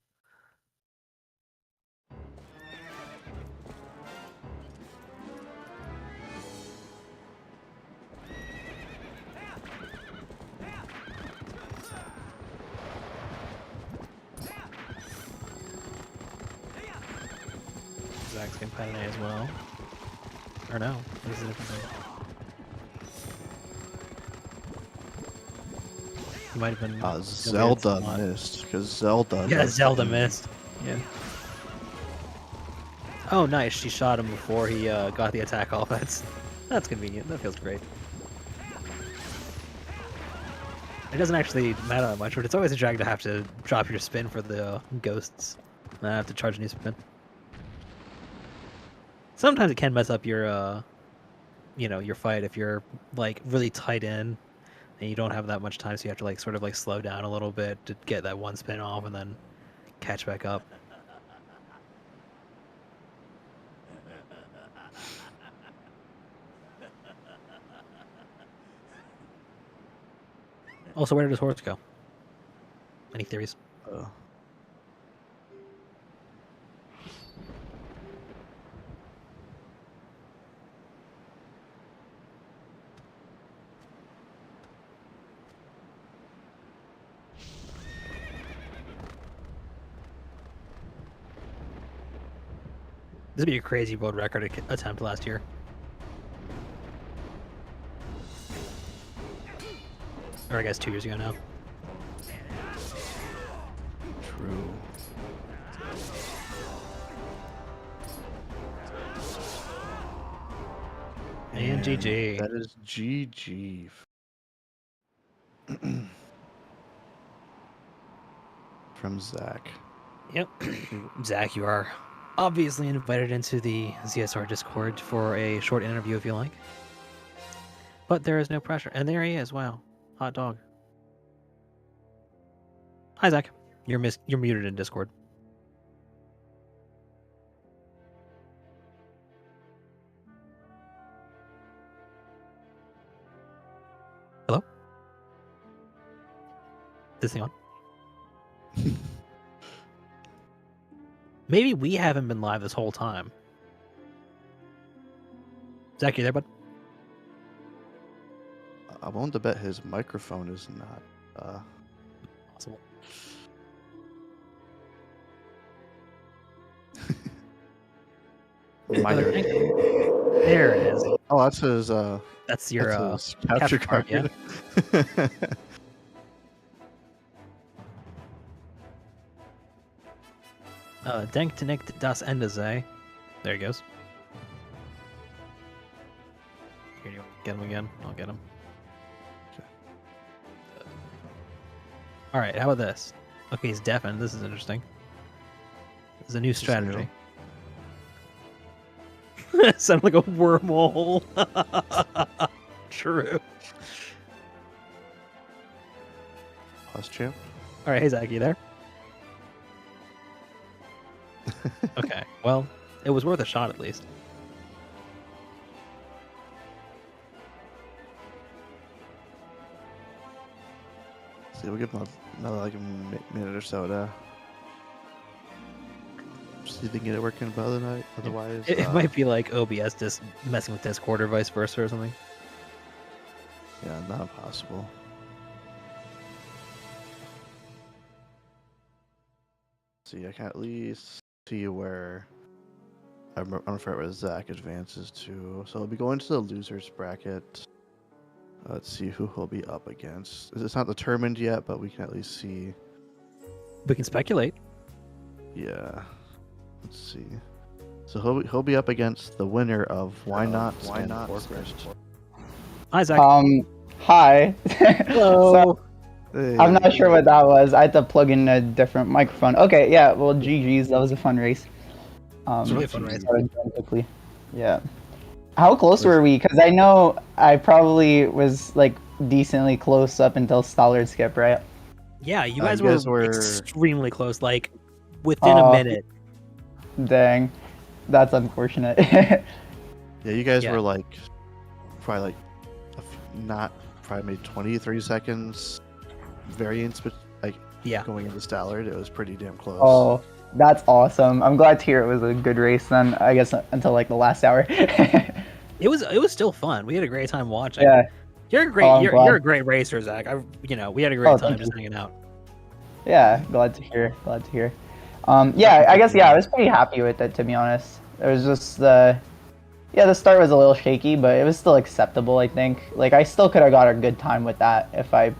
Zach's getting pad A as well. Or no, this is a different thing. He might have been. Zelda missed, because Zelda. Yeah, Zelda missed. Yeah. Oh, nice. She shot him before he got the attack off. That's convenient. That feels great. It doesn't actually matter that much, but it's always a drag to have to drop your spin for the ghosts. And I have to charge a new spin. Sometimes it can mess up your, your fight if you're like really tight in and you don't have that much time, so you have to like sort of like slow down a little bit to get that one spin off and then catch back up. Also, where did his horse go? Any theories? This would be a crazy world record attempt last year. Or I guess 2 years ago now. True. And GG. That is GG. From Zach. Yep. Zach, you are obviously invited into the ZSR Discord for a short interview if you like. But there is no pressure. And there he is. Wow. Hot dog. Hi, Zach. You're muted in Discord. Hello? This thing on? Maybe we haven't been live this whole time. Zach, you there, bud? I'm willing to bet his microphone is not Possible. minor. There it is. Oh, that's his That's your his capture card. Yeah. Denk to Nick das Ende sei. There he goes. Here you go. Get him again. I'll get him. Okay. Alright, how about this? Okay, he's deafened. This is interesting. This is a new strategy. Sound like a wormhole. True. Pause champ. Alright, hey Zach, you there? Okay, well, it was worth a shot at least. See, we'll give him another like a minute or so to see if we can get it working by the night. Otherwise, It might be like OBS just messing with Discord or vice versa or something. yeah, not impossible. See, I can at least see where I'm afraid where Zach advances to. So he'll be going to the losers bracket. Let's see who he'll be up against. It's not determined yet, but we can at least see. We can speculate. Yeah. Let's see. So he'll be up against the winner of Why Not Forkfest. Hi, Zach. Hi. Hello. Hey. I'm not sure what that was. I had to plug in a different microphone. Okay, yeah. Well, GG's. That was a fun race. It's a really fun race. Started going quickly. Yeah. How close were we? Because I know I probably was like decently close up until Stallard skip, right? Yeah, you You guys guys were were- extremely close, like within a minute. Dang, that's unfortunate. Yeah, you guys Yeah. were like probably like not probably maybe 20, 30 seconds variance, but like Yeah. going into Stallard, it was pretty damn close. Oh, that's awesome. I'm glad to hear it was a good race then. I guess until like the last hour. It was still fun. We had a great time watching. Yeah. You're a great Oh, I'm you're glad. a great racer, Zach. We had a great Oh, time thank just you. hanging out. Yeah, glad to hear. Glad to hear. Yeah, I guess I was pretty happy with it, to be honest. It was just the start was a little shaky, but it was still acceptable. I think. Like I still could have got a good time with that if I,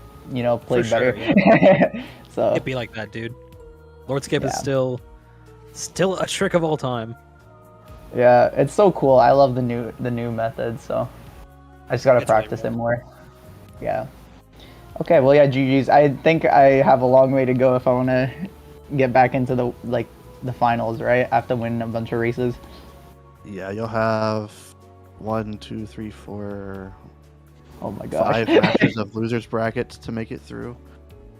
played sure, better. So It'd be like that, dude. Lord Skip is Yeah. still a trick of all time. yeah, it's so cool. I love the new method. So I just gotta It's really practice it more. Yeah. Okay. Well, yeah. GG's. I think I have a long way to go if I want to get back into the finals. Right. I have to win a bunch of races. Yeah, you'll have 1, 2, 3, 4, Oh my gosh. 5 matches of losers brackets to make it through.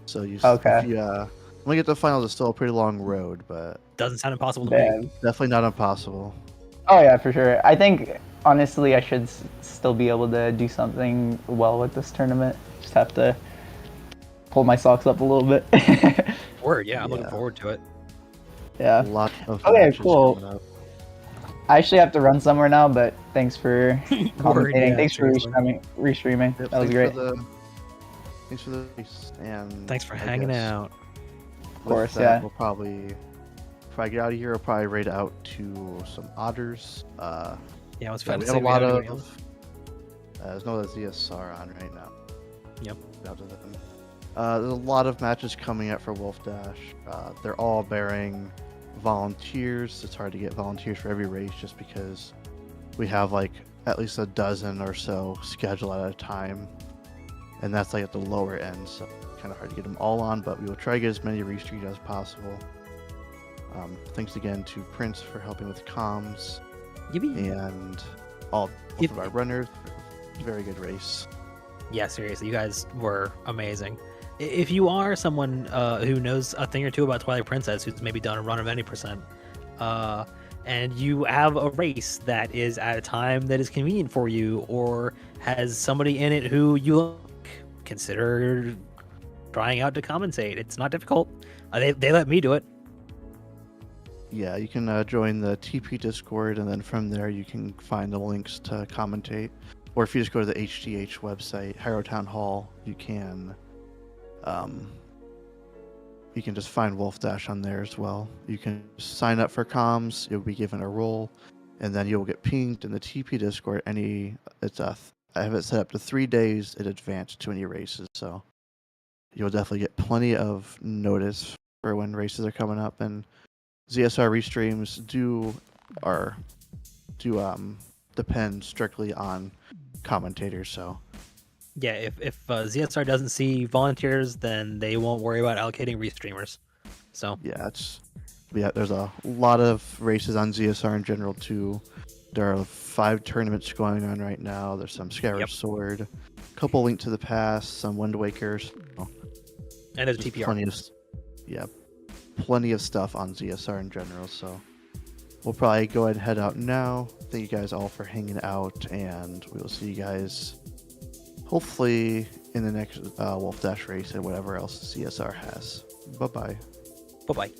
So Okay. if you when we get to the finals, it's still a pretty long road, but Doesn't sound impossible to me. Damn. definitely not impossible. Oh yeah, for sure. I think honestly I should still be able to do something well with this tournament. Just have to pull my socks up a little bit. Word, yeah, I'm looking Yeah. forward to it. A Yeah. lot of Okay, matches cool. coming up. I actually have to run somewhere now, but thanks for commentating. yeah, Thanks for seriously. restreaming. Yep, That was thanks great. Thanks for the race, and Thanks for I hanging guess out. with course, that, yeah. We'll probably get out of here. We'll probably raid out to some otters. Yeah, I was Yeah, about we to have say a lot we of. gotta go. There's no ZSR on right now. Yep. Out to them. There's a lot of matches coming up for Wolfdash. They're all bearing volunteers. It's hard to get volunteers for every race just because we have like at least a dozen or so scheduled at a time, and that's like at the lower end, so kind of hard to get them all on. But we will try to get as many restreamed as possible. Thanks again to Prince for helping with comms Yippee. and both of our runners. Very good race. Yeah, seriously, you guys were amazing. If you are someone who knows a thing or two about Twilight Princess, who's maybe done a run of any percent, and you have a race that is at a time that is convenient for you, or has somebody in it who you like, consider trying out to commentate. It's not difficult. They let me do it. Yeah, you can join the TP Discord, and then from there you can find the links to commentate. Or if you just go to the HDH website, Harrow Town Hall, you can just find Wolfdash on there as well. You can sign up for comms, you'll be given a role, and then you'll get pinged in the TP Discord. I have it set up to 3 days in advance to any races, so you'll definitely get plenty of notice for when races are coming up. And ZSR restreams do depend strictly on commentators, so Yeah, if ZSR doesn't see volunteers, then they won't worry about allocating restreamers. So there's a lot of races on ZSR in general too. There are 5 tournaments going on right now. There's some Skyward Yep. Sword, a couple Link to the Past, some Wind Wakers. and there's There's TPR. plenty of stuff on ZSR in general, so we'll probably go ahead and head out now. Thank you guys all for hanging out, and we will see you guys hopefully in the next Wolfdash race and whatever else CSR has. Bye-bye. Bye bye.